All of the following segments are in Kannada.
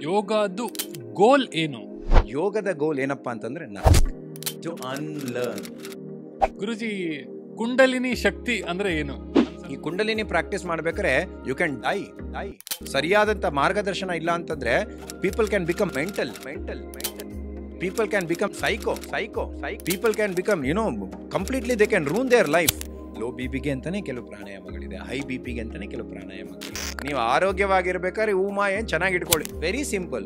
ಯೋಗದ್ದು ಗೋಲ್ ಏನು? ಯೋಗದ ಗೋಲ್ ಏನಪ್ಪಾ ಅಂತಂದ್ರೆ ಟು ಅನ್ಲರ್ನ್. ಗುರುಜಿ, ಕುಂಡಲಿನಿ ಶಕ್ತಿ ಅಂದ್ರೆ ಏನು? ಈ ಕುಂಡಲಿನಿ ಪ್ರಾಕ್ಟೀಸ್ ಮಾಡ್ಬೇಕಾದ್ರೆ ಯು ಕ್ಯಾನ್ ಡೈ. ಸರಿಯಾದಂತ ಮಾರ್ಗದರ್ಶನ ಇಲ್ಲ ಅಂತಂದ್ರೆ people can become mental. People can become psycho. People can become completely they can ruin their life. Low ಬಿ ಪಿಗೆ ಅಂತಾನೆ ಕೆಲವು ಪ್ರಾಣಾಯಾಮಗಳಿದೆ, ಹೈ ಬಿ ಪಿಗೆ ಅಂತಾನೆ ಕೆಲವು ಪ್ರಾಣಾಯಾಮಗಳಿದೆ. ನೀವು ಆರೋಗ್ಯವಾಗಿರ್ಬೇಕಾದ್ರೆ ಏನ್ ಚೆನ್ನಾಗಿ ಇಟ್ಕೊಳ್ಳಿ. Very simple.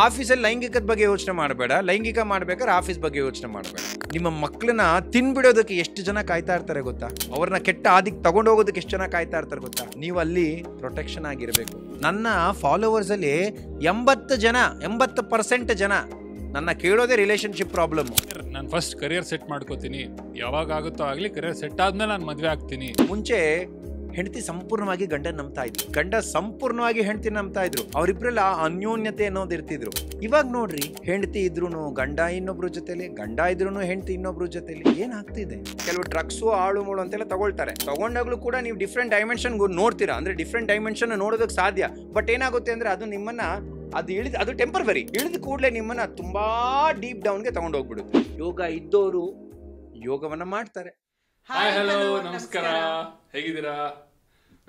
ಆಫೀಸಲ್ಲಿ ಲೈಂಗಿಕದ ಬಗ್ಗೆ ಯೋಚನೆ ಮಾಡಬೇಡ, ಲೈಂಗಿಕ ಮಾಡ್ಬೇಕಾದ್ರೆ ಆಫೀಸ್ ಬಗ್ಗೆ ಯೋಚನೆ ಮಾಡಬೇಡ. ನಿಮ್ಮ ಮಕ್ಕಳನ್ನ ತಿನ್ಬಿಡೋದಕ್ಕೆ ಎಷ್ಟು ಜನ ಕಾಯ್ತಾ ಇರ್ತಾರೆ ಗೊತ್ತಾ? ಅವ್ರನ್ನ ಕೆಟ್ಟ ಆದಿಕ್ ತಗೊಂಡೋಗೋದಕ್ಕೆ ಎಷ್ಟು ಜನ ಕಾಯ್ತಾ ಇರ್ತಾರೆ ಗೊತ್ತಾ? ನೀವು ಅಲ್ಲಿ ಪ್ರೊಟೆಕ್ಷನ್ ಆಗಿರ್ಬೇಕು. ನನ್ನ ಫಾಲೋವರ್ಸ್ ಅಲ್ಲಿ 80% ಜನ ನನ್ನ ಕೇಳೋದೇ ರಿಲೇಶನ್ಶಿಪ್ ಪ್ರಾಬ್ಲಮ್. ನಾನು ಫಸ್ಟ್ ಕರಿಯರ್ ಸೆಟ್ ಮಾಡ್ಕೋತೀನಿ, ಯಾವಾಗ ಆಗುತ್ತೋ ಆಗ್ಲಿ, ಕರಿಯರ್ ಸೆಟ್ ಆದ್ಮೇಲೆ ನಾನು ಮದ್ವೆ ಆಗ್ತೀನಿ. ಮುಂಚೆ ಹೆಂಡತಿ ಸಂಪೂರ್ಣವಾಗಿ ಗಂಡನ ನಂಬ್ತಾ ಇದ್ರು, ಗಂಡ ಸಂಪೂರ್ಣವಾಗಿ ಹೆಂಡತಿ ನಂಬ್ತಾ ಇದ್ರು. ಅವರಿಬ್ರೆಲ್ಲ ಅನ್ಯೋನ್ಯತೆ ಅನ್ನೋದು ಇರ್ತಿದ್ರು. ಇವಾಗ ನೋಡ್ರಿ, ಹೆಂಡತಿ ಇದ್ರೂನು ಗಂಡ ಇನ್ನೊಬ್ರ ಜೊತೆಲಿ, ಗಂಡ ಇದ್ರೂನು ಹೆಂಡತಿ ಇನ್ನೊಬ್ರ ಜೊತೆಲಿ. ಏನಾಗ್ತಿದೆ? ಕೆಲವು ಡ್ರಗ್ಸು ಆಳು ಮೂಳು ಅಂತೆಲ್ಲ ತಗೊಳ್ತಾರೆ. ತಗೊಂಡಾಗ್ಲೂ ಕೂಡ ನೀವು ಡಿಫ್ರೆಂಟ್ ಡೈಮೆನ್ಷನ್ ನೋಡ್ತೀರಾ, ಅಂದ್ರೆ ಡಿಫ್ರೆಂಟ್ ಡೈಮೆನ್ಷನ್ ನೋಡೋದಕ್ಕೆ ಸಾಧ್ಯ. ಬಟ್ ಏನಾಗುತ್ತೆ ಅಂದ್ರೆ ಅದು ನಿಮ್ಮನ್ನ ಅದು ಟೆಂಪರರಿ. ಇಳಿದ ಕೂಡಲೇ ನಿಮ್ಮನ್ನ ತುಂಬಾ ಡೀಪ್ ಡೌನ್ಗೆ ತಗೊಂಡು ಹೋಗ್ಬಿಡುತ್ತೆ. ಯೋಗ ಇದ್ದವರು ಯೋಗವನ್ನ ಮಾಡ್ತಾರೆ. ಹಾಯ್, ಹಲೋ, ನಮಸ್ಕಾರ, ಹೇಗಿದ್ದೀರಾ?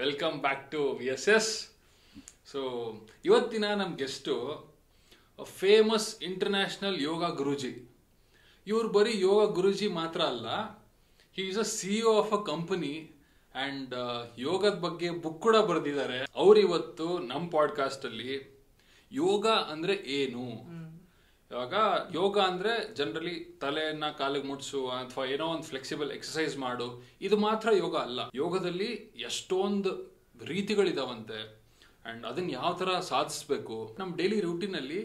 Welcome back to VSS. So ಇವತ್ತಿನ ನಮ್ಮ guest famous international yoga guruji. ಇವ್ರು ಬರೀ ಯೋಗ ಗುರೂಜಿ ಮಾತ್ರ ಅಲ್ಲ, he is a CEO of a company and ಯೋಗದ ಬಗ್ಗೆ ಬುಕ್ ಕೂಡ ಬರೆದಿದ್ದಾರೆ. ಅವ್ರು ಇವತ್ತು ನಮ್ಮ ಪಾಡ್ಕಾಸ್ಟ್ ಅಲ್ಲಿ ಯೋಗ ಅಂದ್ರೆ ಏನು, ಇವಾಗ ಯೋಗ ಅಂದ್ರೆ ಜನರಲಿ ತಲೆಯನ್ನ ಕಾಲಿಗೆ ಮುಟ್ಸು ಅಥವಾ ಏನೋ ಒಂದು ಫ್ಲೆಕ್ಸಿಬಲ್ ಎಕ್ಸಸೈಸ್ ಮಾಡು, ಇದು ಮಾತ್ರ ಯೋಗ ಅಲ್ಲ. ಯೋಗದಲ್ಲಿ ಎಷ್ಟೊಂದು ರೀತಿಗಳಿದಾವಂತೆ ಅಂಡ್ ಅದನ್ನ ಯಾವ ತರ ಸಾಧಿಸ್ಬೇಕು, ನಮ್ಮ ಡೈಲಿ ರೂಟೀನ್ ಅಲ್ಲಿ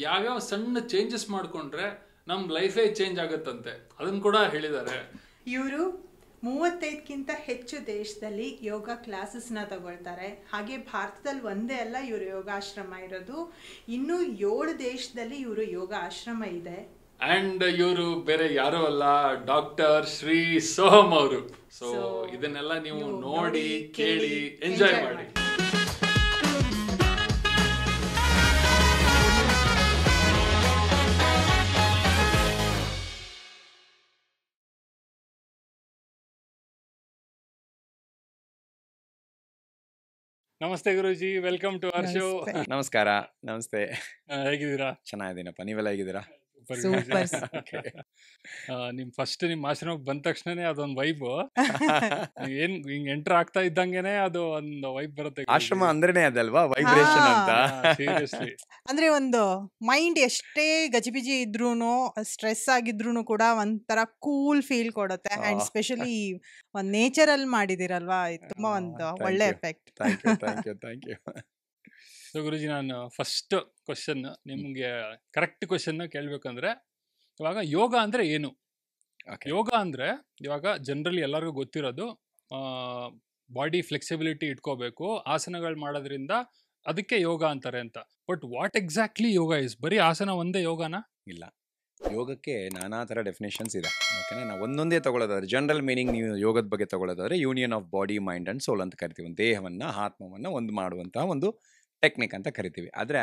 ಯಾವ್ಯಾವ ಸಣ್ಣ ಚೇಂಜಸ್ ಮಾಡ್ಕೊಂಡ್ರೆ ನಮ್ ಲೈಫೇ ಚೇಂಜ್ ಆಗತ್ತಂತೆ, ಅದನ್ನ ಕೂಡ ಹೇಳಿದ್ದಾರೆ. ಇವರು 35ಕ್ಕಿಂತ ಹೆಚ್ಚು ದೇಶದಲ್ಲಿ ಯೋಗ ಕ್ಲಾಸಸ್ನ ತಗೊಳ್ತಾರೆ. ಹಾಗೆ ಭಾರತದಲ್ಲಿ ಒಂದೇ ಅಲ್ಲ ಇವರು ಯೋಗಾಶ್ರಮ ಇರೋದು, ಇನ್ನು 7 ದೇಶದಲ್ಲಿ ಇವರು ಯೋಗ ಆಶ್ರಮ ಇದೆ. ಅಂಡ್ ಇವರು ಬೇರೆ ಯಾರು ಅಲ್ಲ, ಡಾಕ್ಟರ್ ಶ್ರೀ ಸೋಹಮ್ ಅವರು. ಸೊ ಇದನ್ನೆಲ್ಲ ನೀವು ನೋಡಿ ಕೇಳಿ ಎಂಜಾಯ್ ಮಾಡಿ. ನಮಸ್ತೆ guruji, welcome to our show. ನಮಸ್ಕಾರ. ನಮಸ್ತೆ. ಹೇಗಿದ್ದೀರಾ? ಚೆನ್ನಾಗಿದ್ದೀನಪ್ಪ, ನೀವೆಲ್ಲ ಹೇಗಿದ್ದೀರಾ? ನಿಮ್ ಆಶ್ರಮಕ್ಕೆ ಬಂದ ತಕ್ಷಣನೇ ಅದೊಂದು ವೈಬ್ ಏನ್ ಹಿಂಗ್ ಎಂಟರ್ ಆಗ್ತಾ ಇದ್ದಂಗೆನೆ ಅದು ಒಂದು ವೈಬ್ ಬರುತ್ತೆ. ಆಶ್ರಮ ಅಂದ್ರೇನೆ ಅದಲ್ವಾ, ವೈಬ್ರೇಷನ್ ಅಂತ. ಸೀರಿಯಸ್ಲಿ ಅಂದ್ರೆ ಒಂದು ಮೈಂಡ್ ಎಷ್ಟೇ ಗಜಿಬಿಜಿ ಇದ್ರೂನು, ಸ್ಟ್ರೆಸ್ ಆಗಿದ್ರೂನು ಕೂಡ ಒಂಥರ ಕೂಲ್ ಫೀಲ್ ಕೊಡುತ್ತೆ. ಅಂಡ್ ಸ್ಪೆಷಲಿ ಒಂದ್ ನೇಚರ್ ಅಲ್ಲಿ ಮಾಡಿದಿರಲ್ವಾ, ತುಂಬಾ ಒಂದು ಒಳ್ಳೆ effect. Thank you. So guruji, ನಾನು ಫಸ್ಟ್ ಕ್ವಶನ್ ನಿಮ್ಗೆ ಕರೆಕ್ಟ್ ಕ್ವಶನ್ ಕೇಳ್ಬೇಕಂದ್ರೆ, ಇವಾಗ ಯೋಗ ಅಂದ್ರೆ ಏನು? ಯೋಗ ಅಂದ್ರೆ ಇವಾಗ ಜನರಲಿ ಎಲ್ಲರಿಗೂ ಗೊತ್ತಿರೋದು ಬಾಡಿ ಫ್ಲೆಕ್ಸಿಬಿಲಿಟಿ ಇಟ್ಕೋಬೇಕು, ಆಸನಗಳು ಮಾಡೋದ್ರಿಂದ ಅದಕ್ಕೆ ಯೋಗ ಅಂತಾರೆ ಅಂತ. But what exactly yoga is? ಬರೀ ಆಸನ ಒಂದೇ ಯೋಗನಾ? ಇಲ್ಲ, ಯೋಗಕ್ಕೆ ನಾನಾ ಥರ ಡೆಫಿನೇಷನ್ಸ್ ಇದೆ. ಓಕೆನಾ? ನಾವು ಒಂದೊಂದೇ ತಗೊಳ್ಳೋದಾದ್ರೆ, ಜನರಲ್ ಮೀನಿಂಗ್ ನೀವು ಯೋಗದ ಬಗ್ಗೆ ತಗೊಳ್ಳೋದಾದ್ರೆ union of body, mind and soul ಅಂತ ಕರಿತೀವಿ. ದೇಹವನ್ನ ಆತ್ಮವನ್ನ ಒಂದು ಮಾಡುವಂತಹ ಒಂದು ಟೆಕ್ನಿಕ್ ಅಂತ ಕರಿತೀವಿ. ಆದರೆ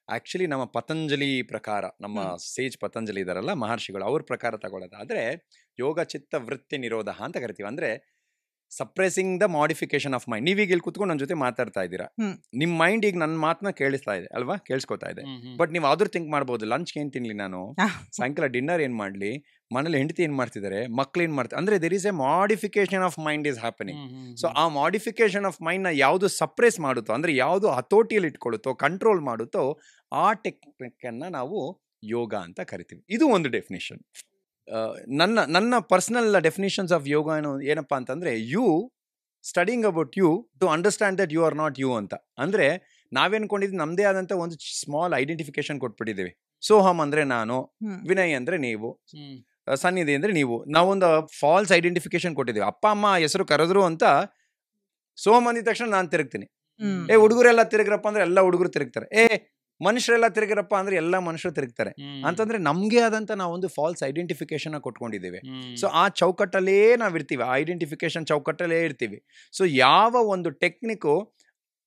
ಆ್ಯಕ್ಚುಲಿ ನಮ್ಮ ಪತಂಜಲಿ ಪ್ರಕಾರ, ನಮ್ಮ ಸೇಜ್ ಪತಂಜಲಿ ಇದಾರಲ್ಲ ಮಹರ್ಷಿಗಳು, ಅವ್ರ ಪ್ರಕಾರ ತಗೊಳ್ಳೋದಾದ್ರೆ ಯೋಗ ಚಿತ್ತ ವೃತ್ತಿ ನಿರೋಧ ಅಂತ ಕರಿತೀವಿ. ಅಂದ್ರೆ suppressing the modification of mind. ನೀವೀಗ ಇಲ್ಲಿ ಕುತ್ಕೊಂಡು ನನ್ನ ಜೊತೆ ಮಾತಾಡ್ತಾ ಇದ್ದೀರಾ, ನಿಮ್ ಮೈಂಡ್ ಈಗ ನನ್ನ ಮಾತನ್ನ ಕೇಳಿಸ್ತಾ ಇದೆ ಅಲ್ವಾ, ಕೇಳಿಸ್ಕೊತಾ ಇದೆ. ಬಟ್ ನೀವು ಆದ್ರೂ ಥಿಂಕ್ ಮಾಡ್ಬೋದು, ಲಂಚ್ ಏನ್ ತಿನ್ಲಿ ನಾನು, ಸಾಯಂಕಾಲ ಡಿನ್ನರ್ ಏನ್ ಮಾಡ್ಲಿ, ಮನೇಲಿ ಹೆಂಡತಿ ಏನ್ ಮಾಡ್ತಿದ್ದಾರೆ, ಮಕ್ಳು ಏನ್ ಮಾಡ್ತಾರೆ, ಅಂದ್ರೆ there is a modification of mind is happening. So ಆ ಮಾಡಿಫಿಕೇಶನ್ ಆಫ್ ಮೈಂಡ್ ನ ಯಾವುದು ಸಪ್ರೆಸ್ ಮಾಡುತ್ತೋ, ಅಂದ್ರೆ ಯಾವುದು ಹತೋಟಿಯಲ್ಲಿ ಇಟ್ಕೊಳ್ಳುತ್ತೋ, ಕಂಟ್ರೋಲ್ ಮಾಡುತ್ತೋ, ಆ ಟೆಕ್ನಿಕ್ ಅನ್ನ ನಾವು ಯೋಗ ಅಂತ ಕರಿತೀವಿ. ಇದು ಒಂದು ಡೆಫಿನೇಷನ್. ನನ್ನ ಪರ್ಸನಲ್ ಡೆಫಿನೇಷನ್ಸ್ ಆಫ್ ಯೋಗ ಏನಪ್ಪಾ ಅಂತಂದ್ರೆ, you studying about you to understand that you are not you ಅಂತ. ಅಂದ್ರೆ ನಾವೇನ್ಕೊಂಡಿದ್ವಿ, ನಮ್ದೇ ಆದಂತ ಒಂದು ಸ್ಮಾಲ್ ಐಡೆಂಟಿಫಿಕೇಶನ್ ಕೊಟ್ಬಿಟ್ಟಿದ್ದೀವಿ. ಸೋಹಮ್ ಅಂದ್ರೆ ನಾನು, ವಿನಯ್ ಅಂದ್ರೆ ನೀವು, ಸನ್ನಿಧಿ ಅಂದ್ರೆ ನೀವು. ನಾವೊಂದು ಫಾಲ್ಸ್ ಐಡೆಂಟಿಫಿಕೇಶನ್ ಕೊಟ್ಟಿದ್ದೀವಿ. ಅಪ್ಪ ಅಮ್ಮ ಹೆಸರು ಕರೆದ್ರು ಅಂತ ಸೋಹಮ್ ಅಂದಿದ ತಕ್ಷಣ ನಾನು ತಿರುಗ್ತೀನಿ. ಹುಡುಗರೆಲ್ಲ ತಿರುಗ್ರಪ್ಪ ಅಂದ್ರೆ ಎಲ್ಲ ಹುಡುಗರು ತಿರುಗ್ತಾರೆ. ಮನುಷ್ಯರೆಲ್ಲ ತಿರುಗಿರಪ್ಪ ಅಂದ್ರೆ ಎಲ್ಲ ಮನುಷ್ಯರು ತಿರುಗ್ತಾರೆ ಅಂತಂದ್ರೆ ನಮ್ಗೆ ಆದಂತ ನಾವೊಂದು ಫಾಲ್ಸ್ ಐಡೆಂಟಿಫಿಕೇಶನ್ ಕೊಟ್ಕೊಂಡಿದ್ದೇವೆ. ಸೊ ಆ ಚೌಕಟ್ಟಲ್ಲೇ ನಾವ್ ಇರ್ತೀವಿ, ಆ ಐಡೆಂಟಿಫಿಕೇಶನ್ ಚೌಕಟ್ಟಲ್ಲೇ ಇರ್ತೀವಿ. ಸೊ ಯಾವ ಒಂದು ಟೆಕ್ನಿಕ್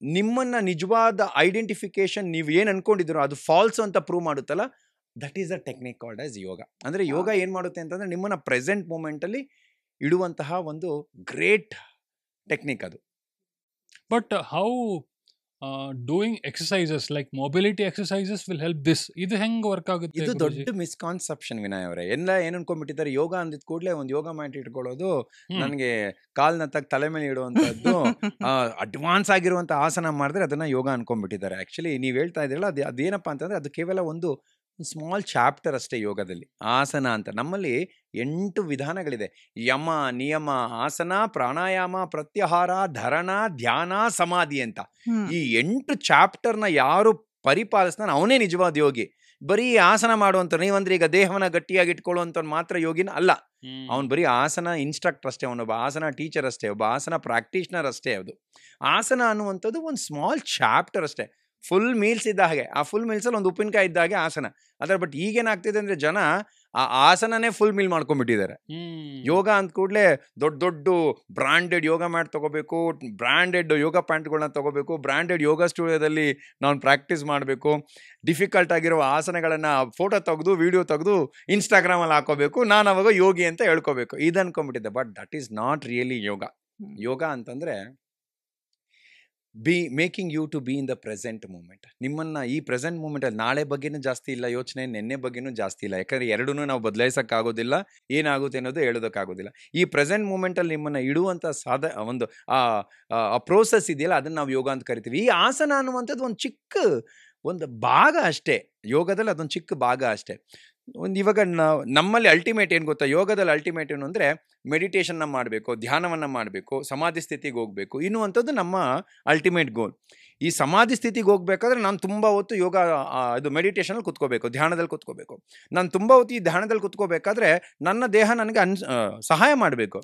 ನಿಮ್ಮನ್ನ ನಿಜವಾದ ಐಡೆಂಟಿಫಿಕೇಶನ್ ನೀವು ಏನು ಅನ್ಕೊಂಡಿದ್ದೀರೋ ಅದು ಫಾಲ್ಸ್ ಅಂತ ಪ್ರೂವ್ ಮಾಡುತ್ತಲ್ಲ, that is a technique called as yoga. ಅಂದರೆ ಯೋಗ ಏನು ಮಾಡುತ್ತೆ ಅಂತಂದರೆ ನಿಮ್ಮನ್ನ ಪ್ರೆಸೆಂಟ್ ಮೂಮೆಂಟಲ್ಲಿ ಇಡುವಂತಹ ಒಂದು ಗ್ರೇಟ್ ಟೆಕ್ನಿಕ್ ಅದು. But how doing exercises like mobility exercises will help this, ಇದು ಹೆಂಗೆ ವರ್ಕ್ ಆಗುತ್ತೆ? ಇದು ದೊಡ್ಡ ಮಿಸ್ಕಾನ್ಸೆಪ್ಷನ್ ವಿನಯ್ ಅವರೇ. ಎಲ್ಲ ಏನು ಅನ್ಕೊಂಡ್ಬಿಟ್ಟಿದ್ದಾರೆ, ಯೋಗ ಅಂದಿದ ಕೂಡಲೇ ಒಂದು ಯೋಗ ಮ್ಯಾಟ್ ಇಟ್ಕೊಳ್ಳೋದು, ನನಗೆ ಕಾಲ್ನ ತಲೆ ಮೇಲೆ ಇಡುವಂಥದ್ದು, ಅಡ್ವಾನ್ಸ್ ಆಗಿರುವಂಥ ಆಸನ ಮಾಡಿದ್ರೆ ಅದನ್ನ ಯೋಗ ಅನ್ಕೊಂಡ್ಬಿಟ್ಟಿದ್ದಾರೆ. ಆ್ಯಕ್ಚುಲಿ ನೀವು ಹೇಳ್ತಾ ಇದ್ದೀರಲ್ಲ, ಅದೇನಪ್ಪ ಅಂತಂದ್ರೆ ಅದು ಕೇವಲ ಒಂದು ಸ್ಮಾಲ್ ಚಾಪ್ಟರ್ ಅಷ್ಟೇ ಯೋಗದಲ್ಲಿ. ಆಸನ ಅಂತ ನಮ್ಮಲ್ಲಿ 8 ವಿಧಾನಗಳಿದೆ. ಯಮ, ನಿಯಮ, ಆಸನ, ಪ್ರಾಣಾಯಾಮ, ಪ್ರತ್ಯಾಹಾರ, ಧರಣ, ಧ್ಯಾನ, ಸಮಾಧಿ ಅಂತ. ಈ 8 ಚಾಪ್ಟರ್ನ ಯಾರು ಪರಿಪಾಲಿಸ್ತಾನೆ ಅವನೇ ನಿಜವಾದ ಯೋಗಿ. ಬರೀ ಆಸನ ಮಾಡುವಂತ, ನೀವಂದ್ರೆ ಈಗ ದೇಹವನ್ನ ಗಟ್ಟಿಯಾಗಿ ಇಟ್ಕೊಳ್ಳುವಂತ ಮಾತ್ರ ಯೋಗಿನ ಅಲ್ಲ. ಅವನು ಬರೀ ಆಸನ ಇನ್ಸ್ಟ್ರಕ್ಟರ್ ಅಷ್ಟೇ, ಅವನೊಬ್ಬ ಆಸನ ಟೀಚರ್ ಅಷ್ಟೇ, ಒಬ್ಬ ಆಸನ ಪ್ರಾಕ್ಟೀಷನರ್ ಅಷ್ಟೇ. ಅದು ಆಸನ ಅನ್ನುವಂಥದ್ದು ಒಂದು ಸ್ಮಾಲ್ ಚಾಪ್ಟರ್ ಅಷ್ಟೇ. ಫುಲ್ ಮೀಲ್ಸ್ ಇದ್ದ ಹಾಗೆ, ಆ ಫುಲ್ ಮೀಲ್ಸಲ್ಲಿ ಒಂದು ಉಪ್ಪಿನಕಾಯಿ ಇದ್ದ ಹಾಗೆ ಆಸನ. ಅದರ ಬಟ್ ಈಗೇನಾಗ್ತಿದೆ ಅಂದರೆ ಜನ ಆ ಆಸನನೇ ಫುಲ್ ಮೀಲ್ ಮಾಡ್ಕೊಂಡ್ಬಿಟ್ಟಿದ್ದಾರೆ. ಯೋಗ ಅಂದ ಕೂಡಲೇ ದೊಡ್ಡ ದೊಡ್ಡ ಬ್ರ್ಯಾಂಡೆಡ್ ಯೋಗ ಮ್ಯಾಟ್ ತೊಗೋಬೇಕು, ಬ್ರ್ಯಾಂಡೆಡ್ ಯೋಗ ಪ್ಯಾಂಟ್ಗಳನ್ನ ತೊಗೋಬೇಕು, ಬ್ರ್ಯಾಂಡೆಡ್ ಯೋಗ ಸ್ಟುಡಿಯೋದಲ್ಲಿ ನಾನು ಪ್ರಾಕ್ಟೀಸ್ ಮಾಡಬೇಕು, ಡಿಫಿಕಲ್ಟ್ ಆಗಿರೋ ಆಸನಗಳನ್ನು ಫೋಟೋ ತೆಗೆದು ವಿಡಿಯೋ ತೆಗೆದು ಇನ್ಸ್ಟಾಗ್ರಾಮಲ್ಲಿ ಹಾಕೋಬೇಕು, ನಾನು ಅವಾಗ ಯೋಗಿ ಅಂತ ಹೇಳ್ಕೋಬೇಕು, ಇದು ಅನ್ಕೊಂಡ್ಬಿಟ್ಟಿದ್ದೆ. But that is not really yoga. Yoga ಅಂತಂದರೆ making you to be in the present moment. ನಿಮ್ಮನ್ನು ಈ ಪ್ರೆಸೆಂಟ್ ಮೂಮೆಂಟಲ್ಲಿ ನಾಳೆ ಬಗ್ಗೆನೂ ಜಾಸ್ತಿ ಇಲ್ಲ ಯೋಚನೆ, ನೆನ್ನೆ ಬಗ್ಗೆನೂ ಜಾಸ್ತಿ ಇಲ್ಲ. ಯಾಕಂದರೆ ಎರಡೂ ನಾವು ಬದಲಾಯಿಸೋಕ್ಕಾಗೋದಿಲ್ಲ, ಏನಾಗುತ್ತೆ ಅನ್ನೋದು ಹೇಳೋದಕ್ಕಾಗೋದಿಲ್ಲ. ಈ ಪ್ರೆಸೆಂಟ್ ಮೂಮೆಂಟಲ್ಲಿ ನಿಮ್ಮನ್ನು ಇಡುವಂಥ ಒಂದು ಆ ಪ್ರೋಸೆಸ್ ಇದೆಯಲ್ಲ, ಅದನ್ನು ನಾವು ಯೋಗ ಅಂತ ಕರಿತೀವಿ. ಈ ಆಸನ ಅನ್ನುವಂಥದ್ದು ಒಂದು ಚಿಕ್ಕ ಒಂದು ಭಾಗ ಅಷ್ಟೇ ಯೋಗದಲ್ಲಿ, ಅದೊಂದು ಚಿಕ್ಕ ಭಾಗ ಅಷ್ಟೇ. ಇವಾಗ ನಮ್ಮಲ್ಲಿ ಅಲ್ಟಿಮೇಟ್ ಏನು ಗೊತ್ತಾ, ಯೋಗದಲ್ಲಿ ಅಲ್ಟಿಮೇಟ್ ಏನು ಅಂದರೆ ಮೆಡಿಟೇಷನ್ನ ಮಾಡಬೇಕು, ಧ್ಯಾನವನ್ನು ಮಾಡಬೇಕು, ಸಮಾಧಿ ಸ್ಥಿತಿಗೆ ಹೋಗಬೇಕು ಇನ್ನುವಂಥದ್ದು ನಮ್ಮ ಅಲ್ಟಿಮೇಟ್ ಗೋಲ್. ಈ ಸಮಾಧಿ ಸ್ಥಿತಿಗೆ ಹೋಗ್ಬೇಕಾದ್ರೆ ನಾನು ತುಂಬ ಹೊತ್ತು ಯೋಗ ಇದು ಮೆಡಿಟೇಷನಲ್ಲಿ ಕುತ್ಕೋಬೇಕು, ಧ್ಯಾನದಲ್ಲಿ ಕುತ್ಕೋಬೇಕು. ನಾನು ತುಂಬ ಹೊತ್ತು ಈ ಧ್ಯಾನದಲ್ಲಿ ಕುತ್ಕೋಬೇಕಾದ್ರೆ ನನ್ನ ದೇಹ ನನಗೆ ಸಹಾಯ ಮಾಡಬೇಕು.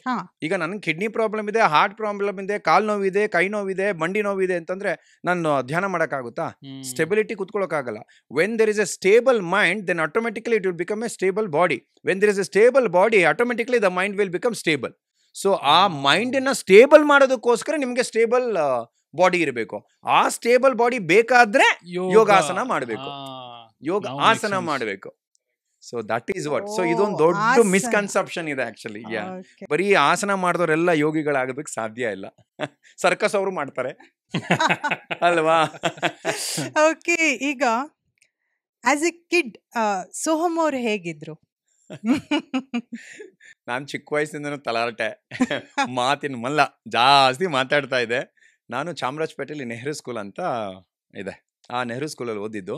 ಈಗ ನನಗೆ ಕಿಡ್ನಿ ಪ್ರಾಬ್ಲಮ್ ಇದೆ, ಹಾರ್ಟ್ ಪ್ರಾಬ್ಲಮ್ ಇದೆ, ಕಾಲು ನೋವಿದೆ, ಕೈ ನೋವಿದೆ, ಮಂಡಿ ನೋವಿದೆ ಅಂತಂದರೆ ನಾನು ಧ್ಯಾನ ಮಾಡೋಕ್ಕಾಗುತ್ತಾ? ಸ್ಟೆಬಿಲಿಟಿ ಕುತ್ಕೊಳ್ಳೋಕ್ಕಾಗಲ್ಲ. When there is a stable mind, then automatically it will become a stable body. When there is a stable body, automatically the mind will become stable. So ಆ ಮೈಂಡನ್ನು ಸ್ಟೇಬಲ್ ಮಾಡೋದಕ್ಕೋಸ್ಕರ ನಿಮಗೆ ಸ್ಟೇಬಲ್ ಬಾಡಿ ಇರಬೇಕು. ಆ ಸ್ಟೇಬಲ್ ಬಾಡಿ ಬೇಕಾದ್ರೆ ಯೋಗಾಸನ ಮಾಡಬೇಕು, ಯೋಗ ಆಸನ ಮಾಡಬೇಕು. So that is what. So ಇದೊಂದು ದೊಡ್ಡ ಮಿಸ್ಕನ್ಸೆಪ್ಷನ್ ಇದೆ ಆಕ್ಚುಲಿ. ಬರೀ ಆಸನ ಮಾಡಿದವರೆಲ್ಲ ಯೋಗಿಗಳಾಗೋದಕ್ಕೆ ಸಾಧ್ಯ ಇಲ್ಲ. ಸರ್ಕಸ್ ಅವರು ಮಾಡ್ತಾರೆ ಅಲ್ವಾ? ಓಕೆ, ಈಗ ಆಸ್ ಎ ಕಿಡ್ ಸೋಹಮ್ ಅವ್ರು ಹೇಗಿದ್ರು? ನಾನು ಚಿಕ್ಕ ವಯಸ್ಸಿಂದನೂ ತಲಾಟೆ, ಮಾತಿನ ಮಲ್ಲ, ಜಾಸ್ತಿ ಮಾತಾಡ್ತಾ ಇದ್ದೆ. ನಾನು ಚಾಮರಾಜಪೇಟೆಯಲ್ಲಿ ನೆಹರು ಸ್ಕೂಲ್ ಅಂತ ಇದೆ, ಆ ನೆಹರು ಸ್ಕೂಲಲ್ಲಿ ಓದಿದ್ದು.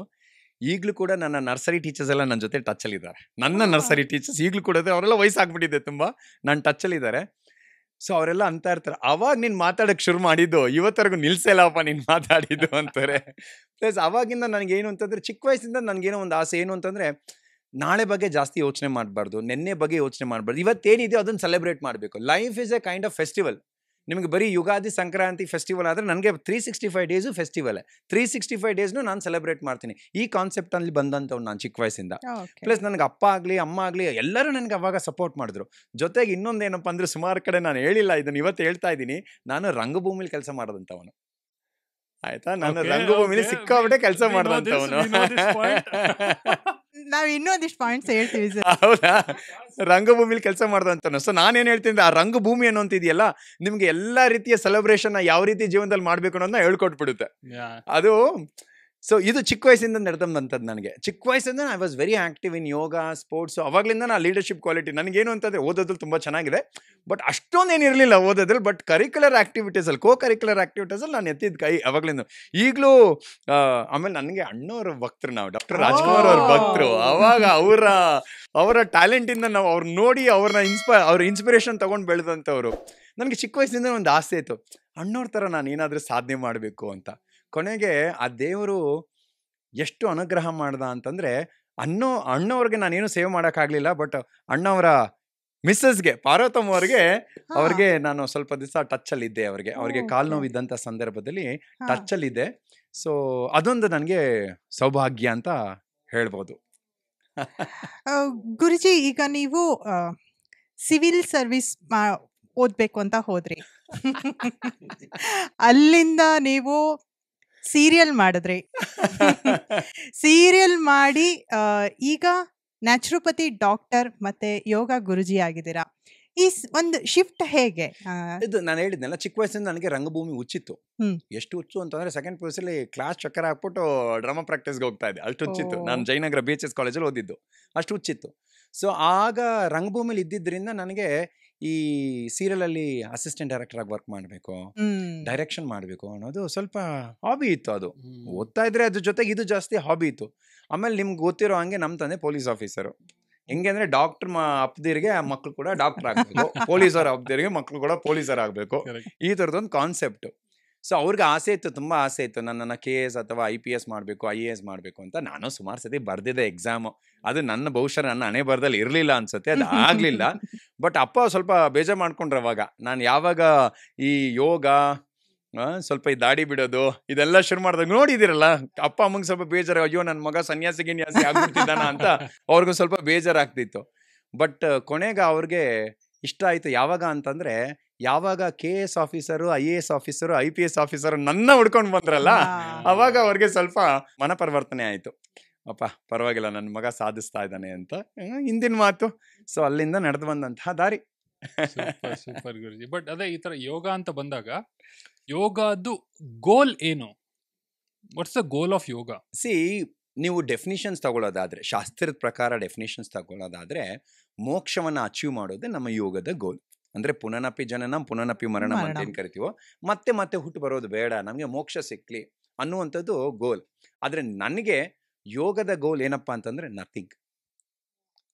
ಈಗಲೂ ಕೂಡ ನನ್ನ ನರ್ಸರಿ ಟೀಚರ್ಸ್ ಎಲ್ಲ ನನ್ನ ಜೊತೆ ಟಚ್ಚಲ್ಲಿದ್ದಾರೆ. ನನ್ನ ನರ್ಸರಿ ಟೀಚರ್ಸ್ ಈಗಲೂ ಕೂಡ ಅವರೆಲ್ಲ ವಯಸ್ಸಾಗ್ಬಿಟ್ಟಿದೆ ತುಂಬ, ನನ್ನ ಟಚ್ಚಲ್ಲಿದ್ದಾರೆ. ಸೊ ಅವರೆಲ್ಲ ಅಂತ ಇರ್ತಾರೆ, ಅವಾಗ ನೀನು ಮಾತಾಡೋಕ್ಕೆ ಶುರು ಮಾಡಿದ್ದು ಇವತ್ತರೆಗೂ ನಿಲ್ಸಲ್ಲಪ್ಪ ನೀನು ಮಾತಾಡಿದ್ದು ಅಂತಾರೆ. ಪ್ಲಸ್ ಅವಾಗಿಂದ ನನಗೇನು ಅಂತಂದರೆ, ಚಿಕ್ಕ ವಯಸ್ಸಿಂದ ನನಗೇನೋ ಒಂದು ಆಸೆ ಏನು ಅಂತಂದರೆ, ನಾಳೆ ಬಗ್ಗೆ ಜಾಸ್ತಿ ಯೋಚನೆ ಮಾಡಬಾರ್ದು, ನೆನ್ನೆ ಬಗ್ಗೆ ಯೋಚನೆ ಮಾಡಬಾರ್ದು, ಇವತ್ತೇನಿದೆಯೋ ಅದನ್ನು ಸೆಲೆಬ್ರೇಟ್ ಮಾಡಬೇಕು. Life is A kind of festival. ನಿಮಗೆ ಬರೀ ಯುಗಾದಿ ಸಂಕ್ರಾಂತಿ ಫೆಸ್ಟಿವಲ್ ಆದರೆ ನನಗೆ 365 ಡೇಸು ಫೆಸ್ಟಿವಲ್. 365 ಡೇಸ್ನು ನಾನು ಸೆಲೆಬ್ರೇಟ್ ಮಾಡ್ತೀನಿ. ಈ ಕಾನ್ಸೆಪ್ಟಲ್ಲಿ ಬಂದಂಥವ್ನು ನಾನು ಚಿಕ್ಕ ವಯಸ್ಸಿಂದ. ಪ್ಲಸ್ ನನಗೆ ಅಪ್ಪ ಆಗಲಿ ಅಮ್ಮ ಆಗಲಿ ಎಲ್ಲರೂ ನನಗೆ ಅವಾಗ ಸಪೋರ್ಟ್ ಮಾಡಿದ್ರು. ಜೊತೆಗೆ ಇನ್ನೊಂದೇನಪ್ಪ ಅಂದರೆ, ಸುಮಾರು ಕಡೆ ನಾನು ಹೇಳಿಲ್ಲ ಇದನ್ನು, ಇವತ್ತು ಹೇಳ್ತಾ ಇದ್ದೀನಿ, ನಾನು ರಂಗಭೂಮಿಲಿ ಕೆಲಸ ಮಾಡೋದಂಥವನು. ಆಯ್ತಾ, ನಾನು ರಂಗಭೂಮಿಲಿ ಸಿಕ್ಕಾಬಿಟ್ಟೆ ಕೆಲಸ ಮಾಡೋದಂಥವನು. ನಾವು ಇನ್ನೊಂದಿಷ್ಟು ಪಾಯಿಂಟ್ಸ್ ಹೇಳ್ತೀವಿ ಸರ್. ಹೌದಾ, ರಂಗಭೂಮಿಲಿ ಕೆಲಸ ಮಾಡ್ದಂತ. ಸೊ ನಾನೇನು ಹೇಳ್ತೀನಿ, ಆ ರಂಗಭೂಮಿ ಅನ್ನೋಂತಿದೆಯಲ್ಲ, ನಿಮ್ಗೆ ಎಲ್ಲಾ ರೀತಿಯ ಸೆಲೆಬ್ರೇಷನ್ ಯಾವ ರೀತಿ ಜೀವನದಲ್ಲಿ ಮಾಡ್ಬೇಕು ಅನ್ನೋದನ್ನ ಹೇಳ್ಕೊಟ್ಬಿಡುತ್ತೆ ಅದು. ಸೊ ಇದು ಚಿಕ್ಕ ವಯಸ್ಸಿಂದ ನಡೆದಂಥದ್ದು. ನನಗೆ ಚಿಕ್ಕ ವಯಸ್ಸಿಂದ I was very active in yoga, sports. ಅವಾಗಲಿಂದ ನಾ ಲೀಡರ್ಶಿಪ್ ಕ್ವಾಲಿಟಿ ನನಗೇನು ಅಂತಂದರೆ, ಓದೋದ್ರಲ್ಲಿ ತುಂಬ ಚೆನ್ನಾಗಿದೆ, ಬಟ್ ಅಷ್ಟೊಂದೇನಿರಲಿಲ್ಲ ಓದೋದ್ರಲ್ಲಿ. ಬಟ್ ಕರಿಕ್ಯುಲರ್ ಆ್ಯಕ್ಟಿವಿಟೀಸಲ್ಲಿ, ಕರಿಕ್ಯುಲರ್ ಆ್ಯಕ್ಟಿವಿಟೀಸಲ್ಲಿ ನಾನು ಎತ್ತಿದ ಕೈ ಅವಾಗಲಿಂದ ಈಗಲೂ. ಆಮೇಲೆ ನನಗೆ ಅಣ್ಣವ್ರ ಭಕ್ತರು ನಾವು, ಡಾಕ್ಟರ್ ರಾಜ್ಕುಮಾರ್ ಅವ್ರ ಭಕ್ತರು. ಅವಾಗ ಅವರ ಟ್ಯಾಲೆಂಟಿಂದ ನಾವು ಅವ್ರು ನೋಡಿ ಅವ್ರ ಇನ್ಸ್ಪಿರೇಷನ್ ತೊಗೊಂಡು ಬೆಳೆದಂಥವ್ರು. ನನಗೆ ಚಿಕ್ಕ ವಯಸ್ಸಿಂದ ಒಂದು ಆಸೆ ಇತ್ತು, ಅಣ್ಣವ್ರ ಥರ ನಾನು ಏನಾದರೂ ಸಾಧನೆ ಮಾಡಬೇಕು ಅಂತ. ಕೊನೆಗೆ ಆ ದೇವರು ಎಷ್ಟು ಅನುಗ್ರಹ ಮಾಡ್ದ ಅಂತಂದರೆ, ಅಣ್ಣವ್ರಿಗೆ ನಾನೇನು ಸೇವೆ ಮಾಡೋಕ್ಕಾಗಲಿಲ್ಲ, ಬಟ್ ಅಣ್ಣವರ ಮಿಸ್ಸಸ್ಗೆ, ಪಾರ್ವತಮ್ಮ ಅವ್ರಿಗೆ ನಾನು ಸ್ವಲ್ಪ ದಿವಸ ಟಚ್ಚಲ್ಲಿದ್ದೆ. ಅವ್ರಿಗೆ ಕಾಲು ನೋವಿದ್ದಂಥ ಸಂದರ್ಭದಲ್ಲಿ ಟಚ್ಚಲ್ಲಿದ್ದೆ. ಸೊ ಅದೊಂದು ನನಗೆ ಸೌಭಾಗ್ಯ ಅಂತ ಹೇಳ್ಬೋದು. ಗುರುಜಿ, ಈಗ ನೀವು ಸಿವಿಲ್ ಸರ್ವಿಸ್ ಓದಬೇಕು ಅಂತ ಹೋದ್ರಿ, ಅಲ್ಲಿಂದ ನೀವು ಸೀರಿಯಲ್ ಮಾಡಿದ್ರಿ. ಸೀರಿಯಲ್ ಮಾಡಿ ಈಗ ನ್ಯಾಚುರೋಪತಿ ಡಾಕ್ಟರ್ ಮತ್ತೆ ಯೋಗ ಗುರುಜಿ ಆಗಿದ್ದೀರಾ. ಈ ಒಂದು ಶಿಫ್ಟ್ ಹೇಗೆ? ಇದು ನಾನು ಹೇಳಿದ್ನಲ್ಲ, ಚಿಕ್ಕ ವಯಸ್ಸಿಂದ ನನಗೆ ರಂಗಭೂಮಿ ಹುಚ್ಚಿತ್ತು. ಎಷ್ಟು ಹುಚ್ಚು ಅಂತಂದ್ರೆ ಸೆಕೆಂಡ್ ಪಿ.ಯು.ಸಿ ಕ್ಲಾಸ್ ಚಕ್ಕರ್ ಹಾಕ್ಬಿಟ್ಟು ಡ್ರಾಮಾ ಪ್ರಾಕ್ಟೀಸ್ಗೆ ಹೋಗ್ತಾ ಇದ್ದೆ. ಅಷ್ಟು ಹುಚ್ಚಿತ್ತು. ನಾನು ಜಯನಗರ BHS ಕಾಲೇಜಲ್ಲಿ ಓದಿದ್ದು. ಅಷ್ಟು ಹುಚ್ಚಿತ್ತು. ಸೊ ಆಗ ರಂಗಭೂಮಿಲಿ ಇದ್ದಿದ್ದರಿಂದ ನನಗೆ ಈ ಸೀರಿಯಲಲ್ಲಿ ಅಸಿಸ್ಟೆಂಟ್ ಡೈರೆಕ್ಟರ್ ಆಗಿ ವರ್ಕ್ ಮಾಡಬೇಕು, ಡೈರೆಕ್ಷನ್ ಮಾಡಬೇಕು ಅನ್ನೋದು ಸ್ವಲ್ಪ ಹಾಬಿ ಇತ್ತು. ಅದು ಓದ್ತಾ ಇದ್ರೆ ಅದ್ರ ಜೊತೆಗೆ ಇದು ಜಾಸ್ತಿ ಹಾಬಿ ಇತ್ತು. ಆಮೇಲೆ ನಿಮ್ಗೆ ಗೊತ್ತಿರೋ ಹಂಗೆ ನಮ್ಮ ತಂದೆ ಪೊಲೀಸ್ ಆಫೀಸರು. ಹೆಂಗೆ ಅಂದ್ರೆ ಡಾಕ್ಟರ್ ಅಪ್ಪದಿರಿಗೆ ಮಕ್ಳು ಕೂಡ ಡಾಕ್ಟರ್ ಆಗಬೇಕು, ಪೊಲೀಸರು ಅಪ್ಪದಿರಿಗೆ ಮಕ್ಳು ಕೂಡ ಪೊಲೀಸರ್ ಆಗಬೇಕು, ಈ ಥರದೊಂದು ಕಾನ್ಸೆಪ್ಟ್. ಸೊ ಅವ್ರಿಗೆ ಆಸೆ ಇತ್ತು, ತುಂಬ ಆಸೆ ಇತ್ತು ನನ್ನನ್ನು KS ಅಥವಾ IPS ಮಾಡಬೇಕು, IAS ಮಾಡಬೇಕು ಅಂತ. ನಾನು ಸುಮಾರು ಸತಿ ಬರ್ದಿದ್ದೆ ಎಕ್ಸಾಮು. ಅದು ನನ್ನ ಬಹುಶಃ ನನ್ನ ಹಣೆ ಬರದಲ್ಲಿ ಇರಲಿಲ್ಲ ಅನ್ಸುತ್ತೆ, ಅದು ಆಗಲಿಲ್ಲ. ಬಟ್ ಅಪ್ಪ ಸ್ವಲ್ಪ ಬೇಜಾರು ಮಾಡ್ಕೊಂಡ್ರೆ ಅವಾಗ ನಾನು ಯಾವಾಗ ಈ ಯೋಗ ಸ್ವಲ್ಪ ಈ ದಾಡಿ ಬಿಡೋದು ಇದೆಲ್ಲ ಶುರು ಮಾಡಿದಾಗ ನೋಡಿದಿರಲ್ಲ, ಅಪ್ಪ ಅಮ್ಮಂಗೆ ಸ್ವಲ್ಪ ಬೇಜಾರು, ಅಯ್ಯೋ ನನ್ನ ಮಗ ಸನ್ಯಾಸಿ ಆಗ್ಬಿಡ್ತಿದ್ದಾನ ಅಂತ ಅವ್ರಿಗೂ ಸ್ವಲ್ಪ ಬೇಜಾರಾಗ್ತಿತ್ತು. ಬಟ್ ಕೊನೆಗೆ ಅವ್ರಿಗೆ ಇಷ್ಟ ಆಯಿತು. ಯಾವಾಗ ಅಂತಂದರೆ ಯಾವಾಗ KS officer, IAS officer, IPS officer ನನ್ನ ಹುಡ್ಕೊಂಡು ಬಂದ್ರಲ್ಲ, ಅವಾಗ ಅವ್ರಿಗೆ ಸ್ವಲ್ಪ ಮನಪರಿವರ್ತನೆ ಆಯಿತು. ಅಪ್ಪ ಪರವಾಗಿಲ್ಲ, ನನ್ನ ಮಗ ಸಾಧಿಸ್ತಾ ಇದ್ದಾನೆ ಅಂತ ಹಿಂದಿನ ಮಾತು. ಸೊ ಅಲ್ಲಿಂದ ನಡೆದು ಬಂದಂತಹ ದಾರಿ. Super Guruji. ಬಟ್ ಅದೇ ಈ ತರ ಯೋಗ ಅಂತ ಬಂದಾಗ ಯೋಗದ್ದು ಗೋಲ್ ಏನು? ವಾಟ್ಸ್ ದ ಗೋಲ್ ಆಫ್ ಯೋಗ? ನೀವು ಡೆಫಿನಿಷನ್ಸ್ ತಗೊಳ್ಳೋದಾದ್ರೆ, ಶಾಸ್ತ್ರದ ಪ್ರಕಾರ ಡೆಫಿನಿಷನ್ಸ್ ತಗೊಳ್ಳೋದಾದ್ರೆ, ಮೋಕ್ಷವನ್ನು ಅಚೀವ್ ಮಾಡೋದೇ ನಮ್ಮ ಯೋಗದ ಗೋಲ್. ಅಂದರೆ ಪುನನಪಿ ಜನನ ಪುನನಪಿ ಮರಣ ಅಂತ ಏನು ಕರಿತೀವೋ, ಮತ್ತೆ ಮತ್ತೆ ಹುಟ್ಟು ಬರೋದು ಬೇಡ, ನಮಗೆ ಮೋಕ್ಷ ಸಿಕ್ಲಿ ಅನ್ನುವಂಥದ್ದು ಗೋಲ್. ಆದರೆ ನನಗೆ ಯೋಗದ ಗೋಲ್ ಏನಪ್ಪ ಅಂತಂದರೆ ನಥಿಂಗ್,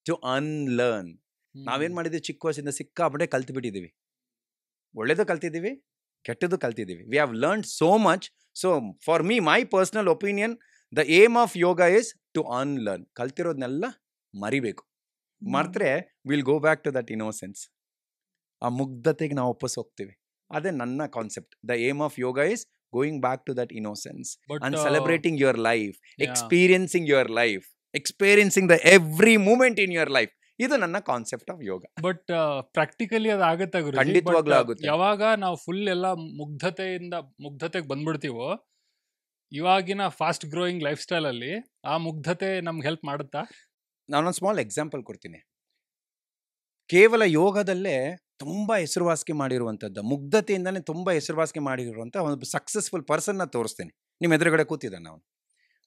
ಟು ಅನ್ಲರ್ನ್. ನಾವೇನು ಮಾಡಿದ್ವಿ, ಚಿಕ್ಕ ವಯಸ್ಸಿಂದ ಸಿಕ್ಕಾಪಟ್ಟೆ ಕಲ್ತ್ಬಿಟ್ಟಿದ್ದೀವಿ. ಒಳ್ಳೇದು ಕಲ್ತಿದ್ದೀವಿ, ಕೆಟ್ಟದ್ದು ಕಲ್ತಿದ್ದೀವಿ. We have learned so much. So for me, my personal opinion, the aim of yoga is to unlearn. ಕಲ್ತಿರೋದನ್ನೆಲ್ಲ ಮರಿಬೇಕು. ಮರೆತರೆ will go back to that innocence. ಆ ಮುಗ್ಧತೆಗೆ ನಾವು ವಾಪಸ್ ಹೋಗ್ತೀವಿ. ಅದೇ ನನ್ನ concept. The aim of yoga is going back to that innocence and celebrating your life, experiencing your life, experiencing the every moment in your life. ಇದು ನನ್ನ concept of yoga. But practically ಅದು ಆಗುತ್ತೆ ಗುರು, ಖಂಡಿತವಾಗ್ಲೂ ಆಗುತ್ತೆ. ಯಾವಾಗ ನಾವು ಫುಲ್ ಎಲ್ಲ ಮುಗ್ಧತೆಗೆ ಬಂದ್ಬಿಡ್ತೀವೋ, ಇವಾಗಿನ ಫಾಸ್ಟ್ ಗ್ರೋಯಿಂಗ್ ಲೈಫ್ ಸ್ಟೈಲ್ ಅಲ್ಲಿ ಆ ಮುಗ್ಧತೆ ನಮ್ಗೆ ಹೆಲ್ಪ್ ಮಾಡುತ್ತಾ? ನಾನೊಂದು ಸ್ಮಾಲ್ ಎಕ್ಸಾಂಪಲ್ ಕೊಡ್ತೀನಿ. ಕೇವಲ ಯೋಗದಲ್ಲೇ ತುಂಬ ಹೆಸರುವಾಸಿ ಮಾಡಿರುವಂಥದ್ದು, ಮುಗ್ಧತೆಯಿಂದಲೇ ತುಂಬ ಹೆಸರುವಾಸಿ ಮಾಡಿರುವಂಥ ಒಂದು ಸಕ್ಸಸ್ಫುಲ್ ಪರ್ಸನ್ನ ತೋರಿಸ್ತೀನಿ. ನಿಮ್ಮ ಎದುರುಗಡೆ ಕೂತಿದ್ದಾನೆ ಅವನು.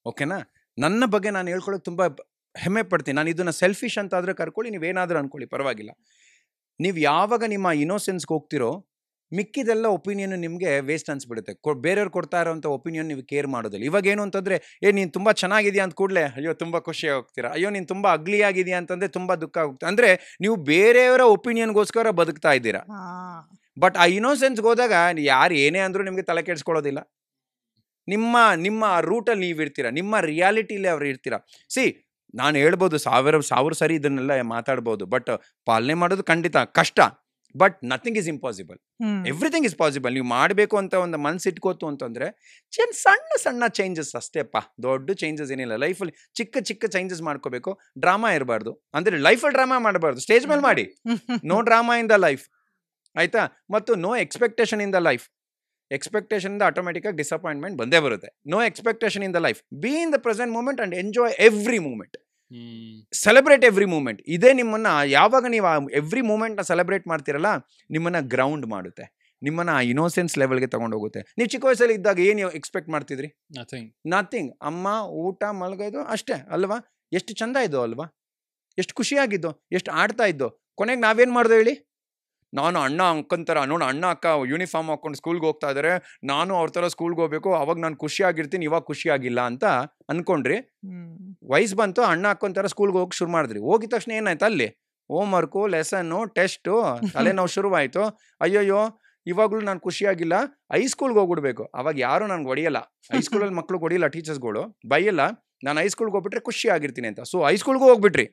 ಓಕೆನಾ? ನನ್ನ ಬಗ್ಗೆ ನಾನು ಹೇಳ್ಕೊಳ್ಳೋಕೆ ತುಂಬ ಹೆಮ್ಮೆ ಪಡ್ತೀನಿ. ನಾನು ಇದನ್ನು ಸೆಲ್ಫಿಶ್ ಅಂತ ಆದರೆ ಕರ್ಕೊಳ್ಳಿ, ನೀವೇನಾದರೂ ಅಂದ್ಕೊಳ್ಳಿ, ಪರವಾಗಿಲ್ಲ. ನೀವು ಯಾವಾಗ ನಿಮ್ಮ ಇನ್ನೋಸೆನ್ಸ್ಗೆ ಹೋಗ್ತಿರೋ, ಮಿಕ್ಕಿದೆಲ್ಲ ಒಪಿನಿಯನ್ ನಿಮಗೆ ವೇಸ್ಟ್ ಅನ್ಸ್ಬಿಡುತ್ತೆ. ಬೇರೆಯವ್ರು ಕೊಡ್ತಾ ಇರೋಂಥ ಒಪಿನಿಯನ್ ನೀವು ಕೇರ್ ಮಾಡೋದಿಲ್ಲ. ಇವಾಗ ಏನು ಅಂತಂದರೆ, ನೀನು ತುಂಬ ಚೆನ್ನಾಗಿದೆಯಾ ಅಂತ ಕೂಡಲೇ ಅಯ್ಯೋ ತುಂಬ ಖುಷಿಯಾಗಿ ಹೋಗ್ತೀರಾ, ಅಯ್ಯೋ ನೀನು ತುಂಬ ಅಗ್ಲಿ ಆಗಿದೆಯಾ ಅಂತಂದರೆ ತುಂಬ ದುಃಖ ಆಗುತ್ತೆ. ಅಂದರೆ ನೀವು ಬೇರೆಯವರ ಒಪಿನಿಯನ್ಗೋಸ್ಕರ ಬದುಕ್ತಾ ಇದ್ದೀರಾ. ಬಟ್ ಆ ಇನ್ನೋಸೆನ್ಸ್ಗೆ ಹೋದಾಗ ಯಾರು ಏನೇ ಅಂದರೂ ನಿಮಗೆ ತಲೆ ಕೆಡಿಸ್ಕೊಳ್ಳೋದಿಲ್ಲ. ನಿಮ್ಮ ರೂಟಲ್ಲಿ ನೀವು ಇರ್ತೀರ, ನಿಮ್ಮ ರಿಯಾಲಿಟಿಲಿ ಅವ್ರು ಇರ್ತೀರ. ನಾನು ಹೇಳ್ಬೋದು ಸಾವಿರ ಸರಿ ಇದನ್ನೆಲ್ಲ ಮಾತಾಡ್ಬೋದು, ಬಟ್ ಪಾಲನೆ ಮಾಡೋದು ಖಂಡಿತ ಕಷ್ಟ. But nothing is impossible, everything is possible. ನೀವು ಮಾಡಬೇಕು ಅಂತ ಒಂದು ಮನ್ಸು ಇಟ್ಕೋತು ಅಂತಂದರೆ ಸಣ್ಣ ಸಣ್ಣ ಚೇಂಜಸ್ ಅಷ್ಟೇಪ್ಪ, ದೊಡ್ಡ ಚೇಂಜಸ್ ಏನಿಲ್ಲ. ಲೈಫಲ್ಲಿ ಚಿಕ್ಕ ಚಿಕ್ಕ ಚೇಂಜಸ್ ಮಾಡ್ಕೋಬೇಕು. ಡ್ರಾಮಾ ಇರಬಾರ್ದು, ಅಂದರೆ ಲೈಫಲ್ಲಿ ಡ್ರಾಮಾ ಮಾಡಬಾರ್ದು. ಸ್ಟೇಜ್ ಮೇಲೆ ಮಾಡಿ, no drama in the life, ಆಯಿತಾ? ಮತ್ತು no expectation in the life. Expectation ಇಂದ ಆಟೋಮೆಟಿಕ್ಕಾಗಿ ಡಿಸಪಾಯಿಂಟ್ಮೆಂಟ್ ಬಂದೇ ಬರುತ್ತೆ. No expectation in the life, be in the present moment and enjoy every moment, celebrate every moment. ಇದೇ ನಿಮ್ಮನ್ನ, ಯಾವಾಗ ನೀವು ಎವ್ರಿ ಮೂಮೆಂಟ್ನ ಸೆಲೆಬ್ರೇಟ್ ಮಾಡ್ತಿರಲ್ಲ, ನಿಮ್ಮನ್ನ ಗ್ರೌಂಡ್ ಮಾಡುತ್ತೆ, ನಿಮ್ಮನ್ನ ಆ ಇನ್ನೋಸೆನ್ಸ್ ಲೆವೆಲ್ಗೆ ತಗೊಂಡು ಹೋಗುತ್ತೆ. ನೀವು ಚಿಕ್ಕ ವಯಸ್ಸಲ್ಲಿ ಇದ್ದಾಗ ಏನು ಎಕ್ಸ್ಪೆಕ್ಟ್ ಮಾಡ್ತಿದ್ರಿ? ನಥಿಂಗ್. ಅಮ್ಮ ಊಟ ಮಲಗೋದು ಅಷ್ಟೇ ಅಲ್ವಾ? ಎಷ್ಟು ಚಂದ ಇದ್ದೋ ಅಲ್ವಾ? ಎಷ್ಟು ಖುಷಿಯಾಗಿದ್ದೋ, ಎಷ್ಟು ಆಡ್ತಾ ಇದ್ದೋ. ಕೊನೆಗೆ ನಾವೇನು ಮಾಡ್ದೋ ಹೇಳಿ? ನಾನು ಅಣ್ಣ ಅಕ್ಕಂತರ ನೋಡಿ, ಅಣ್ಣ ಅಕ್ಕ ಯೂನಿಫಾರ್ಮ್ ಹಾಕೊಂಡು ಸ್ಕೂಲ್ಗೆ ಹೋಗ್ತಾ ಇದ್ದಾರೆ, ನಾನು ಅವ್ರ ಥರ ಸ್ಕೂಲ್ಗೆ ಹೋಗ್ಬೇಕು, ಅವಾಗ ನಾನು ಖುಷಿಯಾಗಿರ್ತೀನಿ, ಇವಾಗ ಖುಷಿಯಾಗಿಲ್ಲ ಅಂತ ಅನ್ಕೊಂಡ್ರಿ. ವಯಸ್ಸು ಬಂತು, ಅಣ್ಣ ಅಕ್ಕಂತರ ಸ್ಕೂಲ್ಗೆ ಹೋಗಿ ಶುರು ಮಾಡಿದ್ರಿ. ಹೋಗಿದ ತಕ್ಷಣ ಏನಾಯ್ತು? ಅಲ್ಲಿ ಹೋಮ್ ವರ್ಕು, ಲೆಸನ್ನು, ಟೆಸ್ಟು, ತಲೆನೋವು ಶುರುವಾಯಿತು. ಅಯ್ಯೋಯ್ಯೋ ಇವಾಗಲೂ ನಾನು ಖುಷಿಯಾಗಿಲ್ಲ, ಹೈಸ್ಕೂಲ್ಗೆ ಹೋಗ್ಬಿಡ್ಬೇಕು. ಅವಾಗ ಯಾರು ನನಗೆ ಹೊಡೆಯಲ್ಲ, ಹೈಸ್ಕೂಲಲ್ಲಿ ಮಕ್ಕಳು ಹೊಡಿಯಲ್ಲ, ಟೀಚರ್ಸ್ಗಳು ಬೈಯಲ್ಲ. ನಾನು ಹೈಸ್ಕೂಲ್ಗೆ ಹೋಗ್ಬಿಟ್ರೆ ಖುಷಿಯಾಗಿರ್ತೀನಿ ಅಂತ. ಸೊ ಹೈಸ್ಕೂಲ್ಗೂ ಹೋಗ್ಬಿಟ್ರಿ.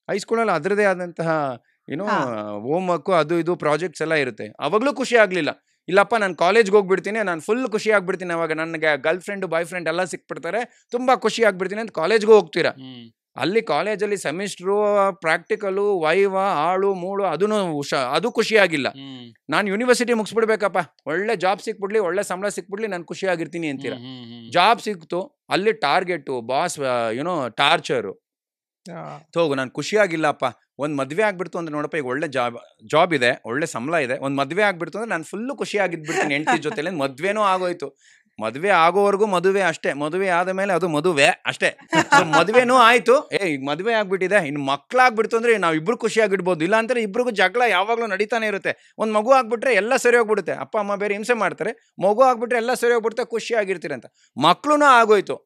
ಹೈಸ್ಕೂಲಲ್ಲಿ ಅದರದೇ ಆದಂತಹ ಹೋಮ್ ವರ್ಕು, ಅದು ಇದು ಪ್ರಾಜೆಕ್ಟ್ಸ್ ಎಲ್ಲ ಇರುತ್ತೆ. ಅವಾಗಲೂ ಖುಷಿ ಆಗಲಿಲ್ಲ. ಇಲ್ಲಪ್ಪ ನಾನು ಕಾಲೇಜ್ಗೆ ಹೋಗ್ಬಿಡ್ತೀನಿ, ನಾನು ಫುಲ್ ಖುಷಿ ಆಗ್ಬಿಡ್ತೀನಿ, ಅವಾಗ ನನಗೆ ಗರ್ಲ್ ಫ್ರೆಂಡು ಬಾಯ್ ಫ್ರೆಂಡ್ ಎಲ್ಲ ಸಿಕ್ಬಿಡ್ತಾರೆ, ತುಂಬ ಖುಷಿ ಆಗ್ಬಿಡ್ತೀನಿ ಅಂತ ಕಾಲೇಜ್ಗೂ ಹೋಗ್ತೀರಾ. ಅಲ್ಲಿ ಕಾಲೇಜಲ್ಲಿ ಸೆಮಿಸ್ಟ್ರು, ಪ್ರಾಕ್ಟಿಕಲು, ವೈವಾ, ಆಳು ಮೂಳು ಅದು ಖುಷಿಯಾಗಿಲ್ಲ. ನಾನು ಯೂನಿವರ್ಸಿಟಿ ಮುಗಿಸ್ಬಿಡ್ಬೇಕಪ್ಪ, ಒಳ್ಳೆ ಜಾಬ್ ಸಿಕ್ಬಿಡ್ಲಿ, ಒಳ್ಳೆ ಸಂಬಳ ಸಿಕ್ಬಿಡ್ಲಿ, ನಾನು ಖುಷಿಯಾಗಿರ್ತೀನಿ ಅಂತೀರ. ಜಾಬ್ ಸಿಕ್ತು, ಅಲ್ಲಿ ಟಾರ್ಗೆಟು, ಬಾಸ್ ಟಾರ್ಚರು, ಹೋಗು ನಾನು ಖುಷಿಯಾಗಿಲ್ಲಪ್ಪ. ಒಂದು ಮದುವೆ ಆಗ್ಬಿಡ್ತು ಅಂದ್ರೆ ನೋಡಪ್ಪ, ಈಗ ಒಳ್ಳೆ ಜಾಬ್ ಇದೆ, ಒಳ್ಳೆ ಸಂಬಳ ಇದೆ, ಒಂದು ಮದುವೆ ಆಗ್ಬಿಡ್ತು ಅಂದ್ರೆ ನಾನು ಫುಲ್ಲು ಖುಷಿಯಾಗಿದ್ಬಿಡ್ತೀನಿ ಹೆಂಡತಿ ಜೊತೆಲಿ. ಮದುವೆನೂ ಆಗೋಯ್ತು, ಮದುವೆ ಆಗೋವರೆಗೂ ಮದುವೆ ಅಷ್ಟೇ, ಮದುವೆ ಆದ ಮೇಲೆ ಅದು ಮದುವೆ ಅಷ್ಟೇ. ಮದುವೆನೂ ಆಯ್ತು, ಈಗ ಮದುವೆ ಆಗ್ಬಿಟ್ಟಿದೆ, ಇನ್ನು ಮಕ್ಕಳಾಗ್ಬಿಡ್ತು ಅಂದ್ರೆ ನಾವು ಇಬ್ರು ಖುಷಿಯಾಗಿಡ್ಬೋದು. ಇಲ್ಲ ಅಂದ್ರೆ ಇಬ್ರಿಗೂ ಜಗಳ ಯಾವಾಗಲೂ ನಡೀತಾನೆ ಇರುತ್ತೆ. ಒಂದು ಮಗು ಆಗ್ಬಿಟ್ರೆ ಎಲ್ಲ ಸರಿ ಹೋಗ್ಬಿಡುತ್ತೆ, ಅಪ್ಪ ಅಮ್ಮ ಬೇರೆ ಹಿಂಸೆ ಮಾಡ್ತಾರೆ, ಮಗು ಆಗ್ಬಿಟ್ರೆ ಎಲ್ಲ ಸರಿ ಹೋಗ್ಬಿಡುತ್ತೆ, ಖುಷಿಯಾಗಿರ್ತೀರಿ ಅಂತ. ಮಕ್ಕಳೂ ಆಗೋಯ್ತು,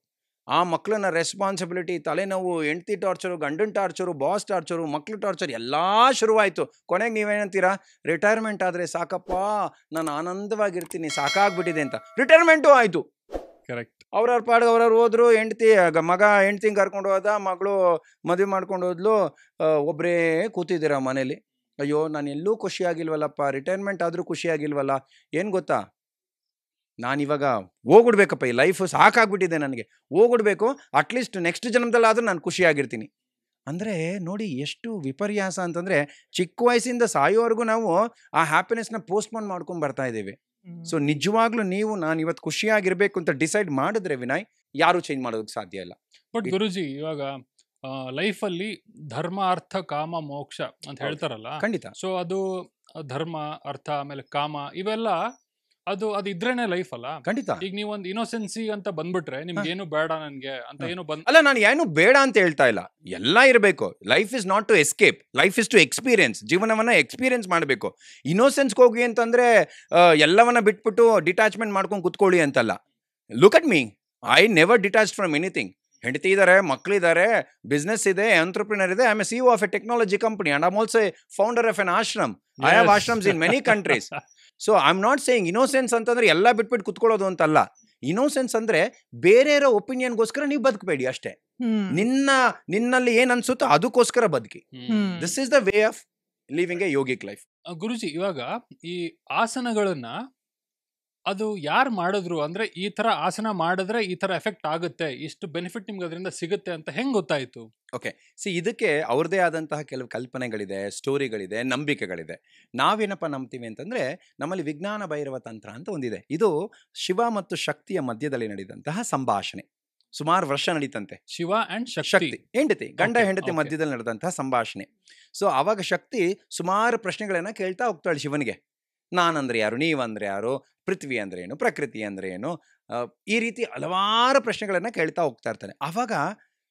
ಆ ಮಕ್ಕಳನ್ನ ರೆಸ್ಪಾನ್ಸಿಬಿಲಿಟಿ, ತಲೆನೋವು, ಹೆಂಡತಿ ಟಾರ್ಚರು, ಗಂಡನ ಟಾರ್ಚರು, ಬಾಸ್ ಟಾರ್ಚರು, ಮಕ್ಳು ಟಾರ್ಚರ್ ಎಲ್ಲ ಶುರುವಾಯಿತು. ಕೊನೆಗೆ ನೀವೇನಂತೀರಾ, ರಿಟೈರ್ಮೆಂಟ್ ಆದರೆ ಸಾಕಪ್ಪ, ನಾನು ಆನಂದವಾಗಿರ್ತೀನಿ, ಸಾಕಾಗ್ಬಿಟ್ಟಿದೆ ಅಂತ. ರಿಟೈರ್ಮೆಂಟು ಆಯಿತು, ಕರೆಕ್ಟ್. ಅವ್ರವ್ರ ಪಾಡ್ಗೆ ಅವ್ರವ್ರು ಹೋದ್ರು, ಮಗ ಹೆಂಡ್ತಿಂಗ್ ಕರ್ಕೊಂಡು ಹೋದ, ಮಗಳು ಮದುವೆ ಮಾಡ್ಕೊಂಡು ಹೋದ್ಲು, ಒಬ್ಬರೇ ಕೂತಿದ್ದೀರಾ ಮನೇಲಿ. ಅಯ್ಯೋ ನಾನು ಎಲ್ಲೂ ಖುಷಿಯಾಗಿಲ್ವಲ್ಲಪ್ಪ, ರಿಟೈರ್ಮೆಂಟ್ ಆದರೂ ಖುಷಿಯಾಗಿಲ್ವಲ್ಲ. ಏನು ಗೊತ್ತಾ, ನಾನಿವಾಗ ಹೋಗ್ಬಿಡ್ಬೇಕಪ್ಪ, ಈ ಲೈಫು ಸಾಕಾಗ್ಬಿಟ್ಟಿದೆ ನನಗೆ, ಹೋಗ್ಬಿಡ್ಬೇಕು, ಅಟ್ಲೀಸ್ಟ್ ನೆಕ್ಸ್ಟ್ ಜನ್ಮದಲ್ಲಾದರೂ ನಾನು ಖುಷಿಯಾಗಿರ್ತೀನಿ ಅಂದರೆ. ನೋಡಿ ಎಷ್ಟು ವಿಪರ್ಯಾಸ ಅಂತಂದರೆ, ಚಿಕ್ಕ ವಯಸ್ಸಿಂದ ಸಾಯೋವರೆಗೂ ನಾವು ಆ ಹ್ಯಾಪಿನೆಸ್ನ ಪೋಸ್ಟ್ಪೋನ್ ಮಾಡ್ಕೊಂಡು ಬರ್ತಾ ಇದ್ದೀವಿ. ಸೊ ನಿಜವಾಗ್ಲೂ ನಾನು ಇವತ್ತು ಖುಷಿಯಾಗಿರ್ಬೇಕು ಅಂತ ಡಿಸೈಡ್ ಮಾಡಿದ್ರೆ ವಿನಯ್, ಯಾರು ಚೇಂಜ್ ಮಾಡೋದಕ್ಕೆ ಸಾಧ್ಯ ಇಲ್ಲ. ಬಟ್ ಗುರುಜಿ, ಇವಾಗ ಲೈಫಲ್ಲಿ ಧರ್ಮ, ಅರ್ಥ, ಕಾಮ, ಮೋಕ್ಷ ಅಂತ ಹೇಳ್ತಾರಲ್ಲ, ಖಂಡಿತ. ಸೊ ಅದು ಧರ್ಮ, ಅರ್ಥ, ಆಮೇಲೆ ಕಾಮ, ಇವೆಲ್ಲ ಅದು ಇದ್ರೇನೆ ಲೈಫ್ ಅಲ್ಲ. ಖಂಡಿತ. ಈಗ ನೀವು ಒಂದು ಇನ್ನೋಸೆನ್ಸಿ ಅಂತ ಬಂದ್ಬಿಟ್ರೆ, ನಿಮ್ಗೆ ಏನು ಬೇಡ ನನ್ಗೆ ಅಂತ ಏನು ಅಲ್ಲ, ನಾನು ಏನು ಬೇಡ ಅಂತ ಹೇಳ್ತಾ ಇಲ್ಲ, ಎಲ್ಲ ಇರಬೇಕು. Life is not to escape, life is to experience. ಜೀವನವನ್ನ ಎಕ್ಸ್ಪೀರಿಯನ್ಸ್ ಮಾಡಬೇಕು. ಇನ್ನೋಸೆನ್ಸ್ಗೆ ಹೋಗಿ ಅಂತಂದ್ರೆ ಎಲ್ಲವನ್ನ ಬಿಟ್ಬಿಟ್ಟು ಡಿಟ್ಯಾಚ್ಮೆಂಟ್ ಮಾಡ್ಕೊಂಡು ಕುತ್ಕೊಳ್ಳಿ ಅಂತಲ್ಲ. Look at me, I never detached from anything. ಹೆಂಡತಿ ಇದ್ದಾರೆ, ಮಕ್ಕಳಿದ್ದಾರೆ, ಬಿಸ್ನೆಸ್ ಇದೆ, ಎಂಟರ್ಪ್ರಿನರ್ ಇದೆ. I am a CEO of a technology company and I am also founder of an ashram. I have ashrams in many countries. So I am not saying innocence ಅಂತಂದ್ರೆ ಎಲ್ಲ ಬಿಟ್ಬಿಟ್ಟು ಕುತ್ಕೊಳ್ಳೋದು ಅಂತಲ್ಲ. ಇನ್ನೋಸೆನ್ಸ್ ಅಂದ್ರೆ ಬೇರೆಯವರ ಒಪಿನಿಯನ್ಗೋಸ್ಕರ ನೀವು ಬದುಕಬೇಡಿ ಅಷ್ಟೇ. ನಿನ್ನಲ್ಲಿ ಏನ್ ಅನ್ಸುತ್ತೋ ಅದಕ್ಕೋಸ್ಕರ ಬದುಕಿ. This is the way of living a yogic life. Guruji, ಇವಾಗ ಈ ಆಸನಗಳನ್ನ ಅದು ಯಾರು ಮಾಡಿದ್ರು ಅಂದ್ರೆ, ಈ ತರ ಆಸನ ಮಾಡಿದ್ರೆ ಈ ತರ ಎಫೆಕ್ಟ್ ಆಗುತ್ತೆ, ಇಷ್ಟು ಬೆನಿಫಿಟ್ ನಿಮ್ಗೆ ಅದರಿಂದ ಸಿಗುತ್ತೆ ಅಂತ ಹೆಂಗ್ ಗೊತ್ತಾಯ್ತು? ಓಕೆ, ಇದಕ್ಕೆ ಅವ್ರದೇ ಆದಂತಹ ಕೆಲವು ಕಲ್ಪನೆಗಳಿದೆ, ಸ್ಟೋರಿಗಳಿದೆ, ನಂಬಿಕೆಗಳಿದೆ. ನಾವೇನಪ್ಪ ನಂಬ್ತೀವಿ ಅಂತಂದ್ರೆ, ನಮ್ಮಲ್ಲಿ ವಿಜ್ಞಾನ ಭೈರವ ತಂತ್ರ ಅಂತ ಒಂದಿದೆ. ಇದು ಶಿವ ಮತ್ತು ಶಕ್ತಿಯ ಮಧ್ಯದಲ್ಲಿ ನಡೆದಂತಹ ಸಂಭಾಷಣೆ. ಸುಮಾರು ವರ್ಷ ನಡೀತಂತೆ. ಶಿವ ಅಂಡ್ ಶಕ್ತಿ, ಹೆಂಡತಿ, ಗಂಡ ಹೆಂಡತಿ ಮಧ್ಯದಲ್ಲಿ ನಡೆದಂತಹ ಸಂಭಾಷಣೆ. ಸೊ ಅವಾಗ ಶಕ್ತಿ ಸುಮಾರು ಪ್ರಶ್ನೆಗಳನ್ನ ಕೇಳ್ತಾ ಹೋಗ್ತಾಳೆ ಶಿವನಿಗೆ. ನಾನಂದ್ರೆ ಯಾರು, ನೀವಂದ್ರೆ ಯಾರು, ಪೃಥ್ವಿ ಅಂದ್ರೆ ಏನು, ಪ್ರಕೃತಿ ಅಂದ್ರೆ ಏನು, ಈ ರೀತಿ ಹಲವಾರು ಪ್ರಶ್ನೆಗಳನ್ನ ಕೇಳ್ತಾ ಹೋಗ್ತಾ ಇರ್ತಾನೆ. ಆವಾಗ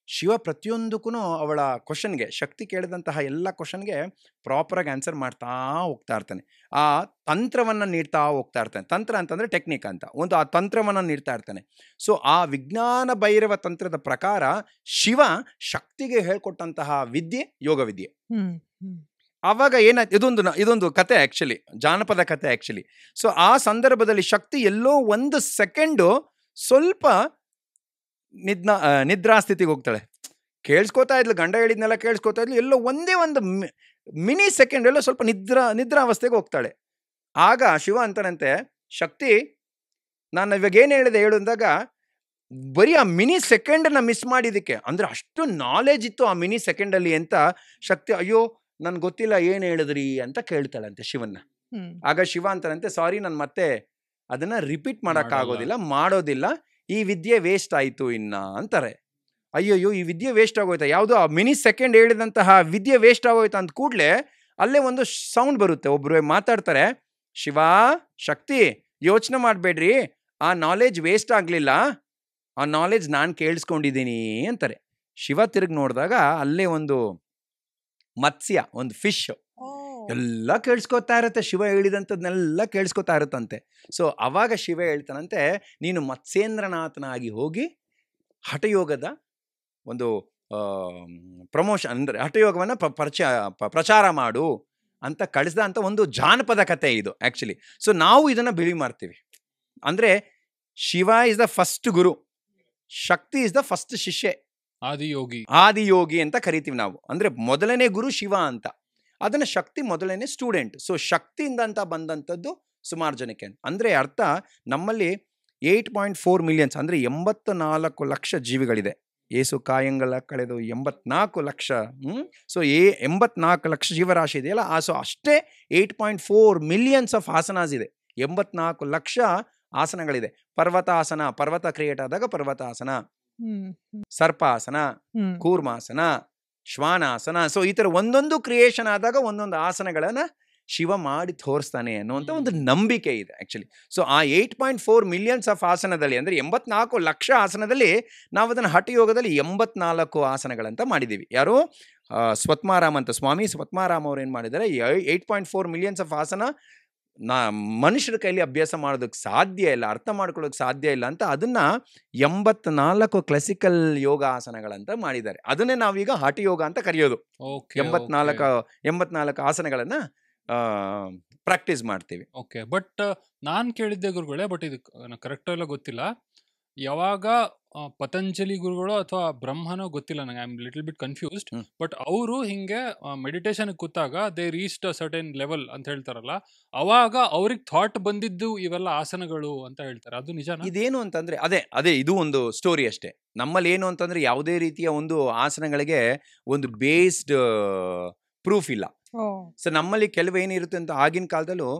ಶಿವ ಪ್ರತಿಯೊಂದಕ್ಕೂ ಅವಳ ಕ್ವಶನ್ಗೆ, ಶಕ್ತಿ ಕೇಳಿದಂತಹ ಎಲ್ಲ ಕ್ವಶನ್ಗೆ ಪ್ರಾಪರಾಗಿ ಆನ್ಸರ್ ಮಾಡ್ತಾ ಹೋಗ್ತಾ ಇರ್ತಾನೆ. ಆ ತಂತ್ರವನ್ನು ನೀಡ್ತಾ ಹೋಗ್ತಾ ಇರ್ತಾನೆ. ತಂತ್ರ ಅಂತಂದ್ರೆ ಟೆಕ್ನಿಕ್ ಅಂತ ಒಂದು, ಆ ತಂತ್ರವನ್ನು ನೀಡ್ತಾ ಇರ್ತಾನೆ. ಸೊ ಆ ವಿಜ್ಞಾನ ಭೈರವ ತಂತ್ರದ ಪ್ರಕಾರ ಶಿವ ಶಕ್ತಿಗೆ ಹೇಳ್ಕೊಟ್ಟಂತಹ ವಿದ್ಯೆ ಯೋಗ ವಿದ್ಯೆ. ಆವಾಗ ಏನಾಯ್ತು, ಇದೊಂದು ಕತೆ ಆ್ಯಕ್ಚುಲಿ, ಜಾನಪದ ಕತೆ ಆ್ಯಕ್ಚುಲಿ. ಸೊ ಆ ಸಂದರ್ಭದಲ್ಲಿ ಶಕ್ತಿ ಎಲ್ಲೋ ಒಂದು ಸೆಕೆಂಡು ಸ್ವಲ್ಪ ನಿದ್ರಾಸ್ಥಿತಿಗೆ ಹೋಗ್ತಾಳೆ. ಕೇಳಿಸ್ಕೋತಾ ಇದ್ಲು, ಗಂಡ ಹೇಳಿದ್ನೆಲ್ಲ ಕೇಳಿಸ್ಕೋತಾ ಇದ್ಲು. ಎಲ್ಲೋ ಒಂದೇ ಒಂದು ಮಿನಿ ಸೆಕೆಂಡ್ ಎಲ್ಲೋ ಸ್ವಲ್ಪ ನಿದ್ರಾವಸ್ಥೆಗೆ ಹೋಗ್ತಾಳೆ. ಆಗ ಶಿವ ಅಂತಾನಂತೆ, ಶಕ್ತಿ ನಾನು ಇವಾಗ ಏನು ಹೇಳಿದೆ ಹೇಳು ಅಂದಾಗ, ಬರೀ ಆ ಮಿನಿ ಸೆಕೆಂಡನ್ನ ಮಿಸ್ ಮಾಡಿದ್ದಕ್ಕೆ, ಅಂದರೆ ಅಷ್ಟು ನಾಲೆಜ್ ಇತ್ತು ಆ ಮಿನಿ ಸೆಕೆಂಡಲ್ಲಿ ಅಂತ ಶಕ್ತಿ, ಅಯ್ಯೋ ನನ್ಗೆ ಗೊತ್ತಿಲ್ಲ ಏನು ಹೇಳಿದ್ರಿ ಅಂತ ಕೇಳ್ತಾಳಂತೆ ಶಿವನ್ನ. ಆಗ ಶಿವ ಅಂತಾನಂತೆ, ಸಾರಿ ನಾನು ಮತ್ತೆ ಅದನ್ನ ರಿಪೀಟ್ ಮಾಡೋದಿಲ್ಲ, ಈ ವಿದ್ಯೆ ವೇಸ್ಟ್ ಆಯಿತು ಇನ್ನ ಅಂತಾರೆ. ಅಯ್ಯಯ್ಯೋ, ಈ ವಿದ್ಯೆ ವೇಸ್ಟ್ ಆಗೋಯ್ತಾ? ಯಾವುದೋ ಆ ಮಿನಿ ಸೆಕೆಂಡ್ ಹೇಳಿದಂತಹ ವಿದ್ಯೆ ವೇಸ್ಟ್ ಆಗೋಯ್ತಾ ಅಂತ ಕೂಡಲೇ ಅಲ್ಲೇ ಒಂದು ಸೌಂಡ್ ಬರುತ್ತೆ, ಒಬ್ರು ಮಾತಾಡ್ತಾರೆ, ಶಿವ, ಶಕ್ತಿ ಯೋಚನೆ ಮಾಡಬೇಡ್ರಿ, ಆ ನಾಲೆಜ್ ವೇಸ್ಟ್ ಆಗಲಿಲ್ಲ, ಆ ನಾಲೆಜ್ ನಾನು ಕೇಳಿಸ್ಕೊಂಡಿದ್ದೀನಿ ಅಂತಾರೆ. ಶಿವ ತಿರುಗಿ ನೋಡಿದಾಗ ಅಲ್ಲೇ ಒಂದು ಮತ್ಸ್ಯ, ಒಂದು ಫಿಶ್ ಎಲ್ಲ ಕೇಳಿಸ್ಕೊತಾ ಇರುತ್ತೆ, ಶಿವ ಹೇಳಿದಂಥದ್ನೆಲ್ಲ ಕೇಳಿಸ್ಕೊತಾ ಇರುತ್ತಂತೆ. ಸೊ ಅವಾಗ ಶಿವ ಹೇಳ್ತಾನಂತೆ, ನೀನು ಮತ್ಸ್ಯೇಂದ್ರನಾಥನಾಗಿ ಹೋಗಿ ಹಠಯೋಗದ ಒಂದು ಪ್ರಮೋಷನ್ ಅಂದರೆ ಹಠಯೋಗವನ್ನು ಪ್ರಚಾರ ಮಾಡು ಅಂತ ಕಳಿಸ್ದ ಅಂತ ಒಂದು ಜಾನಪದ ಕತೆ ಇದು ಆ್ಯಕ್ಚುಲಿ. ಸೊ ನಾವು ಇದನ್ನು ಬಿಳಿ ಮಾಡ್ತೀವಿ. ಅಂದರೆ Shiva is the first guru, Shakti is the first shishye, Adiyogi ಅಂತ ಕರಿತೀವಿ ನಾವು. ಅಂದರೆ ಮೊದಲನೇ ಗುರು ಶಿವ ಅಂತ, ಅದನ್ನು ಶಕ್ತಿ ಮೊದಲನೇ ಸ್ಟೂಡೆಂಟ್. ಸೊ ಶಕ್ತಿಯಿಂದ ಅಂತ ಬಂದಂಥದ್ದು ಸುಮಾರು ಜನಕ್ಕೆ. ಅಂದರೆ ಅರ್ಥ, ನಮ್ಮಲ್ಲಿ 8.4 ಮಿಲಿಯನ್ಸ್ ಅಂದರೆ 84 ಲಕ್ಷ ಜೀವಿಗಳಿದೆ. ಏಸು ಕಾಯಂಗಳ ಕಳೆದು 84 ಲಕ್ಷ. ಸೊ 84 ಲಕ್ಷ ಜೀವರಾಶಿ ಇದೆಯಲ್ಲ, ಸೊ ಅಷ್ಟೇ 8.4 ಮಿಲಿಯನ್ಸ್ ಆಫ್ ಆಸನಾಸ್ ಇದೆ. 84 ಲಕ್ಷ ಆಸನಗಳಿದೆ. ಪರ್ವತಾಸನ, ಪರ್ವತ ಕ್ರಿಯೇಟ್ ಆದಾಗ ಪರ್ವತಾಸನ, ಸರ್ಪಾಸನ, ಕೂರ್ಮಾಸನ, ಶ್ವಾನಾಸನ. ಸೊ ಈ ಥರ ಒಂದೊಂದು ಕ್ರಿಯೇಷನ್ ಆದಾಗ ಒಂದೊಂದು ಆಸನಗಳನ್ನು ಶಿವ ಮಾಡಿ ತೋರಿಸ್ತಾನೆ ಅನ್ನುವಂಥ ಒಂದು ನಂಬಿಕೆ ಇದೆ ಆ್ಯಕ್ಚುಲಿ. ಸೊ ಆ 8.4 ಮಿಲಿಯನ್ಸ್ ಆಫ್ ಆಸನದಲ್ಲಿ, ಅಂದರೆ 84 ಲಕ್ಷ ಆಸನದಲ್ಲಿ ನಾವು ಅದನ್ನು ಹಠಯೋಗದಲ್ಲಿ 84 ಆಸನಗಳಂತ ಮಾಡಿದ್ದೀವಿ. ಯಾರು? ಸ್ವತ್ಮಾರಾಮ್ ಅಂತ, ಸ್ವಾಮಿ ಸ್ವತ್ಮಾರಾಮ್ ಅವ್ರು ಏನು ಮಾಡಿದ್ದಾರೆ, 8.4 ಮಿಲಿಯನ್ಸ್ ಆಫ್ ಆಸನ ಮನುಷ್ಯರ ಕೈಲಿ ಅಭ್ಯಾಸ ಮಾಡೋದಕ್ಕೆ ಸಾಧ್ಯ ಇಲ್ಲ, ಅರ್ಥ ಮಾಡ್ಕೊಳ್ಳೋಕೆ ಸಾಧ್ಯ ಇಲ್ಲ ಅಂತ ಅದನ್ನು 84 ಕ್ಲಾಸಿಕಲ್ ಯೋಗ ಆಸನಗಳಂತ ಮಾಡಿದ್ದಾರೆ. ಅದನ್ನೇ ನಾವೀಗ ಹಠಯೋಗ ಅಂತ ಕರೆಯೋದು. 84 ಆಸನಗಳನ್ನು ಪ್ರಾಕ್ಟೀಸ್ ಮಾಡ್ತೀವಿ. ಓಕೆ, ಬಟ್ ನಾನು ಕೇಳಿದ್ದೆ ಗುರುಗಳೇ, ಬಟ್ ಇದು ಕರೆಕ್ಟ್ ಎಲ್ಲ ಗೊತ್ತಿಲ್ಲ. ಯಾವಾಗ ಪತಂಜಲಿ ಗುರುಗಳು ಅಥವಾ ಬ್ರಹ್ಮನೋ ಗೊತ್ತಿಲ್ಲ ನನಗೆ, I am little bit confused. But ಅವರು ಹಿಂಗೆ ಮೆಡಿಟೇಷನ್ ಕೂತಾಗ they reached a certain level ಅಂತ ಹೇಳ್ತಾರಲ್ಲ, ಅವಾಗ ಅವ್ರಿಗೆ ಥಾಟ್ ಬಂದಿದ್ದು ಇವೆಲ್ಲ ಆಸನಗಳು ಅಂತ ಹೇಳ್ತಾರೆ. ಅದು ನಿಜಾನ? ಇದೇನು ಅಂತಂದ್ರೆ ಅದೇ ಇದು ಒಂದು ಸ್ಟೋರಿ ಅಷ್ಟೇ. ನಮ್ಮಲ್ಲಿ ಏನು ಅಂತಂದ್ರೆ ಯಾವುದೇ ರೀತಿಯ ಒಂದು ಆಸನಗಳಿಗೆ ಒಂದು ಬೇಸ್ಡ್ ಪ್ರೂಫ್ ಇಲ್ಲ. ಸೊ ನಮ್ಮಲ್ಲಿ ಕೆಲವೇನಿರುತ್ತೆ ಅಂತ, ಆಗಿನ ಕಾಲದಲ್ಲೂ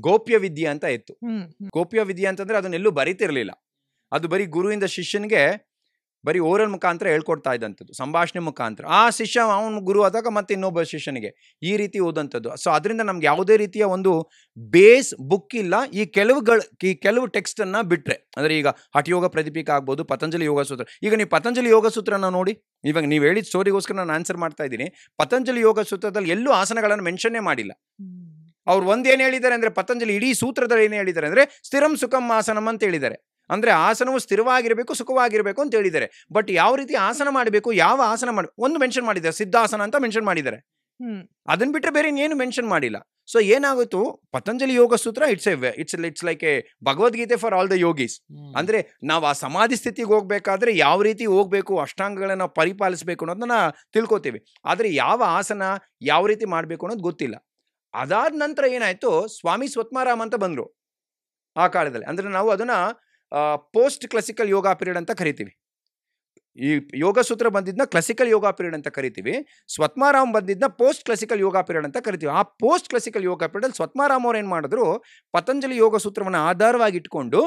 ಗೋಪ್ಯ ವಿದ್ಯೆ ಅಂತ ಇತ್ತು. ಗೋಪ್ಯ ವಿದ್ಯೆ ಅಂತಂದ್ರೆ ಅದನ್ನೆಲ್ಲೂ ಬರೀತಿರ್ಲಿಲ್ಲ. ಅದು ಬರೀ ಗುರುವಿಂದ ಶಿಷ್ಯನಿಗೆ ಬರೀ ಓರಲ್ ಮುಖಾಂತರ ಹೇಳ್ಕೊಡ್ತಾ ಇದ್ದಂಥದ್ದು, ಸಂಭಾಷಣೆ ಮುಖಾಂತರ. ಆ ಶಿಷ್ಯ ಅವನು ಗುರು ಆದಾಗ ಮತ್ತೆ ಇನ್ನೊಬ್ಬ ಶಿಷ್ಯನಿಗೆ ಈ ರೀತಿ ಓದಂಥದ್ದು. ಸೊ ಅದರಿಂದ ನಮ್ಗೆ ಯಾವುದೇ ರೀತಿಯ ಒಂದು ಬೇಸ್ ಬುಕ್ ಇಲ್ಲ. ಈ ಕೆಲವು ಟೆಕ್ಸ್ಟನ್ನು ಬಿಟ್ಟರೆ, ಅಂದರೆ ಈಗ ಹಠಯೋಗ ಪ್ರದೀಪಿಕ ಆಗ್ಬೋದು, ಪತಂಜಲಿ ಯೋಗ ಸೂತ್ರ. ಈಗ ನೀವು ಪತಂಜಲಿ ಯೋಗ ಸೂತ್ರನ ನೋಡಿ, ಇವಾಗ ನೀವು ಹೇಳಿದ ಸ್ಟೋರಿಗೋಸ್ಕರ ನಾನು ಆನ್ಸರ್ ಮಾಡ್ತಾ ಇದ್ದೀನಿ. ಪತಂಜಲಿ ಯೋಗ ಸೂತ್ರದಲ್ಲಿ ಎಲ್ಲೂ ಆಸನಗಳನ್ನು ಮೆನ್ಷನ್ನೇ ಮಾಡಿಲ್ಲ. ಅವ್ರು ಒಂದೇನು ಹೇಳಿದ್ದಾರೆ ಅಂದರೆ, ಪತಂಜಲಿ ಇಡೀ ಸೂತ್ರದಲ್ಲಿ ಏನು ಹೇಳಿದ್ದಾರೆ ಅಂದರೆ, ಸ್ಥಿರಂ ಸುಖಂ ಆಸನಂ ಅಂತ ಹೇಳಿದ್ದಾರೆ. ಅಂದರೆ ಆಸನವು ಸ್ಥಿರವಾಗಿರಬೇಕು, ಸುಖವಾಗಿರಬೇಕು ಅಂತ ಹೇಳಿದ್ದಾರೆ. ಬಟ್ ಯಾವ ರೀತಿ ಆಸನ ಮಾಡಬೇಕು, ಯಾವ ಆಸನ ಒಂದು ಮೆನ್ಷನ್ ಮಾಡಿದ್ದಾರೆ, ಸಿದ್ಧಾಸನ ಅಂತ ಮೆನ್ಷನ್ ಮಾಡಿದ್ದಾರೆ. ಅದನ್ನ ಬಿಟ್ಟರೆ ಬೇರೆ ಏನು ಮೆನ್ಷನ್ ಮಾಡಿಲ್ಲ. ಸೊ ಏನಾಗುತ್ತೆ, Patanjali yoga sutra it's like a Bhagavad Gita for all the yogis. ಅಂದ್ರೆ ನಾವು ಆ ಸಮಾಧಿ ಸ್ಥಿತಿಗೆ ಹೋಗ್ಬೇಕಾದ್ರೆ ಯಾವ ರೀತಿ ಹೋಗ್ಬೇಕು, ಅಷ್ಟಾಂಗಗಳನ್ನ ಪರಿಪಾಲಿಸಬೇಕು ಅನ್ನೋದನ್ನ ತಿಳ್ಕೊತೀವಿ. ಆದರೆ ಯಾವ ಆಸನ ಯಾವ ರೀತಿ ಮಾಡಬೇಕು ಅನ್ನೋದು ಗೊತ್ತಿಲ್ಲ. ಅದಾದ ನಂತರ ಏನಾಯ್ತು, ಸ್ವಾಮಿ ಸ್ವತ್ಮಾರಾಮ್ ಅಂತ ಬಂದರು ಆ ಕಾಲದಲ್ಲಿ. ಅಂದ್ರೆ ನಾವು ಅದನ್ನ ಪೋಸ್ಟ್ ಕ್ಲಾಸಿಕಲ್ ಯೋಗ ಪೀರಿಯಡ್ ಅಂತ ಕರಿತೀವಿ. ಈ ಯೋಗ ಸೂತ್ರ ಬಂದಿದ್ನ ಕ್ಲಾಸಿಕಲ್ ಯೋಗ ಪೀರಿಯಡ್ ಅಂತ ಕರಿತೀವಿ. ಸ್ವತ್ಮಾರಾಮ್ ಬಂದಿದ್ನ ಪೋಸ್ಟ್ ಕ್ಲಾಸಿಕಲ್ ಯೋಗ ಪೀರಿಯಡ್ ಅಂತ ಕರಿತೀವಿ. ಆ ಪೋಸ್ಟ್ ಕ್ಲಾಸಿಕಲ್ ಯೋಗ ಪೀರಿಯಡ್ ಸ್ವತ್ಮಾರಾಮ್ ಅವ್ರು ಏನು ಮಾಡಿದ್ರು, ಪತಂಜಲಿ ಯೋಗ ಸೂತ್ರವನ್ನು ಆಧಾರವಾಗಿ ಇಟ್ಕೊಂಡು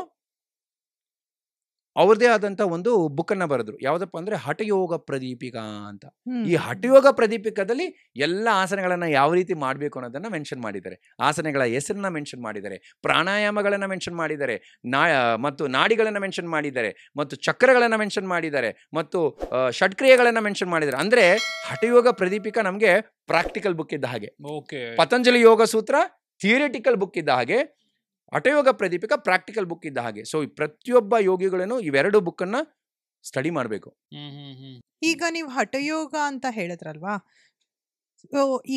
ಅವ್ರದೇ ಆದಂಥ ಒಂದು ಬುಕ್ಕನ್ನು ಬರೆದ್ರು. ಯಾವುದಪ್ಪ ಅಂದರೆ ಹಠಯೋಗ ಪ್ರದೀಪಿಕಾ ಅಂತ. ಈ ಹಠಯೋಗ ಪ್ರದೀಪಿಕದಲ್ಲಿ ಎಲ್ಲ ಆಸನಗಳನ್ನು ಯಾವ ರೀತಿ ಮಾಡಬೇಕು ಅನ್ನೋದನ್ನು ಮೆನ್ಷನ್ ಮಾಡಿದ್ದಾರೆ. ಆಸನಗಳ ಹೆಸರನ್ನ ಮೆನ್ಷನ್ ಮಾಡಿದ್ದಾರೆ, ಪ್ರಾಣಾಯಾಮಗಳನ್ನು ಮೆನ್ಷನ್ ಮಾಡಿದ್ದಾರೆ, ಮತ್ತು ನಾಡಿಗಳನ್ನು ಮೆನ್ಷನ್ ಮಾಡಿದ್ದಾರೆ, ಮತ್ತು ಚಕ್ರಗಳನ್ನು ಮೆನ್ಷನ್ ಮಾಡಿದ್ದಾರೆ, ಮತ್ತು ಷಟ್ಕ್ರಿಯೆಗಳನ್ನು ಮೆನ್ಷನ್ ಮಾಡಿದ್ದಾರೆ. ಅಂದರೆ ಹಠಯೋಗ ಪ್ರದೀಪಿಕಾ ನಮಗೆ ಪ್ರಾಕ್ಟಿಕಲ್ ಬುಕ್ ಇದ್ದ ಹಾಗೆ, ಪತಂಜಲಿ ಯೋಗ ಸೂತ್ರ ಥಿಯರಿಟಿಕಲ್ ಬುಕ್ ಇದ್ದ ಹಾಗೆ, ಹಠಯೋಗ ಪ್ರದೀಪಿಕ ಪ್ರಾಕ್ಟಿಕಲ್ ಬುಕ್ ಇದ್ದ ಹಾಗೆ. ಸೊ ಪ್ರತಿಯೊಬ್ಬ ಯೋಗಿಗಳೇನು ಇವೆರಡು ಬುಕ್ಕನ್ನು ಸ್ಟಡಿ ಮಾಡಬೇಕು. ಈಗ ನೀವು ಹಠಯೋಗ ಅಂತ ಹೇಳಿದ್ರಲ್ವಾ,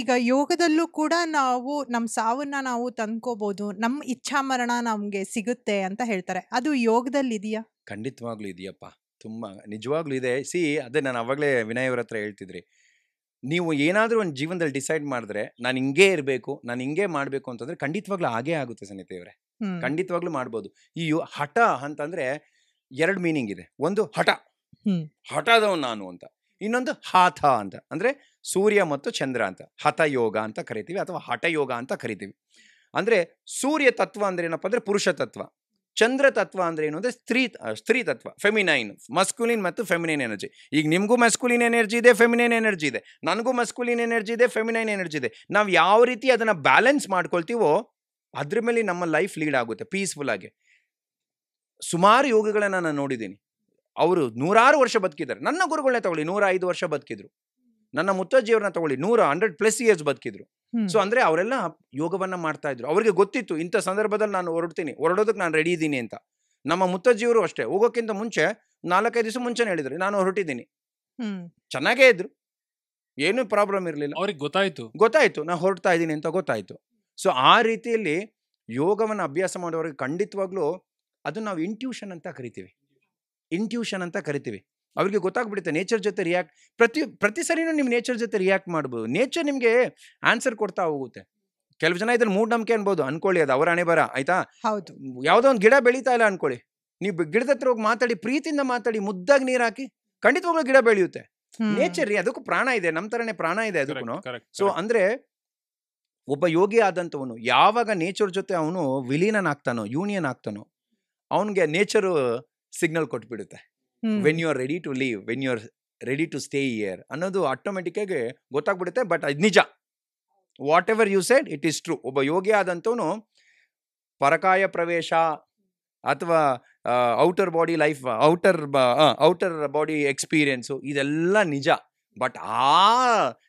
ಈಗ ಯೋಗದಲ್ಲೂ ಕೂಡ ನಾವು ನಮ್ಮ ಸಾವನ್ನ ನಾವು ತಂದ್ಕೋಬಹುದು, ನಮ್ಮ ಇಚ್ಛಾಮರಣ ನಮಗೆ ಸಿಗುತ್ತೆ ಅಂತ ಹೇಳ್ತಾರೆ. ಅದು ಯೋಗದಲ್ಲಿ ಇದೆಯಾ? ಖಂಡಿತವಾಗ್ಲೂ ಇದೆಯಪ್ಪ, ತುಂಬ ನಿಜವಾಗ್ಲೂ ಇದೆ. ಅದೇ ನಾನು ಅವಾಗಲೇ ವಿನಯ್ ಅವ್ರ ಹತ್ರ ಹೇಳ್ತಿದ್ರಿ, ನೀವು ಏನಾದರೂ ಒಂದು ಜೀವನದಲ್ಲಿ ಡಿಸೈಡ್ ಮಾಡಿದ್ರೆ ನಾನು ಹಿಂಗೇ ಇರಬೇಕು, ನಾನು ಹಿಂಗೇ ಮಾಡಬೇಕು ಅಂತಂದ್ರೆ ಖಂಡಿತವಾಗ್ಲೂ ಹಾಗೇ ಆಗುತ್ತೆ ಸನಿತೆಯವರೇ, ಖಂಡಿತವಾಗ್ಲೂ ಮಾಡ್ಬೋದು. ಈ ಹಠ ಅಂತಂದ್ರೆ ಎರಡು ಮೀನಿಂಗ್ ಇದೆ. ಒಂದು ಹಠದವನು ನಾನು ಅಂತ, ಇನ್ನೊಂದು ಹಾಥ ಅಂತ, ಅಂದ್ರೆ ಸೂರ್ಯ ಮತ್ತು ಚಂದ್ರ ಅಂತ ಹಠಯೋಗ ಅಂತ ಕರಿತೀವಿ, ಅಥವಾ ಹಠಯೋಗ ಅಂತ ಕರಿತೀವಿ. ಅಂದ್ರೆ ಸೂರ್ಯ ತತ್ವ ಅಂದ್ರೆ ಏನಪ್ಪ ಅಂದ್ರೆ ಪುರುಷ ತತ್ವ, ಚಂದ್ರ ತತ್ವ ಅಂದ್ರೆ ಏನು ಅಂದ್ರೆ ಸ್ತ್ರೀ ತತ್ವ, ಫೆಮಿನೈನ್, ಮಸ್ಕ್ಯುಲಿನ್ ಮತ್ತು ಫೆಮಿನೈನ್ ಎನರ್ಜಿ. ಈಗ ನಿಮಗೂ ಮಸ್ಕ್ಯುಲಿನ್ ಎನರ್ಜಿ ಇದೆ, ಫೆಮಿನೈನ್ ಎನರ್ಜಿ ಇದೆ, ನನಗೂ ಮಸ್ಕ್ಯುಲಿನ್ ಎನರ್ಜಿ ಇದೆ, ಫೆಮಿನೈನ್ ಎನರ್ಜಿ ಇದೆ. ನಾವು ಯಾವ ರೀತಿ ಅದನ್ನ ಬ್ಯಾಲೆನ್ಸ್ ಮಾಡ್ಕೊಳ್ತೀವೋ ಅದ್ರ ಮೇಲೆ ನಮ್ಮ ಲೈಫ್ ಲೀಡ್ ಆಗುತ್ತೆ ಪೀಸ್ಫುಲ್ ಆಗಿ. ಸುಮಾರು ಯೋಗಿಗಳನ್ನ ನಾನು ನೋಡಿದ್ದೀನಿ, ಅವರು 100 ವರ್ಷ ಬದುಕಿದ್ದಾರೆ. ನನ್ನ ಗುರುಗಳನ್ನ ತಗೊಳ್ಳಿ 105 ವರ್ಷ ಬದುಕಿದ್ರು, ನನ್ನ ಮುತ್ತಜ್ಜಿಯವ್ರನ್ನ ತಗೊಳ್ಳಿ 100+ ಇಯರ್ಸ್ ಬದುಕಿದ್ರು. ಸೊ ಅಂದ್ರೆ ಅವರೆಲ್ಲ ಯೋಗವನ್ನ ಮಾಡ್ತಾ ಇದ್ರು. ಅವ್ರಿಗೆ ಗೊತ್ತಿತ್ತು ಇಂಥ ಸಂದರ್ಭದಲ್ಲಿ ನಾನು ಹೊರಡೋದಕ್ಕೆ ನಾನು ರೆಡಿ ಇದ್ದೀನಿ ಅಂತ. ನಮ್ಮ ಮುತ್ತಜ್ಜಿಯವರು ಅಷ್ಟೇ, ಹೋಗೋಕ್ಕಿಂತ ಮುಂಚೆ 4-5 ದಿವಸ ಮುಂಚೆನೇ ಹೇಳಿದ್ರು ನಾನು ಹೊರಟಿದ್ದೀನಿ. ಚೆನ್ನಾಗೇ ಇದ್ರು, ಏನು ಪ್ರಾಬ್ಲಮ್ ಇರಲಿಲ್ಲ. ಅವ್ರಿಗೆ ಗೊತ್ತಾಯ್ತು ನಾನು ಹೊರಡ್ತಾ ಇದ್ದೀನಿ ಅಂತ ಗೊತ್ತಾಯ್ತು. ಸೊ ಆ ರೀತಿಯಲ್ಲಿ ಯೋಗವನ್ನು ಅಭ್ಯಾಸ ಮಾಡೋರಿಗೆ ಖಂಡಿತವಾಗ್ಲೂ ಅದು ನಾವು ಇಂಟ್ಯೂಷನ್ ಅಂತ ಕರಿತೀವಿ. ಅವ್ರಿಗೆ ಗೊತ್ತಾಗ್ಬಿಡುತ್ತೆ ನೇಚರ್ ಜೊತೆ ರಿಯಾಕ್ಟ್. ಪ್ರತಿ ಸರಿನೂ ನೀವು ನೇಚರ್ ಜೊತೆ ರಿಯಾಕ್ಟ್ ಮಾಡ್ಬೋದು. ನೇಚರ್ ನಿಮಗೆ ಆನ್ಸರ್ ಕೊಡ್ತಾ ಹೋಗುತ್ತೆ. ಕೆಲವು ಜನ ಇದ್ರ ಮೂಢನಂಬಿಕೆ ಅನ್ಬೋದು, ಅನ್ಕೊಳ್ಳಿ, ಅದು ಅವರ ಹಣೆ ಬರ, ಆಯ್ತಾ? ಹೌದು. ಯಾವುದೋ ಒಂದು ಗಿಡ ಬೆಳೀತಾ ಇಲ್ಲ ಅನ್ಕೊಳ್ಳಿ, ನೀವು ಗಿಡದ ಹತ್ರ ಹೋಗಿ ಮಾತಾಡಿ, ಪ್ರೀತಿಯಿಂದ ಮಾತಾಡಿ, ಮುದ್ದಾಗಿ ನೀರು ಹಾಕಿ, ಖಂಡಿತವಾಗ್ಲೂ ಗಿಡ ಬೆಳೆಯುತ್ತೆ. ನೇಚರ್ ರೀ, ಅದಕ್ಕೂ ಪ್ರಾಣ ಇದೆ, ನಮ್ಮ ತರನೇ ಪ್ರಾಣ ಇದೆ ಅದಕ್ಕೂ. ಸೊ ಅಂದ್ರೆ ಒಬ್ಬ ಯೋಗಿ ಆದಂಥವನು ಯಾವಾಗ ನೇಚರ್ ಜೊತೆ ಅವನು ವಿಲೀನನಾಗ್ತಾನೋ, ಯೂನಿಯನ್ ಆಗ್ತಾನೋ, ಅವನಿಗೆ ನೇಚರು ಸಿಗ್ನಲ್ ಕೊಟ್ಬಿಡುತ್ತೆ. When you are ready to leave, when you are ready to stay here ಅನ್ನೋದು ಆಟೋಮೆಟಿಕ್ ಆಗಿ ಗೊತ್ತಾಗ್ಬಿಡುತ್ತೆ. ಬಟ್ ಅದು ನಿಜ, whatever you said it is true. ಒಬ್ಬ ಯೋಗಿ ಆದಂಥವನು ಪರಕಾಯ ಪ್ರವೇಶ ಅಥವಾ outer body life, outer body experience ಇದೆಲ್ಲ ನಿಜ. ಬಟ್ ಆ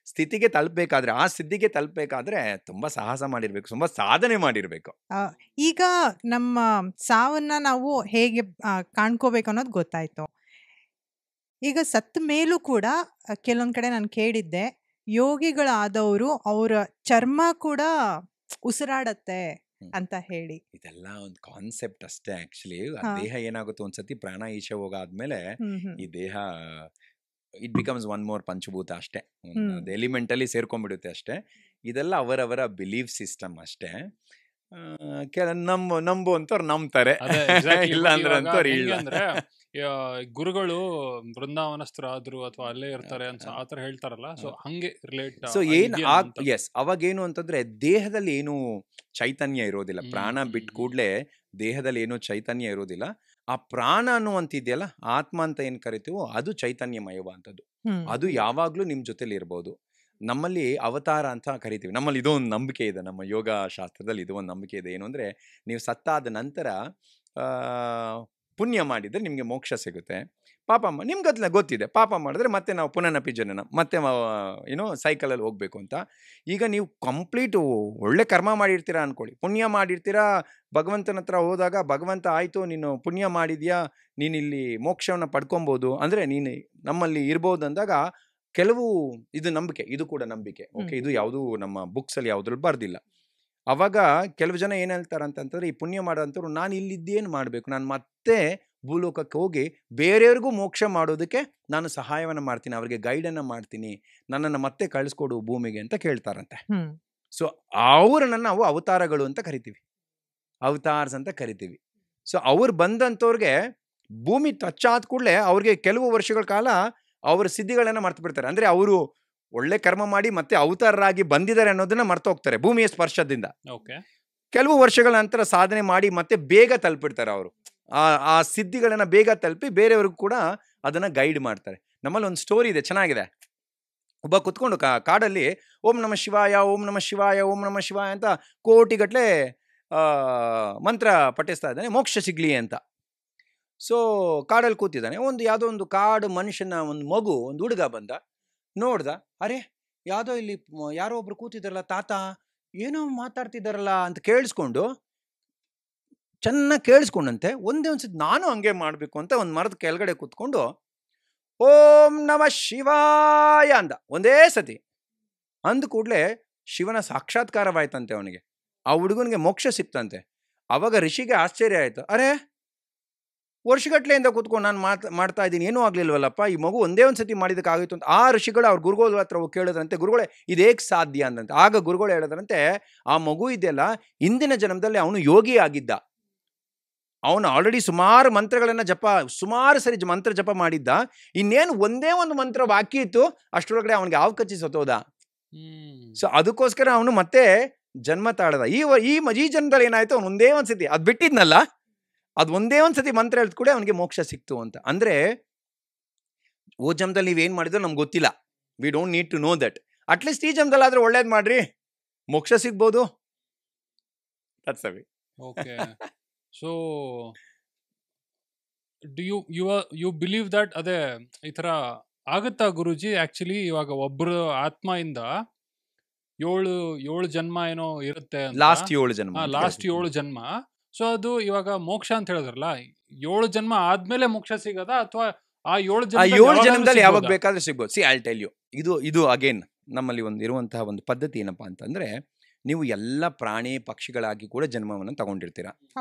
ಸ್ಥಿತಿಗೆ ತಲುಪಬೇಕಾದ್ರೆ, ಆ ಸಿದ್ಧಿಗೆ ತಲುಪಬೇಕಾದ್ರೆ ತುಂಬ ಸಾಹಸ ಮಾಡಿರ್ಬೇಕು, ತುಂಬ ಸಾಧನೆ ಮಾಡಿರ್ಬೇಕು. ಈಗ ನಮ್ಮ ಸಾವನ್ನ ನಾವು ಹೇಗೆ ಕಾಣ್ಕೋಬೇಕು ಅನ್ನೋದು ಗೊತ್ತಾಯ್ತು. ಈಗ ಸತ್ತ ಮೇಲೂ ಕೂಡ ಕೆಲವೊಂದ್ ಕಡೆ ನಾನು ಕೇಳಿದ್ದೆ, ಯೋಗಿಗಳಾದವರು ಅವರ ಚರ್ಮ ಕೂಡ ಉಸಿರಾಡತ್ತೆ ಅಂತ ಹೇಳಿ. ಇದೆಲ್ಲ ಒಂದು ಕಾನ್ಸೆಪ್ಟ್ ಅಷ್ಟೇ ಆಕ್ಚುಲಿ. ದೇಹ ಏನಾಗುತ್ತೆ ಒಂದ್ಸತಿ ಪ್ರಾಣ ಈಚೆ ಹೋಗಾದ್ಮೇಲೆ ಈ ದೇಹ ಇಟ್ ಬಿಕಮ್ಸ್ ಒನ್ ಮೋರ್ ಪಂಚಭೂತ ಅಷ್ಟೇ, ಒಂದು ಎಲಿಮೆಂಟ್ ಅಲ್ಲಿ ಸೇರ್ಕೊಂಡ್ಬಿಡುತ್ತೆ ಅಷ್ಟೇ. ಇದೆಲ್ಲ ಅವರವರ ಬಿಲೀಫ್ ಸಿಸ್ಟಮ್ ಅಷ್ಟೇ. ನಂಬುವಂತವ್ರು ನಂಬ್ತಾರೆ, ಇಲ್ಲ ಅಂದ್ರೆ ಅಂತವ್ರು ಇಲ್ಲ. ಗುರುಗಳು ಬೃಂದಾವನಸ್ಥರಾದ್ರು ಅಥವಾ ಅಲ್ಲೇ ಇರ್ತಾರೆ ಅಂತ ಆತರ ಹೇಳ್ತಾರಲ್ಲ, ಸೊ ಹಂಗೆ ರಿಲೇಟ್. ಸೊ ಎಸ್, ಅವಾಗೇನು ಅಂತಂದ್ರೆ ದೇಹದಲ್ಲಿ ಏನು ಚೈತನ್ಯ ಇರೋದಿಲ್ಲ. ಪ್ರಾಣ ಬಿಟ್ಟು ಕೂಡ್ಲೆ ದೇಹದಲ್ಲಿ ಏನು ಚೈತನ್ಯ ಇರೋದಿಲ್ಲ. ಆ ಪ್ರಾಣ ಅನ್ನುವಂತಿದೆಯಲ್ಲ, ಆತ್ಮ ಅಂತ ಏನ್ ಕರಿತೀವೋ ಅದು ಚೈತನ್ಯಮಯವಾದದ್ದು. ಅದು ಯಾವಾಗ್ಲೂ ನಿಮ್ ಜೊತೆಲಿ ಇರ್ಬೋದು. ನಮ್ಮಲ್ಲಿ ಅವತಾರ ಅಂತ ಕರಿತೀವಿ. ನಮ್ಮಲ್ಲಿ ಇದೊಂದು ನಂಬಿಕೆ ಇದೆ, ನಮ್ಮ ಯೋಗ ಶಾಸ್ತ್ರದಲ್ಲಿ ಇದೊಂದು ನಂಬಿಕೆ ಇದೆ. ಏನು ಅಂದ್ರೆ, ನೀವು ಸತ್ತಾದ ನಂತರ ಪುಣ್ಯ ಮಾಡಿದ್ರೆ ನಿಮ್ಗೆ ಮೋಕ್ಷ ಸಿಗುತ್ತೆ. ಪಾಪ ನಿಮ್ಗೆ ಗೊತ್ತಿದೆ, ಪಾಪ ಮಾಡಿದ್ರೆ ಮತ್ತೆ ನಾವು ಪುನನಪಿ ಜನನ, ಮತ್ತೆ ಏನೋ ಸೈಕಲಲ್ಲಿ ಹೋಗ್ಬೇಕು ಅಂತ. ಈಗ ನೀವು ಕಂಪ್ಲೀಟ್ ಒಳ್ಳೆ ಕರ್ಮ ಮಾಡಿರ್ತೀರಾ ಅನ್ಕೊಳ್ಳಿ, ಪುಣ್ಯ ಮಾಡಿರ್ತೀರಾ, ಭಗವಂತನ ಹತ್ರ ಹೋದಾಗ ಭಗವಂತ ಆಯ್ತು ನೀನು ಪುಣ್ಯ ಮಾಡಿದ್ಯಾ, ನೀನು ಇಲ್ಲಿ ಮೋಕ್ಷವನ್ನು ಪಡ್ಕೊಬೋದು, ಅಂದ್ರೆ ನೀನು ನಮ್ಮಲ್ಲಿ ಇರ್ಬೋದು ಅಂದಾಗ ಕೆಲವು ಇದು ನಂಬಿಕೆ, ಇದು ಕೂಡ ನಂಬಿಕೆ. ಓಕೆ, ಇದು ಯಾವುದು ನಮ್ಮ ಬುಕ್ಸ್ ಅಲ್ಲಿ ಯಾವ್ದ್ರಲ್ಲಿ ಬರ್ದಿಲ್ಲ. ಅವಾಗ ಕೆಲವು ಜನ ಏನ್ ಹೇಳ್ತಾರ ಅಂತಂದ್ರೆ, ಈ ಪುಣ್ಯ ಮಾಡೋಂಥವ್ರು ನಾನು ಇಲ್ಲಿದ್ದೇನು ಮಾಡ್ಬೇಕು, ನಾನು ಮತ್ತೆ ಭೂಲೋಕಕ್ಕೆ ಹೋಗಿ ಬೇರೆಯವ್ರಿಗೂ ಮೋಕ್ಷ ಮಾಡೋದಕ್ಕೆ ನಾನು ಸಹಾಯವನ್ನು ಮಾಡ್ತೀನಿ, ಅವ್ರಿಗೆ ಗೈಡನ್ನು ಮಾಡ್ತೀನಿ, ನನ್ನನ್ನು ಮತ್ತೆ ಕಳಿಸ್ಕೊಡು ಭೂಮಿಗೆ ಅಂತ ಕೇಳ್ತಾರಂತೆ. ಸೊ ಅವ್ರನ್ನ ನಾವು ಅವತಾರಗಳು ಅಂತ ಕರಿತೀವಿ, ಅವತಾರ್ಸ್ ಅಂತ ಕರಿತೀವಿ. ಸೊ ಅವ್ರು ಬಂದಂಥವ್ರಿಗೆ ಭೂಮಿ ಟಚ್ ಆದ ಕೂಡಲೇ ಅವ್ರಿಗೆ ಕೆಲವು ವರ್ಷಗಳ ಕಾಲ ಅವ್ರ ಸಿದ್ಧಿಗಳನ್ನ ಮರ್ತು ಬಿಡ್ತಾರೆ. ಅಂದ್ರೆ ಅವರು ಒಳ್ಳೆ ಕರ್ಮ ಮಾಡಿ ಮತ್ತೆ ಅವತಾರರಾಗಿ ಬಂದಿದ್ದಾರೆ ಅನ್ನೋದನ್ನ ಮರ್ತು ಹೋಗ್ತಾರೆ ಭೂಮಿಯ ಸ್ಪರ್ಶದಿಂದ. ಕೆಲವು ವರ್ಷಗಳ ನಂತರ ಸಾಧನೆ ಮಾಡಿ ಮತ್ತೆ ಬೇಗ ತಲುಪಿಡ್ತಾರೆ ಅವರು. ಆ ಸಿದ್ಧಿಗಳನ್ನ ಬೇಗ ತಲುಪಿ ಬೇರೆಯವ್ರಿಗೂ ಕೂಡ ಅದನ್ನ ಗೈಡ್ ಮಾಡ್ತಾರೆ. ನಮ್ಮಲ್ಲಿ ಒಂದು ಸ್ಟೋರಿ ಇದೆ, ಚೆನ್ನಾಗಿದೆ. ಒಬ್ಬ ಕುತ್ಕೊಂಡು ಕಾಡಲ್ಲಿ ಓಂ ನಮ ಶಿವಾಯ, ಓಂ ನಮ ಶಿವಾಯ, ಓಂ ನಮ ಶಿವಾಯ ಅಂತ ಕೋಟಿಗಟ್ಲೆ ಮಂತ್ರ ಪಠಿಸ್ತಾ ಇದ್ದಾನೆ, ಮೋಕ್ಷ ಸಿಗ್ಲಿ ಅಂತ. ಸೊ ಕಾಡಲ್ಲಿ ಕೂತಿದ್ದಾನೆ. ಯಾವುದೋ ಒಂದು ಕಾಡು ಮನುಷ್ಯನ ಒಂದು ಮಗು, ಒಂದು ಹುಡುಗ ಬಂದ, ನೋಡ್ದ, ಅರೆ ಯಾವುದೋ ಇಲ್ಲಿ ಯಾರೋ ಒಬ್ರು ಕೂತಿದಾರಲ್ಲ, ತಾತ ಏನೋ ಮಾತಾಡ್ತಿದ್ದಾರಲ್ಲ ಅಂತ ಕೇಳಿಸ್ಕೊಂಡು, ಚೆನ್ನಾಗಿ ಕೇಳಿಸ್ಕೊಂಡಂತೆ ಒಂದೇ ಒಂದ್ಸತಿ ನಾನು ಹಂಗೆ ಮಾಡಬೇಕು ಅಂತ ಒಂದು ಮರದ ಕೆಳಗಡೆ ಕೂತ್ಕೊಂಡು ಓಂ ನಮ ಶಿವಾಯ ಅಂದ ಒಂದೇ ಸತಿ. ಅಂದ ಕೂಡಲೇ ಶಿವನ ಸಾಕ್ಷಾತ್ಕಾರವಾಯ್ತಂತೆ ಅವನಿಗೆ, ಆ ಹುಡುಗನಿಗೆ ಮೋಕ್ಷ ಸಿಕ್ತಂತೆ. ಅವಾಗ ಋಷಿಗೆ ಆಶ್ಚರ್ಯ ಆಯ್ತು, ಅರೆ ವರ್ಷಗಟ್ಲೆಯಿಂದ ಕೂತ್ಕೊಂಡು ನಾನು ಮಾಡ್ತಾ ಇದ್ದೀನಿ, ಏನೂ ಆಗ್ಲಿಲ್ವಲ್ಲಪ್ಪ, ಈ ಮಗು ಒಂದೇ ಒಂದ್ಸತಿ ಮಾಡಿದಕ್ಕಾಗಿತ್ತು ಅಂತ. ಆ ಋಷಿಗಳು ಅವ್ರ ಗುರುಗಳ ಹತ್ರ ಕೇಳಿದ್ರಂತೆ, ಗುರುಗಳೇ ಇದೇಕ್ ಸಾಧ್ಯ ಅಂದಂತೆ. ಆಗ ಗುರುಗಳು ಹೇಳಿದ್ರಂತೆ, ಆ ಮಗು ಇದೆಯಲ್ಲ, ಹಿಂದಿನ ಜನ್ಮದಲ್ಲಿ ಅವನು ಯೋಗಿ ಆಗಿದ್ದ, ಅವನು ಆಲ್ರೆಡಿ ಸುಮಾರು ಮಂತ್ರಗಳನ್ನ ಸುಮಾರು ಸರಿ ಮಂತ್ರ ಜಪ ಮಾಡಿದ್ದ, ಇನ್ನೇನು ಒಂದೇ ಒಂದು ಮಂತ್ರ ಬಾಕಿ ಇತ್ತು, ಅಷ್ಟರೊಳಗಡೆ ಅವನಿಗೆ ಹಾವು ಕಚ್ಚಿ ಸತ್ತೋದ. ಸೊ ಅದಕ್ಕೋಸ್ಕರ ಅವನು ಮತ್ತೆ ಜನ್ಮ ತಾಳದ. ಈ ಜನ್ಮದಲ್ಲಿ ಏನಾಯ್ತು, ಅವನು ಒಂದೇ ಒಂದ್ಸತಿ ಅದ್ ಬಿಟ್ಟಿದ್ನಲ್ಲ, ಅದು ಒಂದೇ ಒಂದ್ಸತಿ ಮಂತ್ರ ಹೇಳ್ದ ಕೂಡ ಅವನಿಗೆ ಮೋಕ್ಷ ಸಿಕ್ತು ಅಂತ. ಅಂದ್ರೆ ಓ ಜನ್ಮದಲ್ಲಿ ನೀವೇನ್ ಮಾಡಿದ್ರು ನಮ್ಗೆ ಗೊತ್ತಿಲ್ಲ, we don't need to know that. At least ಈ ಜನ್ಮದಲ್ಲಿ ಆದ್ರೆ ಒಳ್ಳೇದ್ ಮಾಡ್ರಿ, ಮೋಕ್ಷ ಸಿಗ್ಬೋದು. Okay, so do you believe that ಅದೇ ಈ ತರ ಆಗುತ್ತಾ ಗುರುಜಿ? ಆಕ್ಚುಲಿ ಇವಾಗ ಒಬ್ರು ಆತ್ಮದಿಂದ ಏಳು ಜನ್ಮ ಏನೋ ಇರುತ್ತೆ, ಲಾಸ್ಟ್ 7 ಜನ್ಮ. ಸೊ ಅದು ಇವಾಗ ಮೋಕ್ಷ ಅಂತ ಹೇಳಿದ್ರಲ್ಲ, 7 ಜನ್ಮ ಆದ್ಮೇಲೆ ಮೋಕ್ಷ ಸಿಗದ ಅಥವಾ ಆ 7 ಜನ್ಮದಲ್ಲಿ ಯಾವಾಗ ಬೇಕಾದ್ರೆ ಸಿಗ್ಬೋದು? ಸಿ ಐ ಟೆಲ್ ಯು, ಇದು ಅಗೇನ್ ನಮ್ಮಲ್ಲಿ ಇರುವಂತಹ ಒಂದು ಪದ್ಧತಿ ಏನಪ್ಪಾ ಅಂತಂದ್ರೆ, ನೀವು ಎಲ್ಲ ಪ್ರಾಣಿ ಪಕ್ಷಿಗಳಾಗಿ ಕೂಡ ಜನ್ಮವನ್ನು ತಗೊಂಡಿರ್ತೀರಾ,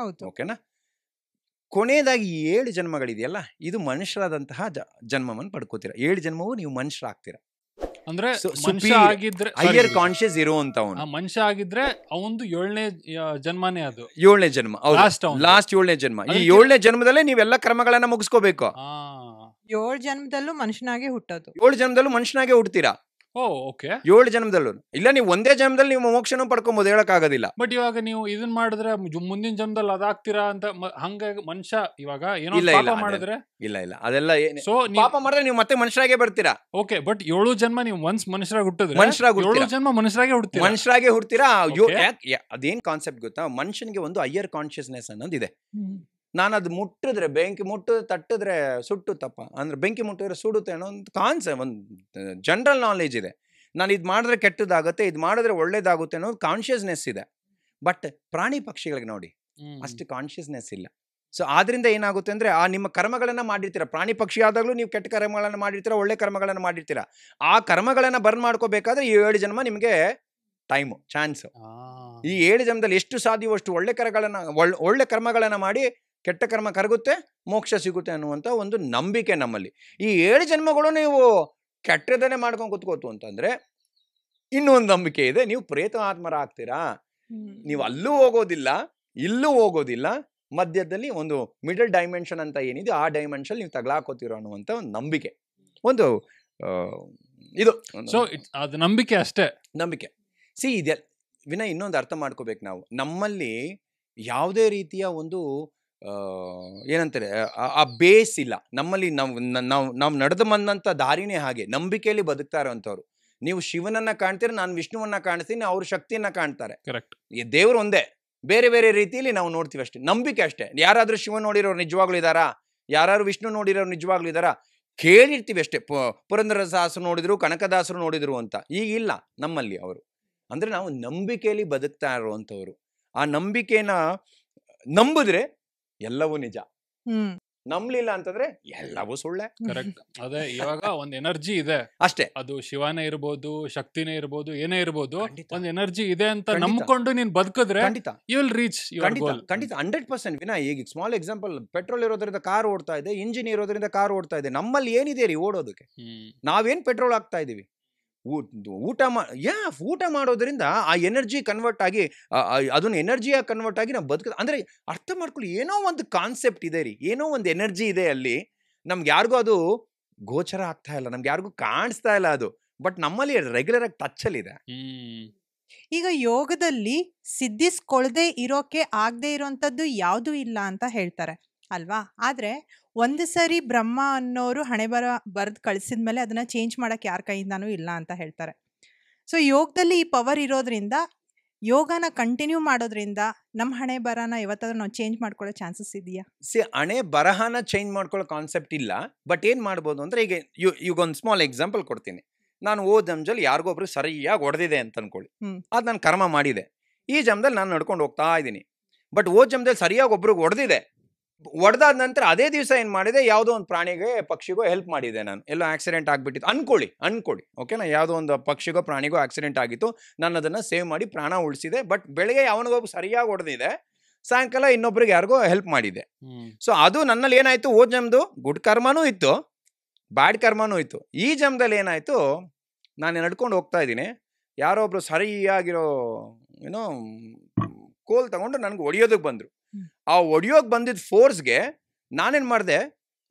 ಓಕೆನಾ? ಕೊನೆಯದಾಗಿ 7 ಜನ್ಮಗಳಿದೆಯಲ್ಲ, ಇದು ಮನುಷ್ಯರಾದಂತಹ ಜನ್ಮವನ್ನು ಪಡ್ಕೋತೀರಾ. 7 ಜನ್ಮವೂ ನೀವು ಮನುಷ್ಯರಾಗ್ತೀರಾ. ಅಂದ್ರೆ ಮನುಷ್ಯ ಆಗಿದ್ರೆ ಹೈಯರ್ ಕಾನ್ಶಿಯಸ್ ಇರುವಂತವನು, ಮನುಷ್ಯ ಆಗಿದ್ರೆ ಅವಂದು 7ನೇ ಜನ್ಮನೇ, ಅದು 7ನೇ ಜನ್ಮ, ಲಾಸ್ಟ್ 7ನೇ ಜನ್ಮ. ಈ 7ನೇ ಜನ್ಮದಲ್ಲೇ ನೀವೆಲ್ಲ ಕರ್ಮಗಳನ್ನ ಮುಗಿಸ್ಕೋಬೇಕು. 7 ಜನ್ಮದಲ್ಲೂ ಮನುಷ್ಯನಾಗೆ ಹುಟ್ಟೋದು, 7 ಜನ್ಮದಲ್ಲೂ ಮನುಷ್ಯನಾಗೆ ಹುಡ್ತೀರಾ. 7 ಜನ್ಮದಲ್ಲೂ ಇಲ್ಲ. ನೀವು ಒಂದೇ ಜನ್ಮದಲ್ಲಿ ನೀವು ಮೋಕ್ಷನೂ ಪಡ್ಕೊಬಹುದು, ಹೇಳಕ್ ಆಗೋದಿಲ್ಲ. ಬಟ್ ಇವಾಗ ನೀವು ಇದನ್ ಮಾಡಿದ್ರೆ ಮುಂದಿನ ಜನ್ಮದಲ್ಲಿ ಅದಾಗ್ತೀರಾ ಅಂತ ಹಂಗಾಗಿ ಮನುಷ್ಯ ಇವಾಗ ಏನೋ ಪಾಪ ಮಾಡಿದ್ರೆ ಇಲ್ಲ ಅದೆಲ್ಲ ಪಾಪ ಮಾಡಿದ್ರೆ ನೀವು ಮತ್ತೆ ಮನುಷ್ಯರಾಗೆ ಬರ್ತೀರಾ. ಓಕೆ, ಬಟ್ 7 ಜನ್ಮ ನೀವು ಒನ್ಸ್ ಮನುಷ್ಯರಾಗಿ ಹುಟ್ಟಿದ್ರೆ 7 ಜನ್ಮ ಮನುಷ್ಯರಾಗೆ ಹುಡ್ತೀರಾ. ಅದೇನ್ ಕಾನ್ಸೆಪ್ಟ್ ಗೊತ್ತಾ, ಮನುಷ್ಯನಿಗೆ ಒಂದು ಹೈಯರ್ ಕಾನ್ಶಿಯಸ್ನೆಸ್ ಅನ್ನೋದಿದೆ. ನಾನು ಅದು ಮುಟ್ಟಿದ್ರೆ, ಬೆಂಕಿ ತಟ್ಟಿದ್ರೆ ಸುಟ್ಟುತ್ತಪ್ಪ ಅಂದ್ರೆ, ಬೆಂಕಿ ಮುಟ್ಟಿದ್ರೆ ಸುಡುತ್ತೆ ಅನ್ನೋ ಒಂದು ಕಾನ್ಸೆಪ್ಟ್, ಒಂದು ಜನರಲ್ ನಾಲೆಜ್ ಇದೆ. ನಾನು ಇದು ಮಾಡಿದ್ರೆ ಕೆಟ್ಟದಾಗುತ್ತೆ, ಇದು ಮಾಡಿದ್ರೆ ಒಳ್ಳೇದಾಗುತ್ತೆ ಅನ್ನೋ ಕಾನ್ಶಿಯಸ್ನೆಸ್ ಇದೆ. ಬಟ್ ಪ್ರಾಣಿ ಪಕ್ಷಿಗಳಿಗೆ ನೋಡಿ ಅಷ್ಟು ಕಾನ್ಶಿಯಸ್ನೆಸ್ ಇಲ್ಲ. ಸೊ ಆದ್ರಿಂದ ಏನಾಗುತ್ತೆ ಅಂದ್ರೆ, ಆ ನಿಮ್ಮ ಕರ್ಮಗಳನ್ನ ಮಾಡಿರ್ತೀರ. ಪ್ರಾಣಿ ಪಕ್ಷಿ ಆದಾಗಲೂ ನೀವು ಕೆಟ್ಟ ಕರ್ಮಗಳನ್ನ ಮಾಡಿರ್ತೀರ, ಒಳ್ಳೆ ಕರ್ಮಗಳನ್ನ ಮಾಡಿರ್ತೀರ. ಆ ಕರ್ಮಗಳನ್ನ ಬರ್ನ್ ಮಾಡ್ಕೋಬೇಕಾದ್ರೆ ಈ 7 ಜನ್ಮ ನಿಮಗೆ ಟೈಮು, ಚಾನ್ಸ್. ಈ 7 ಜನ್ಮದಲ್ಲಿ ಎಷ್ಟು ಸಾಧ್ಯವೋ ಅಷ್ಟು ಒಳ್ಳೆ ಕರ್ಮಗಳನ್ನ ಮಾಡಿ, ಕೆಟ್ಟ ಕರ್ಮ ಕರಗುತ್ತೆ, ಮೋಕ್ಷ ಸಿಗುತ್ತೆ ಅನ್ನುವಂಥ ಒಂದು ನಂಬಿಕೆ ನಮ್ಮಲ್ಲಿ. ಈ 7 ಜನ್ಮಗಳು ನೀವು ಕೆಟ್ಟದನ್ನೇ ಮಾಡ್ಕೊಂಡು ಕೂತ್ಕೋತು ಅಂತಂದ್ರೆ, ಇನ್ನೊಂದು ನಂಬಿಕೆ ಇದೆ, ನೀವು ಪ್ರೇತ ಆತ್ಮರ ಆಗ್ತೀರಾ. ನೀವು ಅಲ್ಲೂ ಹೋಗೋದಿಲ್ಲ, ಇಲ್ಲೂ ಹೋಗೋದಿಲ್ಲ, ಮಧ್ಯದಲ್ಲಿ ಒಂದು ಮಿಡಲ್ ಡೈಮೆನ್ಷನ್ ಅಂತ ಏನಿದೆ, ಆ ಡೈಮೆನ್ಷನ್ ನೀವು ತಗ್ಲಾಕೋತಿರೋ ಅನ್ನುವಂಥ ಒಂದು ನಂಬಿಕೆ, ಒಂದು ಇದು. ಸೊ ಅದು ನಂಬಿಕೆ ಅಷ್ಟೇ, ನಂಬಿಕೆ. ಇದೆ ವಿನಯ್, ಇನ್ನೊಂದು ಅರ್ಥ ಮಾಡ್ಕೋಬೇಕು ನಾವು. ನಮ್ಮಲ್ಲಿ ಯಾವುದೇ ರೀತಿಯ ಒಂದು ಏನಂತಾರೆ, ಆ ಬೇಸ್ ಇಲ್ಲ ನಮ್ಮಲ್ಲಿ. ನಾವು ನಡೆದು ಬಂದಂಥ ದಾರಿನೇ ಹಾಗೆ, ನಂಬಿಕೆಯಲ್ಲಿ ಬದುಕ್ತಾ ಇರೋಂಥವ್ರು. ನೀವು ಶಿವನನ್ನ ಕಾಣ್ತೀರ, ನಾನು ವಿಷ್ಣುವನ್ನ ಕಾಣ್ತೀನಿ, ಅವ್ರ ಶಕ್ತಿಯನ್ನ ಕಾಣ್ತಾರೆ. ಕರೆಕ್ಟ್. ದೇವ್ರು ಒಂದೇ, ಬೇರೆ ಬೇರೆ ರೀತಿಯಲ್ಲಿ ನಾವು ನೋಡ್ತೀವಿ ಅಷ್ಟೇ. ನಂಬಿಕೆ ಅಷ್ಟೇ. ಯಾರಾದ್ರೂ ಶಿವ ನೋಡಿರೋರು ನಿಜವಾಗ್ಲೂ ಇದ್ದಾರಾ? ಯಾರು ವಿಷ್ಣು ನೋಡಿರೋರು ನಿಜವಾಗ್ಲೂ ಇದ್ದಾರಾ? ಕೇಳಿರ್ತೀವಿ ಅಷ್ಟೇ. ಪುರಂದರದಾಸರು ನೋಡಿದ್ರು, ಕನಕದಾಸರು ನೋಡಿದ್ರು ಅಂತ. ಈಗಿಲ್ಲ ನಮ್ಮಲ್ಲಿ ಅವರು. ಅಂದ್ರೆ ನಾವು ನಂಬಿಕೆಯಲ್ಲಿ ಬದುಕ್ತಾ ಇರುವಂಥವ್ರು. ಆ ನಂಬಿಕೆನ ನಂಬಿದ್ರೆ ಎಲ್ಲವೂ ನಿಜ, ನಂಬಲಿಲ್ಲ ಅಂತಂದ್ರೆ ಎಲ್ಲವೂ ಸುಳ್ಳೆ. ಕರೆಕ್ಟ್. ಅದೇ ಇವಾಗ ಒಂದ್ ಎನರ್ಜಿ ಇದೆ ಅಷ್ಟೇ. ಅದು ಶಿವನೇ ಇರ್ಬೋದು, ಶಕ್ತಿನೇ ಇರ್ಬೋದು, ಏನೇ ಇರ್ಬೋದು, ಒಂದ್ ಎನರ್ಜಿ ಇದೆ ಅಂತ ನಂಬ್ಕೊಂಡು ನೀನ್ ಬದುಕಿದ್ರೆ you will reach your goal. ಖಂಡಿತ 100%. ವಿನಾ, ಈಗ ಸ್ಮಾಲ್ ಎಕ್ಸಾಂಪಲ್, ಪೆಟ್ರೋಲ್ ಇರೋದ್ರಿಂದ ಕಾರ್ ಓಡ್ತಾ ಇದೆ, ಇಂಜಿನ್ ಇರೋದ್ರಿಂದ ಕಾರ್ ಓಡ್ತಾ ಇದೆ. ನಮ್ಮಲ್ಲಿ ಏನಿದೆ ರೀ ಓಡೋದಕ್ಕೆ? ನಾವೇನ್ ಪೆಟ್ರೋಲ್ ಹಾಕ್ತಾ ಇದೀವಿ? ಊಟ ಮಾಡೋದ್ರಿಂದ ಆ ಎನರ್ಜಿ ಕನ್ವರ್ಟ್ ಆಗಿ, ಅದನ್ನ ಎನರ್ಜಿಯಾಗಿ ಕನ್ವರ್ಟ್ ಆಗಿ ನಾವು ಬದುಕ. ಅಂದ್ರೆ ಅರ್ಥ ಮಾಡ್ಕೊಳ್ಳಿ, ಏನೋ ಒಂದು ಕಾನ್ಸೆಪ್ಟ್ ಇದೆ ರೀ, ಏನೋ ಒಂದು ಎನರ್ಜಿ ಇದೆ ಅಲ್ಲಿ. ನಮ್ಗೆ ಯಾರಿಗೂ ಅದು ಗೋಚರ ಆಗ್ತಾ ಇಲ್ಲ, ನಮ್ಗೆ ಯಾರಿಗೂ ಕಾಣಿಸ್ತಾ ಇಲ್ಲ ಅದು. ಬಟ್ ನಮ್ಮಲ್ಲಿ ರೆಗ್ಯುಲರ್ ಆಗಿ ಟಚ್ ಅಲ್ಲಿ ಇದೆ. ಈಗ ಯೋಗದಲ್ಲಿ ಸಿದ್ಧಿಸ್ಕೊಳ್ಳದೆ ಇರೋಕೆ ಆಗದೆ ಇರೋಂಥದ್ದು ಯಾವುದೂ ಇಲ್ಲ ಅಂತ ಹೇಳ್ತಾರೆ ಅಲ್ವಾ? ಆದ್ರೆ ಒಂದು ಸರಿ ಬ್ರಹ್ಮ ಅನ್ನೋರು ಹಣೆ ಬರೆದು ಕಳಿಸಿದ್ಮೇಲೆ ಅದನ್ನ ಚೇಂಜ್ ಮಾಡಕ್ಕೆ ಯಾರ ಕೈಯಿಂದಾನೂ ಇಲ್ಲ ಅಂತ ಹೇಳ್ತಾರೆ. ಸೊ ಯೋಗದಲ್ಲಿ ಈ ಪವರ್ ಇರೋದ್ರಿಂದ, ಯೋಗನ ಕಂಟಿನ್ಯೂ ಮಾಡೋದ್ರಿಂದ ನಮ್ಮ ಹಣೆ ಬರಹನ ಯಾವತ್ತಾದ್ರೂ ನಾವು ಚೇಂಜ್ ಮಾಡ್ಕೊಳ್ಳೋ ಚಾನ್ಸಸ್ ಇದೆಯಾ? ಹಣೆ ಬರಹನ ಚೇಂಜ್ ಮಾಡ್ಕೊಳ್ಳೋ ಕಾನ್ಸೆಪ್ಟ್ ಇಲ್ಲ. ಬಟ್ ಏನ್ ಮಾಡ್ಬೋದು ಅಂದ್ರೆ, ಈಗ ಒಂದು ಸ್ಮಾಲ್ ಎಕ್ಸಾಂಪಲ್ ಕೊಡ್ತೀನಿ. ನಾನು ಜಮ್ದಲ್ಲಿ ಯಾರಿಗೊಬ್ರು ಸರಿಯಾಗಿ ಹೊಡೆದಿದೆ ಅಂತ ಅನ್ಕೊಳ್ಳಿ, ಅದು ನಾನು ಕರ್ಮ ಮಾಡಿದೆ. ಈ ಜಮ್ದಲ್ಲಿ ನಾನು ನಡ್ಕೊಂಡು ಹೋಗ್ತಾ ಇದ್ದೀನಿ. ಬಟ್ ಜಮ್ದಲ್ಲಿ ಸರಿಯಾಗಿ ಒಬ್ರಿಗೆ ಹೊಡೆದಿದೆ. ಹೊಡೆದಾದ ನಂತರ ಅದೇ ದಿವಸ ಏನ್ ಮಾಡಿದೆ, ಯಾವುದೋ ಒಂದು ಪ್ರಾಣಿಗೆ ಪಕ್ಷಿಗೋ ಹೆಲ್ಪ್ ಮಾಡಿದೆ ನಾನು. ಎಲ್ಲೋ ಆಕ್ಸಿಡೆಂಟ್ ಆಗ್ಬಿಟ್ಟಿತ್ತು ಅನ್ಕೊಳ್ಳಿ ಓಕೆನಾ, ಯಾವುದೋ ಒಂದು ಪಕ್ಷಿಗೋ ಪ್ರಾಣಿಗೋ ಆಕ್ಸಿಡೆಂಟ್ ಆಗಿತ್ತು, ನಾನು ಅದನ್ನ ಸೇವ್ ಮಾಡಿ ಪ್ರಾಣ ಉಳಿಸಿದೆ. ಬಟ್ ಬೆಳಗ್ಗೆ ಅವನಿಗೊಬ್ಬ ಸರಿಯಾಗಿ ಹೊಡೆದಿದೆ, ಸಾಯಂಕಾಲ ಇನ್ನೊಬ್ರಿಗೆ ಯಾರಿಗೋ ಹೆಲ್ಪ್ ಮಾಡಿದೆ. ಸೊ ಅದು ನನ್ನಲ್ಲಿ ಏನಾಯ್ತು, ಜಮ್ದು ಗುಡ್ ಕರ್ಮನೂ ಇತ್ತು, ಬ್ಯಾಡ್ ಕರ್ಮನೂ ಇತ್ತು. ಈ ಜಮ್ದಲ್ಲಿ ಏನಾಯ್ತು, ನಾನು ನಡ್ಕೊಂಡು ಹೋಗ್ತಾ ಇದ್ದೀನಿ, ಯಾರೋ ಒಬ್ರು ಸರಿಯಾಗಿರೋ ಏನೋ ಕೋಲ್ ತಗೊಂಡು ನನಗೆ ಹೊಡಿಯೋದಕ್ಕೆ ಬಂದ್ರು. ಆ ಹೊಡಿಯೋಕೆ ಬಂದಿದ್ದ ಫೋರ್ಸ್ಗೆ ನಾನೇನ್ ಮಾಡಿದೆ,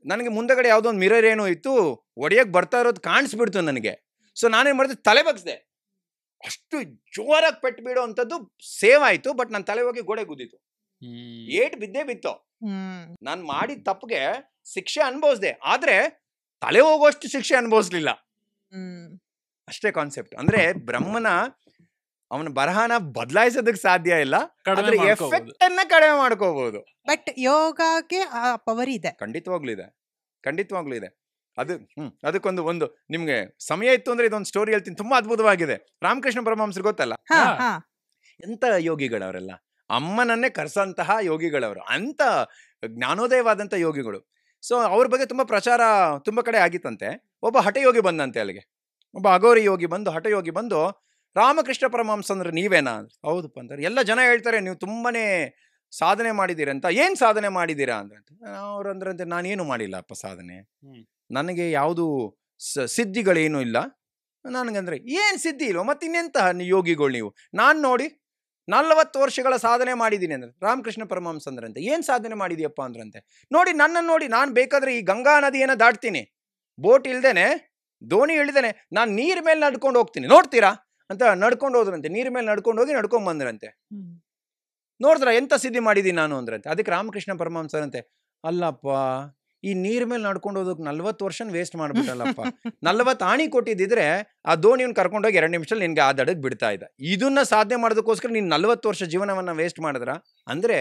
ನನಗೆ ಮುಂದಗಡೆ ಯಾವುದೋ ಒಂದು ಮಿರರ್ ಏನೋ ಇತ್ತು, ಹೊಡಿಯೋಕೆ ಬರ್ತಾ ಇರೋದು ಕಾಣಿಸ್ಬಿಡ್ತು ನನಗೆ. ಸೊ ನಾನೇನ್ ಮಾಡಿದೆ, ತಲೆ ಬಗ್ಸ್ದೆ. ಅಷ್ಟು ಜೋರಾಗಿ ಪೆಟ್ಟು ಬಿಡೋ ಅಂಥದ್ದು ಸೇವ್ ಆಯ್ತು. ಬಟ್ ನನ್ನ ತಲೆ ಹೋಗಿ ಗೋಡೆ ಗುದ್ದಿತ್ತು, ಏಟ್ ಬಿತ್ತು. ನಾನು ಮಾಡಿದ ತಪ್ಪಿಗೆ ಶಿಕ್ಷೆ ಅನುಭವಿಸ್ದೆ, ಆದ್ರೆ ತಲೆ ಹೋಗೋಷ್ಟು ಶಿಕ್ಷೆ ಅನುಭವಿಸ್ಲಿಲ್ಲ. ಅಷ್ಟೇ ಕಾನ್ಸೆಪ್ಟ್. ಅಂದ್ರೆ ಬ್ರಹ್ಮನ ಅವನ ಬರಹನ ಬದಲಾಯಿಸೋದಕ್ಕೆ ಸಾಧ್ಯ ಇಲ್ಲ, ಆದ್ರೆ ಎಫೆಕ್ಟ್ ಅನ್ನ ಕಡಿಮೆ ಮಾಡ್ಕೋಬಹುದು. ಬಟ್ ಯೋಗಕ್ಕೆ ಪವರ್ ಇದೆ, ಖಂಡಿತವಾಗ್ಲೂ ಇದೆ. ಅದು ಅದಕ್ಕೊಂದು ನಿಮ್ಗೆ ಸಮಯ ಇತ್ತು ಅಂದ್ರೆ ಇದೊಂದು ಸ್ಟೋರಿ ಹೇಳ್ತೀನಿ, ತುಂಬಾ ಅದ್ಭುತವಾಗಿದೆ. ರಾಮಕೃಷ್ಣ ಪರಮಹಂಸರು ಗೊತ್ತಲ್ಲ, ಎಂತ ಯೋಗಿಗಳವರೆಲ್ಲ, ಅಮ್ಮನನ್ನೇ ಕರ್ಸಂತಹ ಯೋಗಿಗಳವರು, ಅಂತ ಜ್ಞಾನೋದಯವಾದಂತ ಯೋಗಿಗಳು. ಸೊ ಅವ್ರ ಬಗ್ಗೆ ತುಂಬಾ ಪ್ರಚಾರ ತುಂಬಾ ಕಡೆ ಆಗಿತ್ತಂತೆ. ಒಬ್ಬ ಹಠಯೋಗಿ ಬಂದಂತೆ ಅಲ್ಲಿಗೆ, ಒಬ್ಬ ಅಘೋರಿ ಯೋಗಿ ಬಂದು, ಹಠಯೋಗಿ ಬಂದು, ರಾಮಕೃಷ್ಣ ಪರಮಹಂಸ ಅಂದ್ರೆ ನೀವೇನಾ? ಹೌದಪ್ಪ ಅಂತಾರೆ. ಎಲ್ಲ ಜನ ಹೇಳ್ತಾರೆ ನೀವು ತುಂಬಾನೇ ಸಾಧನೆ ಮಾಡಿದ್ದೀರ ಅಂತ. ಏನ್ ಸಾಧನೆ ಮಾಡಿದ್ದೀರಾ ಅಂದ್ರೆ, ಅವ್ರು ಅಂದ್ರಂತೆ, ನಾನೇನು ಮಾಡಿಲ್ಲ ಅಪ್ಪ ಸಾಧನೆ, ನನಗೆ ಯಾವುದು ಸಿದ್ಧಿಗಳೇನು ಇಲ್ಲ, ನನಗಂದ್ರೆ ಏನು ಸಿದ್ಧಿ ಇಲ್ವ, ಮತ್ತೆ ಇನ್ನೆಂತಹ ಯೋಗಿಗಳು ನೀವು? ನಾನು ನೋಡಿ 40 ವರ್ಷಗಳ ಸಾಧನೆ ಮಾಡಿದ್ದೀನಿ ಅಂದ್ರೆ ರಾಮಕೃಷ್ಣ ಪರಮಹಂಸಂದ್ರಂತೆ. ಏನು ಸಾಧನೆ ಮಾಡಿದೀಯಪ್ಪ ಅಂದ್ರಂತೆ. ನೋಡಿ ನನ್ನನ್ನು ನೋಡಿ, ನಾನು ಬೇಕಾದ್ರೆ ಈ ಗಂಗಾ ನದಿಯನ್ನು ದಾಟ್ತೀನಿ, ಬೋಟ್ ಇಲ್ದೇನೆ, ದೋಣಿ ಇಳ್ದೇನೆ ನಾನು ನೀರ್ ಮೇಲೆ ನಡ್ಕೊಂಡು ಹೋಗ್ತೀನಿ, ನೋಡ್ತೀರಾ ಅಂತ ನಡ್ಕೊಂಡು ಹೋದ್ರಂತೆ. ನೀರ್ ಮೇಲೆ ನಡ್ಕೊಂಡು ಹೋಗಿ ನಡ್ಕೊಂಡ್ ಬಂದ್ರಂತೆ. ನೋಡಿದ್ರ ಎಂತ ಸಿದ್ಧಿ ಮಾಡಿದೀನಿ ನಾನು ಅಂದ್ರಂತೆ. ಅದಕ್ಕೆ ರಾಮಕೃಷ್ಣ ಪರಮಹಂಸರಂತೆ, ಅಲ್ಲಪ್ಪ ಈ ನೀರ್ ಮೇಲೆ ನಡ್ಕೊಂಡು ಹೋದಕ್ಕೆ 40 ವರ್ಷ ವೇಸ್ಟ್ ಮಾಡ್ಬಿಟ್ಟಲ್ಲಪ್ಪ. 40 ಆಣಿ ಕೊಟ್ಟಿದ್ದಿದ್ರೆ ಆ ದೋಣಿಯನ್ನು ಕರ್ಕೊಂಡೋಗಿ 2 ನಿಮಿಷದಲ್ಲಿ ನಿನ್ಗೆ ಆ ದಡಕ್ಕೆ ಬಿಡ್ತಾ ಇದ್ದ. ಇದನ್ನ ಸಾಧನೆ ಮಾಡೋದಕ್ಕೋಸ್ಕರ ನೀನು 40 ವರ್ಷ ಜೀವನವನ್ನ ವೇಸ್ಟ್ ಮಾಡಿದ್ರ ಅಂದ್ರೆ?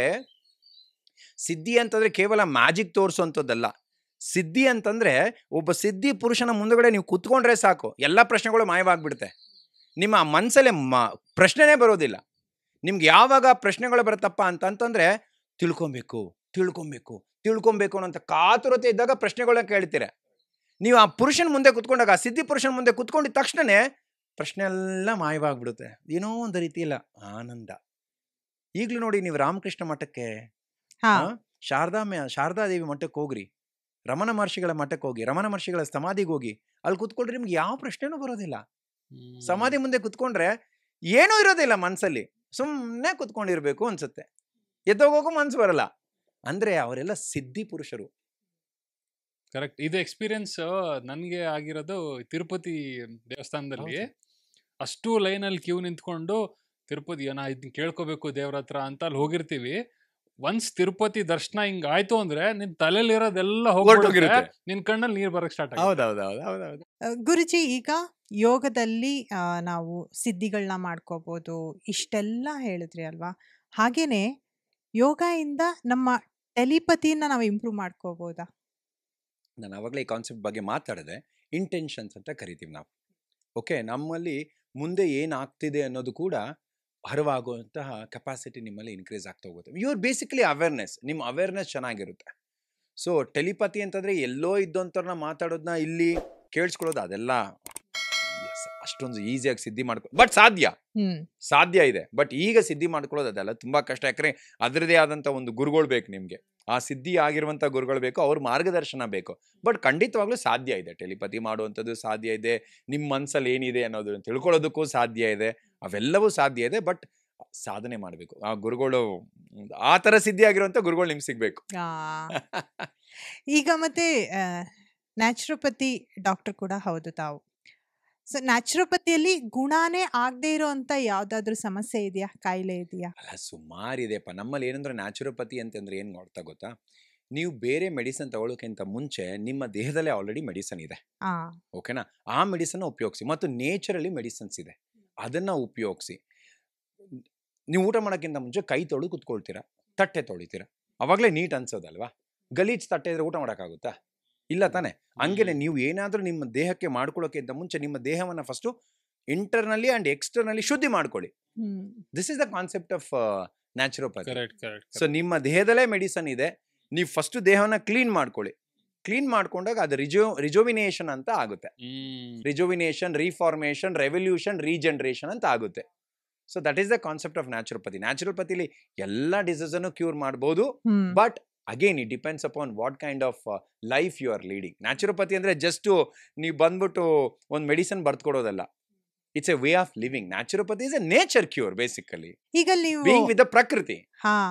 ಸಿದ್ಧಿ ಅಂತಂದ್ರೆ ಕೇವಲ ಮ್ಯಾಜಿಕ್ ತೋರಿಸುವಂಥದ್ದಲ್ಲ. ಸಿದ್ಧಿ ಅಂತಂದ್ರೆ ಒಬ್ಬ ಸಿದ್ಧಿ ಪುರುಷನ ಮುಂದಗಡೆ ನೀವು ಕುತ್ಕೊಂಡ್ರೆ ಸಾಕು, ಎಲ್ಲ ಪ್ರಶ್ನೆಗಳು ಮಾಯವಾಗ್ಬಿಡುತ್ತೆ. ನಿಮ್ಮ ಮನಸ್ಸಲ್ಲೇ ಪ್ರಶ್ನೆನೇ ಬರೋದಿಲ್ಲ. ನಿಮ್ಗೆ ಯಾವಾಗ ಪ್ರಶ್ನೆಗಳು ಬರುತ್ತಪ್ಪ ಅಂತಂದ್ರೆ ತಿಳ್ಕೊಬೇಕು ತಿಳ್ಕೊಬೇಕು ತಿಳ್ಕೊಬೇಕು ಅನ್ನೋಂಥ ಕಾತುರತೆ ಇದ್ದಾಗ ಪ್ರಶ್ನೆಗಳನ್ನ ಕೇಳ್ತೀರ. ನೀವು ಆ ಪುರುಷನ ಮುಂದೆ ಕುತ್ಕೊಂಡಾಗ, ಆ ಸಿದ್ಧಿ ಪುರುಷನ ಮುಂದೆ ಕುತ್ಕೊಂಡಿದ ತಕ್ಷಣನೇ ಪ್ರಶ್ನೆ ಎಲ್ಲ ಮಾಯವಾಗ್ಬಿಡುತ್ತೆ. ಏನೋ ಒಂದು ರೀತಿಯಲ್ಲ ಆನಂದ. ಈಗಲೂ ನೋಡಿ, ನೀವು ರಾಮಕೃಷ್ಣ ಮಠಕ್ಕೆ, ಶಾರದಾದೇವಿ ಮಠಕ್ಕೆ ಹೋಗ್ರಿ, ರಮಣ ಮಹರ್ಷಿಗಳ ಮಠಕ್ಕೆ ಹೋಗಿ, ರಮಣ ಮಹರ್ಷಿಗಳ ಸಮಾಧಿಗೆ ಹೋಗಿ, ಅಲ್ಲಿ ಕುತ್ಕೊಂಡ್ರೆ ನಿಮ್ಗೆ ಯಾವ ಪ್ರಶ್ನೆನೂ ಬರೋದಿಲ್ಲ. ಸಮಾಧಿ ಮುಂದೆ ಕುತ್ಕೊಂಡ್ರೆ ಏನೂ ಇರೋದಿಲ್ಲ ಮನ್ಸಲ್ಲಿ, ಸುಮ್ಮನೆ ಕುತ್ಕೊಂಡಿರ್ಬೇಕು ಅನ್ಸುತ್ತೆ, ಎದ್ದೋಗೋಕು ಮನ್ಸು ಬರಲ್ಲ. ಅಂದ್ರೆ ಅವರೆಲ್ಲ ಸಿದ್ಧಿ ಪುರುಷರು. ಕರೆಕ್ಟ್. ಇದು ಎಕ್ಸ್ಪೀರಿಯನ್ಸ್ ನನಗೆ ಆಗಿರೋದು ತಿರುಪತಿ ದೇವಸ್ಥಾನದಲ್ಲಿ. ಅಷ್ಟು ಲೈನಲ್ಲಿ ಕ್ಯೂ ನಿಂತ್ಕೊಂಡು ತಿರುಪತಿ ಇದನ್ನ ಕೇಳ್ಕೋಬೇಕು ದೇವ್ರ ಹತ್ರ ಅಂತ ಅಲ್ಲಿ ಹೋಗಿರ್ತೀವಿ. ಒನ್ಸ್ ತಿರುಪತಿ ದರ್ಶನ ಹಿಂಗ ಆಯ್ತು ಅಂದ್ರೆ ನಿನ್ ತಲೆಯಲ್ಲಿ ಇರೋದೆಲ್ಲ ಹೋಗಿರುತ್ತೆ, ನಿನ್ ಕಣ್ಣಲ್ಲಿ ನೀರ್ ಬರಕ್ ಸ್ಟಾರ್ಟ್ ಆಗುತ್ತೆ. ಗುರುಜಿ, ಈಗ ಯೋಗದಲ್ಲಿ ನಾವು ಸಿದ್ಧಿಗಳನ್ನ ಮಾಡ್ಕೋಬಹುದು ಇಷ್ಟೆಲ್ಲ ಹೇಳಿದ್ರಿ ಅಲ್ವಾ, ಹಾಗೇನೆ ಯೋಗ ಇಂದ ನಮ್ಮ ಟೆಲಿಪತಿನ ನಾವು ಇಂಪ್ರೂವ್ ಮಾಡ್ಕೋಬಹುದಾ? ನಾನು ಅವಾಗಲೇ ಈ ಕಾನ್ಸೆಪ್ಟ್ ಬಗ್ಗೆ ಮಾತಾಡಿದೆ. ಇಂಟೆನ್ಷನ್ಸ್ ಅಂತ ಕರಿತೀವಿ ನಾವು. ಓಕೆ, ನಮ್ಮಲ್ಲಿ ಮುಂದೆ ಏನಾಗ್ತಿದೆ ಅನ್ನೋದು ಕೂಡ ಅರಿವಾಗುವಂತಹ ಕೆಪಾಸಿಟಿ ನಿಮ್ಮಲ್ಲಿ ಇನ್ಕ್ರೀಸ್ ಆಗ್ತಾ ಹೋಗುತ್ತೆ. ಯುವರ್ ಬೇಸಿಕಲಿ ಅವೇರ್ನೆಸ್, ನಿಮ್ಮ ಅವೇರ್ನೆಸ್ ಚೆನ್ನಾಗಿರುತ್ತೆ. ಸೊ ಟೆಲಿಪತಿ ಅಂತಂದರೆ ಎಲ್ಲೋ ಇದ್ದಂಥವ್ರನ್ನ ಮಾತಾಡೋದನ್ನ ಇಲ್ಲಿ ಕೇಳಿಸ್ಕೊಳ್ಳೋದು, ಅದೆಲ್ಲ ಅಷ್ಟೊಂದು ಈಸಿಯಾಗಿ ಸಿದ್ಧಿ ಬಟ್ ಸಾಧ್ಯ ಇದೆ. ಬಟ್ ಈಗ ಸಿದ್ಧಿ ಮಾಡ್ಕೊಳ್ಳೋದು ಅದೆಲ್ಲ ತುಂಬಾ ಕಷ್ಟ. ಯಾಕಂದ್ರೆ ಅದರದೇ ಆದಂಥ ಒಂದು ಗುರುಗಳು ಬೇಕು ನಿಮಗೆ, ಆ ಸಿದ್ಧಿ ಆಗಿರುವಂಥ ಗುರುಗಳು ಬೇಕು, ಅವ್ರ ಮಾರ್ಗದರ್ಶನ ಬೇಕು. ಬಟ್ ಖಂಡಿತವಾಗ್ಲೂ ಸಾಧ್ಯ ಇದೆ, ಟೆಲಿಪತಿ ಮಾಡುವಂಥದ್ದು ಸಾಧ್ಯ ಇದೆ, ನಿಮ್ಮ ಮನಸ್ಸಲ್ಲಿ ಏನಿದೆ ಅನ್ನೋದನ್ನು ತಿಳ್ಕೊಳ್ಳೋದಕ್ಕೂ ಸಾಧ್ಯ ಇದೆ, ಅವೆಲ್ಲವೂ ಸಾಧ್ಯ ಇದೆ. ಬಟ್ ಸಾಧನೆ ಮಾಡಬೇಕು. ಆ ಗುರುಗಳು, ಆ ಥರ ಸಿದ್ಧಿ ಆಗಿರುವಂಥ ಗುರುಗಳು ನಿಮ್ಗೆ ಸಿಗ್ಬೇಕು. ಈಗ ಮತ್ತೆ ನ್ಯಾಚುರೋಪತಿ ಡಾಕ್ಟರ್ ಕೂಡ ಹೌದು ತಾವು. ಸೊ ನ್ಯಾಚುರೋಪತಿಯಲ್ಲಿ ಗುಣಾನೇ ಆಗದೆ ಇರೋಂಥ ಯಾವ್ದಾದ್ರು ಸಮಸ್ಯೆ ಇದೆಯಾ, ಕಾಯಿಲೆ ಇದೆಯಾ? ಅಲ್ಲ, ಸುಮಾರಿದೆಪ್ಪ. ನಮ್ಮಲ್ಲಿ ಏನಂದ್ರೆ ನ್ಯಾಚುರೋಪತಿ ಅಂತಂದ್ರೆ ಏನು ಮಾಡ್ತಾ ಗೊತ್ತಾ, ನೀವು ಬೇರೆ ಮೆಡಿಸನ್ ತಗೊಳ್ಳೋಕ್ಕಿಂತ ಮುಂಚೆ ನಿಮ್ಮ ದೇಹದಲ್ಲೇ ಆಲ್ರೆಡಿ ಮೆಡಿಸನ್ ಇದೆ, ಓಕೆನಾ? ಆ ಮೆಡಿಸನ್ ಉಪಯೋಗಿಸಿ. ಮತ್ತು ನೇಚರಲಿ ಮೆಡಿಸನ್ಸ್ ಇದೆ, ಅದನ್ನ ಉಪಯೋಗಿಸಿ. ನೀವು ಊಟ ಮಾಡೋಕ್ಕಿಂತ ಮುಂಚೆ ಕೈ ತೊಳೆದು ಕುತ್ಕೊಳ್ತೀರಾ, ತಟ್ಟೆ ತೊಳಿತೀರಾ, ಅವಾಗಲೇ ನೀಟ್ ಅನ್ಸೋದಲ್ವಾ? ಗಲೀಜ್ ತಟ್ಟೆ ಇದ್ರೆ ಊಟ ಮಾಡೋಕ್ಕಾಗುತ್ತಾ? ಇಲ್ಲ ತಾನೆ? ಹಂಗೇನೆ ನೀವು ಏನಾದರೂ ನಿಮ್ಮ ದೇಹಕ್ಕೆ ಮಾಡ್ಕೊಳ್ಳೋಕ್ಕಿಂತ ಮುಂಚೆ ನಿಮ್ಮ ದೇಹವನ್ನು ಫಸ್ಟು ಇಂಟರ್ನಲಿ ಆ್ಯಂಡ್ ಎಕ್ಸ್ಟರ್ನಲಿ ಶುದ್ಧಿ ಮಾಡ್ಕೊಳ್ಳಿ. This is the concept of naturopathy. So ನಿಮ್ಮ ದೇಹದಲ್ಲೇ ಮೆಡಿಸನ್ ಇದೆ, ನೀವು ಫಸ್ಟ್ ದೇಹವನ್ನ ಕ್ಲೀನ್ ಮಾಡ್ಕೊಳ್ಳಿ. ಕ್ಲೀನ್ ಮಾಡ್ಕೊಂಡಾಗ ಅದು ರಿಜೋವಿನೇಷನ್ ಅಂತ ಆಗುತ್ತೆ. ರಿಜೋವಿನೇಷನ್, ರಿಫಾರ್ಮೇಷನ್, ರೆವಲ್ಯೂಷನ್, ರೀಜನರೇಷನ್ ಅಂತ ಆಗುತ್ತೆ. So that is the concept of naturopathy. ನ್ಯಾಚುರೋಪತಿಲಿ ಎಲ್ಲ ಡಿಸೀಸನ್ನು ಕ್ಯೂರ್ ಮಾಡ್ಬೋದು. But again it depends upon what kind of life you are leading. Naturopathy ಅಂದ್ರೆ ಜಸ್ಟ್ ನೀವು ಬಂದ್ಬಿಟ್ಟು ಒಂದು ಮೆಡಿಸಿನ್ ಬರ್ದ್ಕೊಡೋದಲ್ಲ, it's a way of living. Naturopathy is a nature cure basically. ಈಗ ನೀವು being with the prakruthi.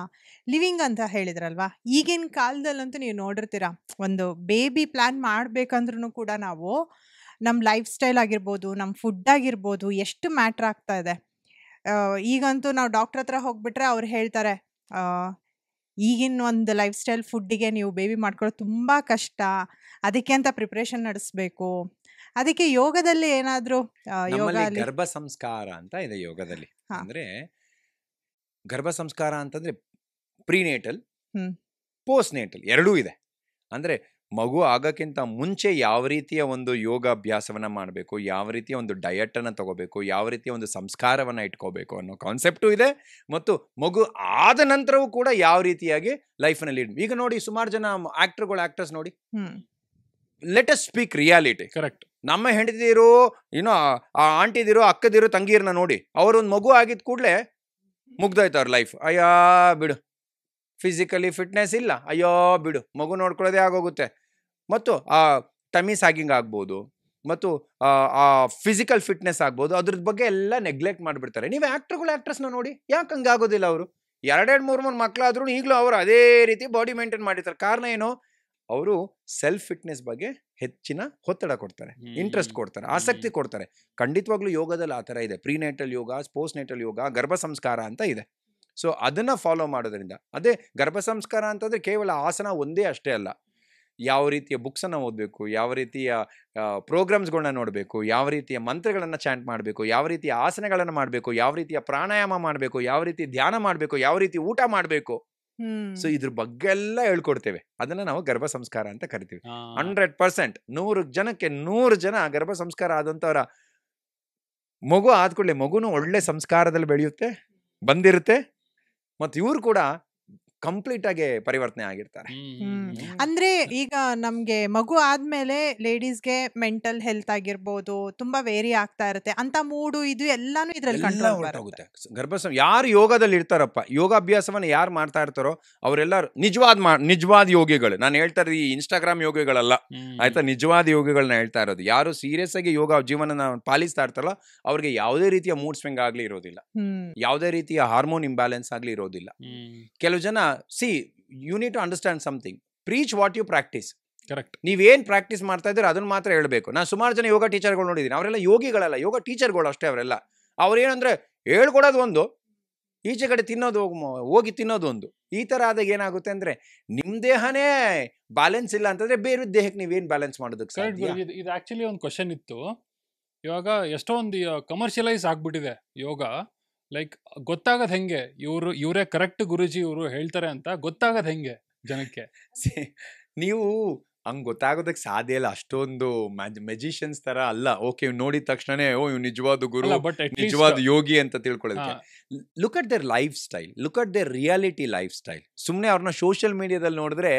Living ಅಂತ ಹೇಳಿದ್ರಲ್ವಾ, ಈಗಿನ ಕಾಲದಲ್ಲಂತೂ ನೀವು ನೋಡಿರ್ತೀರಾ, ಒಂದು ಬೇಬಿ ಪ್ಲಾನ್ ಮಾಡ್ಬೇಕಂದ್ರೂ ಕೂಡ ನಾವು ನಮ್ಮ ಲೈಫ್ ಸ್ಟೈಲ್ ಆಗಿರ್ಬೋದು, ನಮ್ಮ ಫುಡ್ ಆಗಿರ್ಬೋದು, ಎಷ್ಟು ಮ್ಯಾಟ್ರ್ ಆಗ್ತಾ ಇದೆ. ಈಗಂತೂ ನಾವು ಡಾಕ್ಟರ್ ಹತ್ರ ಹೋಗ್ಬಿಟ್ರೆ ಅವ್ರು ಹೇಳ್ತಾರೆ, ಈಗಿನ ಒಂದು ಲೈಫ್ ಸ್ಟೈಲ್ ಫುಡ್ಡಿಗೆ ನೀವು ಬೇಬಿ ಮಾಡ್ಕೊಳ್ಳೋದು ತುಂಬ ಕಷ್ಟ, ಅದಕ್ಕೆ ಅಂತ ಪ್ರಿಪ್ರೇಷನ್ ನಡೆಸಬೇಕು. ಅದಕ್ಕೆ ಯೋಗದಲ್ಲಿ ಏನಾದರೂ ಗರ್ಭ ಸಂಸ್ಕಾರ ಅಂತ ಇದೆ ಯೋಗದಲ್ಲಿ. ಅಂದ್ರೆ ಗರ್ಭ ಸಂಸ್ಕಾರ ಅಂತಂದ್ರೆ ಪ್ರಿನೇಟಲ್, ಪೋಸ್ಟ್ ನೇಟಲ್ ಎರಡೂ ಇದೆ. ಅಂದ್ರೆ ಮಗು ಆಗಕ್ಕಿಂತ ಮುಂಚೆ ಯಾವ ರೀತಿಯ ಒಂದು ಯೋಗಾಭ್ಯಾಸವನ್ನ ಮಾಡಬೇಕು, ಯಾವ ರೀತಿಯ ಒಂದು ಡಯಟ್ ಅನ್ನ ತಗೋಬೇಕು, ಯಾವ ರೀತಿಯ ಒಂದು ಸಂಸ್ಕಾರವನ್ನ ಇಟ್ಕೋಬೇಕು ಅನ್ನೋ ಕಾನ್ಸೆಪ್ಟು ಇದೆ. ಮತ್ತು ಮಗು ಆದ ನಂತರವೂ ಕೂಡ ಯಾವ ರೀತಿಯಾಗಿ ಲೈಫ್ನಲ್ಲಿ ಈಗ ನೋಡಿ, ಸುಮಾರು ಜನ ಆಕ್ಟರ್ಸ್ ನೋಡಿ, let us speak reality. Correct. ನಮ್ಮ ಹೆಂಡತಿರು, ಏನೋ ಆ ಆಂಟಿದಿರು, ಅಕ್ಕದಿರು, ತಂಗೀರ್ನ ನೋಡಿ, ಅವರೊಂದು ಮಗು ಆಗಿದ್ ಕೂಡಲೇ ಮುಗ್ದೋಯ್ತು ಅವ್ರ ಲೈಫ್. ಅಯ್ಯೋ ಬಿಡು, ಫಿಸಿಕಲಿ ಫಿಟ್ನೆಸ್ ಇಲ್ಲ, ಅಯ್ಯೋ ಬಿಡು, ಮಗು ನೋಡ್ಕೊಳ್ಳೋದೇ ಆಗೋಗುತ್ತೆ. ಮತ್ತು ಆ ಟಮಿ ಸಾಗಿಂಗ್ ಆಗ್ಬೋದು, ಮತ್ತು ಆ ಫಿಸಿಕಲ್ ಫಿಟ್ನೆಸ್ ಆಗ್ಬೋದು, ಅದ್ರ ಬಗ್ಗೆ ಎಲ್ಲ ನೆಗ್ಲೆಕ್ಟ್ ಮಾಡಿಬಿಡ್ತಾರೆ. ನೀವು ಆ್ಯಕ್ಟ್ರಸ್ನ ನೋಡಿ, ಯಾಕೆ ಹಂಗಾಗೋದಿಲ್ಲ? ಅವರು 2-3 ಮಕ್ಕಳಾದ್ರೂ ಈಗಲೂ ಅವರು ಅದೇ ರೀತಿ ಬಾಡಿ ಮೇಂಟೈನ್ ಮಾಡಿರ್ತಾರೆ. ಕಾರಣ ಏನು? ಅವರು ಸೆಲ್ಫ್ ಫಿಟ್ನೆಸ್ ಬಗ್ಗೆ ಹೆಚ್ಚಿನ ಒತ್ತಡ ಕೊಡ್ತಾರೆ, ಇಂಟ್ರೆಸ್ಟ್ ಕೊಡ್ತಾರೆ, ಆಸಕ್ತಿ ಕೊಡ್ತಾರೆ. ಖಂಡಿತವಾಗ್ಲೂ ಯೋಗದಲ್ಲಿ ಆ ಥರ ಇದೆ. ಪ್ರೀನೇಟಲ್ ಯೋಗ, ಪೋಸ್ಟ್ ನೇಟಲ್ ಯೋಗ, ಗರ್ಭ ಸಂಸ್ಕಾರ ಅಂತ ಇದೆ. ಸೊ ಅದನ್ನು ಫಾಲೋ ಮಾಡೋದ್ರಿಂದ, ಅದೇ ಗರ್ಭ ಸಂಸ್ಕಾರ ಅಂತಂದರೆ ಕೇವಲ ಆಸನ ಒಂದೇ ಅಷ್ಟೇ ಅಲ್ಲ. ಯಾವ ರೀತಿಯ ಬುಕ್ಸನ್ನು ಓದಬೇಕು, ಯಾವ ರೀತಿಯ ಪ್ರೋಗ್ರಾಮ್ಸ್ಗಳನ್ನ ನೋಡಬೇಕು, ಯಾವ ರೀತಿಯ ಮಂತ್ರಗಳನ್ನು ಚಾಂಟ್ ಮಾಡಬೇಕು, ಯಾವ ರೀತಿಯ ಆಸನಗಳನ್ನು ಮಾಡಬೇಕು, ಯಾವ ರೀತಿಯ ಪ್ರಾಣಾಯಾಮ ಮಾಡಬೇಕು, ಯಾವ ರೀತಿ ಧ್ಯಾನ ಮಾಡಬೇಕು, ಯಾವ ರೀತಿ ಊಟ ಮಾಡಬೇಕು. ಸೊ ಇದ್ರ ಬಗ್ಗೆ ಎಲ್ಲ ಹೇಳ್ಕೊಡ್ತೇವೆ. ಅದನ್ನ ನಾವು ಗರ್ಭ ಸಂಸ್ಕಾರ ಅಂತ ಕರಿತೀವಿ. 100% 100 ಜನಕ್ಕೆ 100 ಜನ ಗರ್ಭ ಸಂಸ್ಕಾರ ಆದಂತವರ ಮಗು ಆದ ಕೂಡಲೇ ಮಗುನು ಒಳ್ಳೆ ಸಂಸ್ಕಾರದಲ್ಲಿ ಬೆಳೆಯುತ್ತೆ, ಬಂದಿರುತ್ತೆ, ಮತ್ತು ಇವ್ರು ಕೂಡ ಕಂಪ್ಲೀಟ್ ಆಗಿ ಪರಿವರ್ತನೆ ಆಗಿರ್ತಾರೆ. ಅಂದ್ರೆ ಈಗ ನಮ್ಗೆ ಮಗು ಆದ್ಮೇಲೆ ಲೇಡೀಸ್ಗೆ ಮೆಂಟಲ್ ಹೆಲ್ತ್ ಆಗಿರ್ಬೋದು ತುಂಬಾ ವೇರಿ ಆಗ್ತಾ ಇರುತ್ತೆ, ಅಂತ ಮೂಡು ಇದು ಎಲ್ಲಾನು ಇದ್ರಲ್ಲಿ ಕಂಟ್ರೋಲ್ ಹೊರಟೋಗುತ್ತೆ. ಯಾರು ಯೋಗದಲ್ಲಿ ಇರ್ತಾರಪ್ಪ, ಯೋಗಾಭ್ಯಾಸವನ್ನ ಯಾರು ಮಾಡ್ತಾ ಇರ್ತಾರೋ ಅವರೆಲ್ಲರೂ ನಿಜವಾದ ಯೋಗಿಗಳು. ನಾನು ಹೇಳ್ತಾ ಇರೋದು ಈ ಇನ್ಸ್ಟಾಗ್ರಾಮ್ ಯೋಗಿಗಳಲ್ಲ, ಆಯ್ತಾ? ನಿಜವಾದ ಯೋಗಿಗಳನ್ನ ಹೇಳ್ತಾ ಇರೋದು. ಯಾರು ಸೀರಿಯಸ್ ಆಗಿ ಯೋಗ ಜೀವನ ಪಾಲಿಸ್ತಾ ಇರ್ತಾರಲ್ಲ ಅವ್ರಿಗೆ ಯಾವುದೇ ರೀತಿಯ ಮೂಡ್ ಸ್ವಿಂಗ್ ಆಗ್ಲಿ ಇರೋದಿಲ್ಲ, ಯಾವುದೇ ರೀತಿಯ ಹಾರ್ಮೋನ್ ಇಂಬ್ಯಾಲೆನ್ಸ್ ಆಗ್ಲಿ ಇರೋದಿಲ್ಲ. ಕೆಲವು ಜನ you need to understand something. Preach what you practice. Correct. ನೀವೇನು ಪ್ರಾಕ್ಟೀಸ್ ಮಾಡ್ತಾ ಇದ್ದೀರೋ ಅದನ್ನ ಮಾತ್ರ ಹೇಳಬೇಕು. ನಾನು ಸುಮಾರು ಜನ ಯೋಗ ಟೀಚರ್ಗಳು ನೋಡಿದ್ದೀನಿ, ಅವರೆಲ್ಲ ಯೋಗಿಗಳಲ್ಲ, ಯೋಗ ಟೀಚರ್ಗಳು ಅಷ್ಟೇ. ಅವರೆಲ್ಲ ಅವ್ರೇನಂದ್ರೆ ಹೇಳ್ಕೊಡೋದು ಒಂದು, ಈಚೆ ಕಡೆ ಹೋಗಿ ತಿನ್ನೋದು ಒಂದು. ಈ ಥರ ಆದಾಗ ಏನಾಗುತ್ತೆ ಅಂದರೆ ನಿಮ್ಮ ದೇಹನೇ ಬ್ಯಾಲೆನ್ಸ್ ಇಲ್ಲ ಅಂತಂದರೆ ಬೇರೆ ದೇಹಕ್ಕೆ ನೀವೇನು ಬ್ಯಾಲೆನ್ಸ್ ಮಾಡೋದಕ್ಕೆ ಸಾಧ್ಯ? ಇದು ಆ್ಯಕ್ಚುಲಿ ಒಂದು ಕ್ವಶನ್ ಇತ್ತು. ಇವಾಗ ಎಷ್ಟೊಂದು ಕಮರ್ಷಿಯಲೈಸ್ ಆಗ್ಬಿಟ್ಟಿದೆ ಯೋಗ. ಲೈಕ್ ಗೊತ್ತಾಗದ್ ಹೆಂಗೆ ಇವರೇ ಕರೆಕ್ಟ್ ಗುರುಜಿ ಇವರು ಹೇಳ್ತಾರೆ ಅಂತ ಗೊತ್ತಾಗದ್ ಹೆಂಗೆ ಜನಕ್ಕೆ? ನೀವು ಹಂಗೆ ಗೊತ್ತಾಗೋದಕ್ಕೆ ಸಾಧ್ಯ ಇಲ್ಲ. ಅಷ್ಟೊಂದು ಮೆಜಿಷಿಯನ್ಸ್ ತರ ಅಲ್ಲ. ಓಕೆ, ನೋಡಿದ ತಕ್ಷಣನೇ ಓ ಇವ್ ನಿಜವಾದ ಗುರು, ನಿಜವಾದ ಯೋಗಿ ಅಂತ ತಿಳ್ಕೊಳ್ಳೋದಕ್ಕೆ. Look at their lifestyle, look at their reality lifestyle. ಸುಮ್ಮನೆ ಅವ್ರನ್ನ ಸೋಷಿಯಲ್ ಮೀಡಿಯಾದಲ್ಲಿ ನೋಡಿದ್ರೆ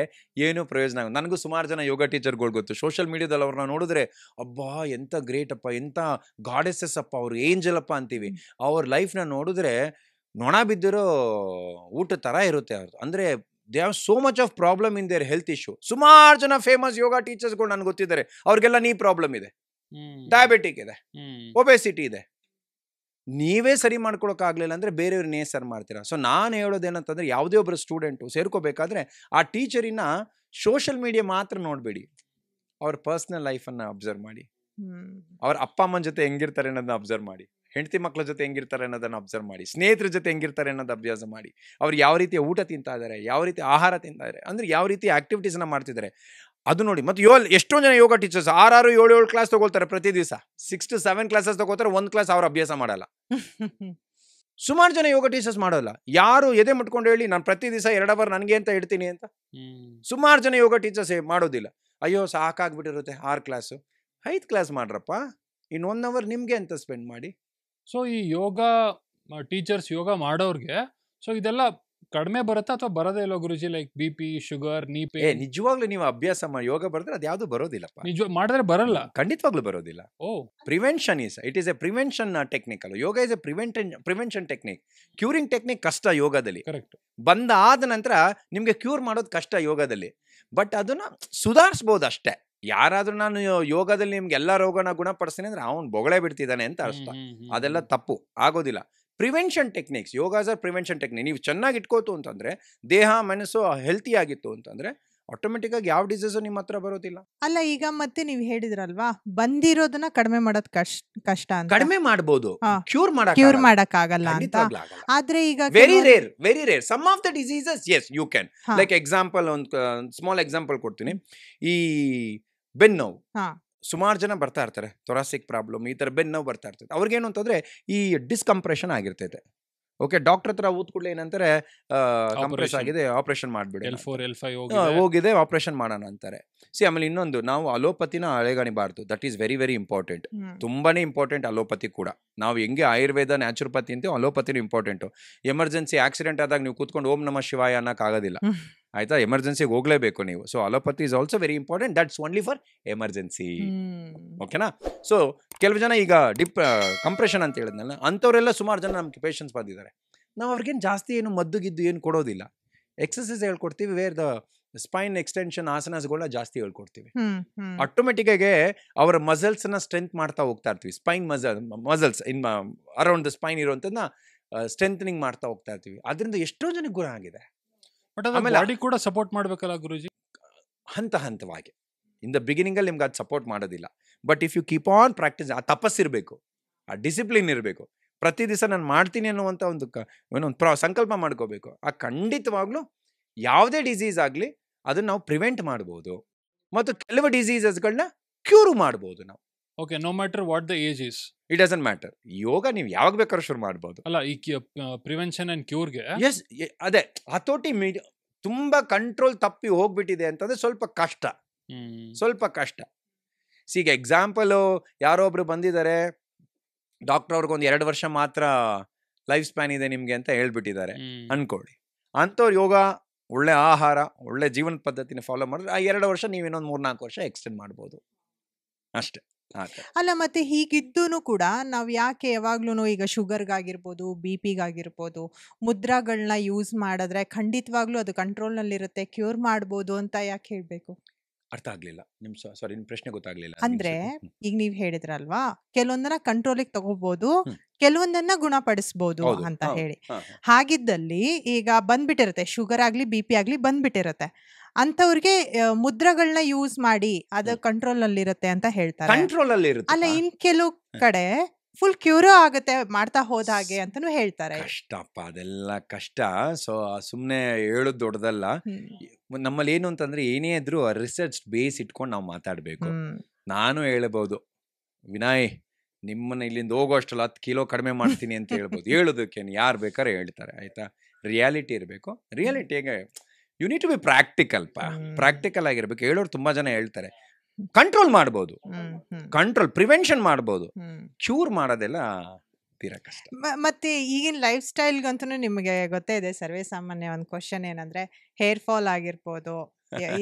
ಏನೂ ಪ್ರಯೋಜನ ಆಗುತ್ತೆ. ನನಗೂ ಸುಮಾರು ಜನ ಯೋಗ ಟೀಚರ್ಗಳು ಗೊತ್ತು. ಸೋಷಿಯಲ್ ಮೀಡಿಯಾದಲ್ಲಿ ಅವ್ರನ್ನ ನೋಡಿದ್ರೆ ಅಬ್ಬಾ ಎಂಥ ಗ್ರೇಟ್ ಅಪ್ಪ, ಎಂಥ ಗಾಡೆಸಸ್ ಅಪ್ಪ, ಅವ್ರು ಏಂಜಲ್ ಅಪ್ಪ ಅಂತೀವಿ. ಅವ್ರ ಲೈಫ್ನ ನೋಡಿದ್ರೆ ನೊಣ ಬಿದ್ದಿರೋ ಊಟ ಥರ ಇರುತ್ತೆ ಅವ್ರದ್ದು. ಅಂದರೆ they have so much of problem in their health issue. ಸುಮಾರು ಜನ ಫೇಮಸ್ ಯೋಗ ಟೀಚರ್ಸ್ಗಳು ನನಗೆ ಗೊತ್ತಿದ್ದಾರೆ, ಅವ್ರಿಗೆಲ್ಲ ನೀ ಪ್ರಾಬ್ಲಮ್ ಇದೆ, ಡಯಾಬಿಟಿಕ್ ಇದೆ, ಒಬೆಸಿಟಿ ಇದೆ. ನೀವೇ ಸರಿ ಮಾಡ್ಕೊಳಕ್ಕಾಗಲಿಲ್ಲ ಅಂದರೆ ಬೇರೆಯವ್ರನ್ನೇ ಸರಿ ಮಾಡ್ತೀರಾ. ಸೊ ನಾನು ಹೇಳೋದೇನಂತಂದರೆ, ಯಾವುದೇ ಒಬ್ಬರು ಸ್ಟೂಡೆಂಟು ಸೇರ್ಕೋಬೇಕಾದ್ರೆ ಆ ಟೀಚರಿನ ಸೋಷಿಯಲ್ ಮೀಡಿಯಾ ಮಾತ್ರ ನೋಡಬೇಡಿ, ಅವ್ರ ಪರ್ಸ್ನಲ್ ಲೈಫನ್ನು ಅಬ್ಸರ್ವ್ ಮಾಡಿ, ಅವ್ರ ಅಪ್ಪ ಅಮ್ಮನ ಜೊತೆ ಹೆಂಗಿರ್ತಾರೆ ಅನ್ನೋದನ್ನ ಅಬ್ಸರ್ವ್ ಮಾಡಿ, ಹೆಂಡತಿ ಮಕ್ಕಳ ಜೊತೆ ಹೆಂಗಿರ್ತಾರೆ ಅನ್ನೋದನ್ನು ಅಬ್ಸರ್ವ್ ಮಾಡಿ, ಸ್ನೇಹಿತರ ಜೊತೆ ಹೆಂಗಿರ್ತಾರೆ ಅನ್ನೋದು ಅಭ್ಯಾಸ ಮಾಡಿ, ಅವ್ರು ಯಾವ ರೀತಿಯ ಊಟ ತಿಂತಾ ಇದ್ದಾರೆ, ಯಾವ ರೀತಿ ಆಹಾರ ತಿಂತಾ ಇದ್ದಾರೆ, ಅಂದರೆ ಯಾವ ರೀತಿ ಆಕ್ಟಿವಿಟೀಸ್ನ ಮಾಡ್ತಿದ್ದಾರೆ ಅದು ನೋಡಿ. ಮತ್ತು ಎಷ್ಟೊಂದು ಜನ ಯೋಗ ಟೀಚರ್ಸ್ 6-7 ಕ್ಲಾಸ್ ತಗೊಳ್ತಾರೆ ಪ್ರತಿ ದಿವಸ. 6 to 7 ಕ್ಲಾಸಸ್ ತಗೋತಾರೆ, 1 ಕ್ಲಾಸ್ ಅವ್ರ ಅಭ್ಯಾಸ ಮಾಡಲ್ಲ. ಸುಮಾರು ಜನ ಯೋಗ ಟೀಚರ್ಸ್ ಮಾಡೋಲ್ಲ. ಯಾರು ಎದೆ ಮುಟ್ಕೊಂಡು ಹೇಳಿ ನಾನು ಪ್ರತಿ ದಿವಸ 2 ಅವರ್ ನನಗೆ ಅಂತ ಇಡ್ತೀನಿ ಅಂತ? ಸುಮಾರು ಜನ ಯೋಗ ಟೀಚರ್ಸ್ ಮಾಡೋದಿಲ್ಲ. ಅಯ್ಯೋ ಸಾಕಾಗ್ಬಿಟ್ಟಿರುತ್ತೆ 6 ಕ್ಲಾಸು, 5 ಕ್ಲಾಸ್ ಮಾಡ್ರಪ್ಪ, ಇನ್ನು 1 ಅವರ್ ನಿಮಗೆ ಅಂತ ಸ್ಪೆಂಡ್ ಮಾಡಿ. ಸೊ ಈ ಯೋಗ ಟೀಚರ್ಸ್ ಯೋಗ ಮಾಡೋರ್ಗೆ ಸೊ ಇದೆಲ್ಲ ಕಡಿಮೆ ಬರುತ್ತಾ ಅಥವಾ ಬರೋದೇ ಇಲ್ಲ Guruji? Like BP, sugar, knee pain? ನಿಜವಾಗ್ಲೂ ನೀವು ಅಭ್ಯಾಸ ಮಾಡಿ ಯೋಗ ಬರೆದ್ರೆ ಅದು ಯಾವುದು ಬರೋದಿಲ್ಲಪ್ಪ. ನಿಜ ಮಾಡಿದ್ರೆ ಬರಲ್ಲ, ಖಂಡಿತವಾಗ್ಲೂ ಬರೋದಿಲ್ಲ. Prevention it is a prevention technique ಅಲ್ಲ. Yoga is a prevention technique. Curing technique ಕಷ್ಟ ಯೋಗದಲ್ಲಿ. ಕರೆಕ್ಟ್. ಬಂದಾದ ನಂತರ ನಿಮಗೆ ಕ್ಯೂರ್ ಮಾಡೋದು ಕಷ್ಟ ಯೋಗದಲ್ಲಿ. ಬಟ್ ಅದನ್ನ ಸುಧಾರಿಸ್ಬೋದು ಅಷ್ಟೇ. ಯಾರಾದ್ರೂ ನಾನು ಯೋಗದಲ್ಲಿ ನಿಮ್ಗೆ ಎಲ್ಲ ರೋಗನ ಗುಣಪಡಿಸ್ತೀನಿ ಅಂದ್ರೆ ಅವನು ಬೊಗಳೆ ಬಿಡ್ತಿದ್ದಾನೆ ಅಂತ ಅರ್ಥ. ಅದೆಲ್ಲ ತಪ್ಪು, ಆಗೋದಿಲ್ಲ. Prevention techniques, yogas are prevention technique. ನೀವು ಚೆನ್ನಾಗಿ ಇಟ್ಕೋತು ಅಂತಂದ್ರೆ, ದೇಹ ಮನಸ್ಸು ಹೆಲ್ತಿ ಆಗಿತ್ತು ಅಂತಂದ್ರೆ ಆಟೋಮೆಟಿಕ್ ಆಗಿ ಯಾವ ಡಿಸೀಸು ನಿಮ್ಮ ಹತ್ರ ಬರೋದಿಲ್ಲ. ಅಲ್ಲ, ಈಗ ಮತ್ತೆ ನೀವು ಹೇಳಿದ್ರಲ್ವಾ ಬಂದಿರೋದನ್ನ ಕಡಿಮೆ ಮಾಡೋದು ಕಷ್ಟ ಅಂತ. ಕಡಿಮೆ ಮಾಡ್ಬೋದು, ಕ್ಯೂರ್ ಮಾಡಕ್ಕಾಗಲ್ಲ ಅಂತ. ಆದ್ರೆ ಈಗ very rare some of the diseases as you can. Like example, ಒಂದು ಸ್ಮಾಲ್ ಎಕ್ಸಾಂಪಲ್ ಕೊಡ್ತೀನಿ. ಈ ಬೆನ್ನು ನೋವು ಸುಮಾರು ಜನ ಬರ್ತಾ ಇರ್ತಾರೆ, ಥೊರಾಸಿಕ್ ಪ್ರಾಬ್ಲಮ್, ಈ ಥರ ಬೆನ್ನು ನೋವು ಬರ್ತಾ ಇರ್ತದೆ. ಅವ್ರಿಗೇನು ಅಂತಂದರೆ ಈ ಡಿಸ್ಕಂಪ್ರೆಷನ್ ಆಗಿರ್ತೈತೆ. ಓಕೆ, ಡಾಕ್ಟರ್ ಹತ್ರ ಊದ್ ಕೂಡಲೇ ಏನಂತಾರೆ, ಕಂಪ್ರೆಸ್ ಆಗಿದೆ, ಆಪರೇಷನ್ ಮಾಡಿಬಿಡಿ, L4 L5 ಹೋಗಿದೆ, ಆಪರೇಷನ್ ಮಾಡೋಣ ಅಂತಾರೆ. ಆಮೇಲೆ ಇನ್ನೊಂದು, ನಾವು ಅಲೋಪತಿನ ಹಳೆಗಾಣಿಬಾರ್ದು. That is very very important, ತುಂಬಾನೇ ಇಂಪಾರ್ಟೆಂಟ್ ಅಲೋಪತಿ ಕೂಡ. ನಾವು ಹೆಂಗೆ ಆಯುರ್ವೇದ ನ್ಯಾಚುರೋಪತಿ ಅಂತೀವಿ, ಅಲೋಪತಿನೂ ಇಂಪಾರ್ಟೆಂಟು. ಎಮರ್ಜೆನ್ಸಿ ಆಕ್ಸಿಡೆಂಟ್ ಆದಾಗ ನೀವು ಕೂತ್ಕೊಂಡು ಓಂ ನಮಃ ಶಿವಾಯ ಅನ್ನೋಕ್ಕಾಗೋದಿಲ್ಲ, ಆಯ್ತಾ? ಎಮರ್ಜೆನ್ಸಿಗೆ ಹೋಗ್ಲೇಬೇಕು ನೀವು. So allopathy is also very important. That's only for emergency. ಓಕೆನಾ? ಸೊ ಕೆಲವು ಜನ ಈಗ ಕಂಪ್ರೆಷನ್ ಅಂತ ಹೇಳಿದ್ನಲ್ಲ, ಅಂಥವರೆಲ್ಲ ಸುಮಾರು ಜನ ನಮ್ಗೆ ಪೇಷನ್ಸ್ ಬಂದಿದ್ದಾರೆ. ನಾವು ಅವ್ರಿಗೇನು ಜಾಸ್ತಿ ಏನು ಮದ್ದು ಗಿದ್ದು ಏನು ಕೊಡೋದಿಲ್ಲ, ಎಕ್ಸಸೈಸ್ ಹೇಳ್ಕೊಡ್ತೀವಿ. ವೇರ್ ದ ಸ್ಪೈನ್ ಎಕ್ಸ್ಟೆನ್ಷನ್ ಆಸನಸ್ಗಳನ್ನ ಜಾಸ್ತಿ ಹೇಳ್ಕೊಡ್ತೀವಿ. ಆಟೋಮೆಟಿಕ್ ಆಗಿ ಅವರ ಮಸಲ್ಸ್ನ ಸ್ಟ್ರೆಂತ್ ಮಾಡ್ತಾ ಹೋಗ್ತಾ ಇರ್ತೀವಿ. Spine muscles in around the spine ಇರುವಂತದನ್ನ ಸ್ಟ್ರೆಂಥನಿಂಗ್ ಮಾಡ್ತಾ ಹೋಗ್ತಾ ಇರ್ತೀವಿ. ಅದರಿಂದ ಎಷ್ಟೋ ಜನಕ್ಕೆ ಗುಣ ಆಗಿದೆ. ಬಾಡಿ ಕೂಡ ಸಪೋರ್ಟ್ ಮಾಡ್ಬೇಕಲ್ಲ ಗುರುಜಿ, ಹಂತ ಹಂತವಾಗಿ. ಇನ್ ದ ಬಿಗಿನಿಂಗ್ ಅಲ್ಲಿ ನಿಮ್ಗೆ ಅದು ಸಪೋರ್ಟ್ ಮಾಡೋದಿಲ್ಲ. But if you keep on practice, ಆ ತಪಸ್ಸಿರಬೇಕು, ಆ ಡಿಸಿಪ್ಲಿನ್ ಇರಬೇಕು. ಪ್ರತಿ ದಿವಸ ನಾನು ಮಾಡ್ತೀನಿ ಅನ್ನುವಂಥ ಒಂದು ಸಂಕಲ್ಪ ಮಾಡ್ಕೋಬೇಕು. ಆ ಖಂಡಿತವಾಗ್ಲೂ ಯಾವುದೇ ಡಿಸೀಸ್ ಆಗಲಿ ಅದನ್ನ ನಾವು ಪ್ರಿವೆಂಟ್ ಮಾಡ್ಬೋದು ಮತ್ತು ಕೆಲವು ಡಿಸೀಸಸ್ಗಳನ್ನ ಕ್ಯೂರ್ ಮಾಡ್ಬೋದು ನಾವು. Okay, no matter what the age is, it doesn't matter. Yoga ನೀವು ಯಾವಾಗ ಬೇಕಾದ್ರೂ ಶುರು ಮಾಡ್ಬೋದು. ಅಲ್ಲ, ಈ ಪ್ರಿವೆನ್ಷನ್ ಅಂಡ್ ಕ್ಯೂರ್ಗೆ ಎಸ್, ಅದೇ ಹತೋಟಿ ತುಂಬಾ ಕಂಟ್ರೋಲ್ ತಪ್ಪಿ ಹೋಗ್ಬಿಟ್ಟಿದೆ ಅಂತಂದ್ರೆ ಸ್ವಲ್ಪ ಕಷ್ಟ. ಈಗ ಎಕ್ಸಾಂಪಲು ಯಾರೋ ಒಬ್ರು ಬಂದಿದ್ದಾರೆ, ಡಾಕ್ಟರ್ ಅವ್ರಿಗೊಂದು 2 ವರ್ಷ ಮಾತ್ರ ಲೈಫ್ ಸ್ಪ್ಯಾನ್ ಇದೆ ನಿಮ್ಗೆ ಅಂತ ಹೇಳ್ಬಿಟ್ಟಿದ್ದಾರೆ ಅನ್ಕೊಳ್ಳಿ. ಅಂಥವ್ರು ಯೋಗ, ಒಳ್ಳೆ ಆಹಾರ, ಒಳ್ಳೆ ಜೀವನ ಪದ್ಧತಿನ ಫಾಲೋ ಮಾಡಿದ್ರೆ ಆ 2 ವರ್ಷ ನೀವು ಇನ್ನೊಂದು 3-4 ವರ್ಷ ಎಕ್ಸ್ಟೆಂಡ್ ಮಾಡ್ಬೋದು ಅಷ್ಟೇ. ಅಲ್ಲ, ಮತ್ತೆ ಹೀಗಿದ್ದೂ ಕೂಡ ನಾವು ಯಾಕೆ ಯಾವಾಗ್ಲೂ ಈಗ ಶುಗರ್ಗಾಗಿರ್ಬೋದು, BP-ಗಾಗಿರ್ಬೋದು, ಮುದ್ರಾಗಳನ್ನ ಯೂಸ್ ಮಾಡಿದ್ರೆ ಖಂಡಿತವಾಗ್ಲೂ ಅದು ಕಂಟ್ರೋಲ್ನಲ್ಲಿರುತ್ತೆ, ಕ್ಯೂರ್ ಮಾಡ್ಬೋದು ಅಂತ ಯಾಕೆ ಹೇಳ್ಬೇಕು? ಅರ್ಥ ಆಗ್ಲಿಲ್ಲ ನಿಮ್ ಪ್ರಶ್ನೆ ಗೊತ್ತಾಗ್ಲಿಲ್ಲ. ಅಂದ್ರೆ ಈಗ ನೀವ್ ಹೇಳಿದ್ರಲ್ವಾ, ಕೆಲವೊಂದನ್ನ ಕಂಟ್ರೋಲಿಗೆ ತಗೋಬಹುದು, ಕೆಲವೊಂದನ್ನ ಗುಣಪಡಿಸಬಹುದು ಅಂತ ಹೇಳಿ. ಹಾಗಿದ್ದಲ್ಲಿ ಈಗ ಬಂದ್ಬಿಟ್ಟಿರುತ್ತೆ, ಶುಗರ್ ಆಗ್ಲಿ BP ಆಗ್ಲಿ ಬಂದ್ಬಿಟ್ಟಿರುತ್ತೆ, ಅಂತವ್ರಿಗೆ ಮುದ್ರಗಳನ್ನ ಯೂಸ್ ಮಾಡಿ ಅದು ಕಂಟ್ರೋಲ್ ನಲ್ಲಿ ಇರುತ್ತೆ ಅಂತ ಹೇಳ್ತಾರೆ. ಕಂಟ್ರೋಲ್ ಅಲ್ಲಿ ಇರುತ್ತೆ. ಅಲ್ಲ, ಇನ್ ಕೆಲವು ಕಡೆ ಫುಲ್ ಕ್ಯೂರೋ ಆಗುತ್ತೆ ಮಾಡ್ತಾ ಹೋದ ಹಾಗೆ ಅಂತಾನು ಹೇಳ್ತಾರೆ. ಕಷ್ಟಪ್ಪ, ಅದೆಲ್ಲ ಕಷ್ಟ. ಸೊ ಸುಮ್ನೆ ಹೇಳೋದು ದೊಡ್ಡದಲ್ಲ. ನಮ್ಮಲ್ಲಿ ಏನು ಅಂತಂದ್ರೆ ಏನೇ ಇದ್ರು ರಿಸರ್ಚ್ ಬೇಸ್ ಇಟ್ಕೊಂಡು ನಾವು ಮಾತಾಡ್ಬೇಕು. ನಾನು ಹೇಳಬಹುದು, ವಿನಯ್ ನಿಮ್ಮನ್ನ ಇಲ್ಲಿಂದ ಹೋಗೋ ಅಷ್ಟಲ್ಲ 10 ಕಿಲೋ ಕಡಿಮೆ ಮಾಡ್ತೀನಿ ಅಂತ ಹೇಳ್ಬೋದು. ಹೇಳೋದಕ್ಕೆ ಯಾರು ಬೇಕಾದ್ರೆ ಹೇಳ್ತಾರೆ, ಆಯ್ತಾ? ರಿಯಾಲಿಟಿ ಇರಬೇಕು. ರಿಯಾಲಿಟಿಗೆ you need to be practical ಆಗಿರ್ಬೇಕು. ಹೇಳೋರು ತುಂಬಾ ಜನ ಹೇಳ್ತಾರೆ. ಕಂಟ್ರೋಲ್ ಮಾಡ್ಬೋದು, ಪ್ರಿವೆನ್ಷನ್ ಮಾಡ್ಬೋದು, ಕ್ಯೂರ್ ಮಾಡೋದೆಲ್ಲ ತೀರಾ ಕಷ್ಟ. ಮತ್ತೆ ಈಗಿನ ಲೈಫ್ ಸ್ಟೈಲ್ಗಂತೂ ನಿಮಗೆ ಗೊತ್ತೇ ಇದೆ, ಸರ್ವೇ ಸಾಮಾನ್ಯ ಒಂದು ಕ್ವಶನ್ ಏನಂದ್ರೆ ಹೇರ್ ಫಾಲ್ ಆಗಿರ್ಬೋದು,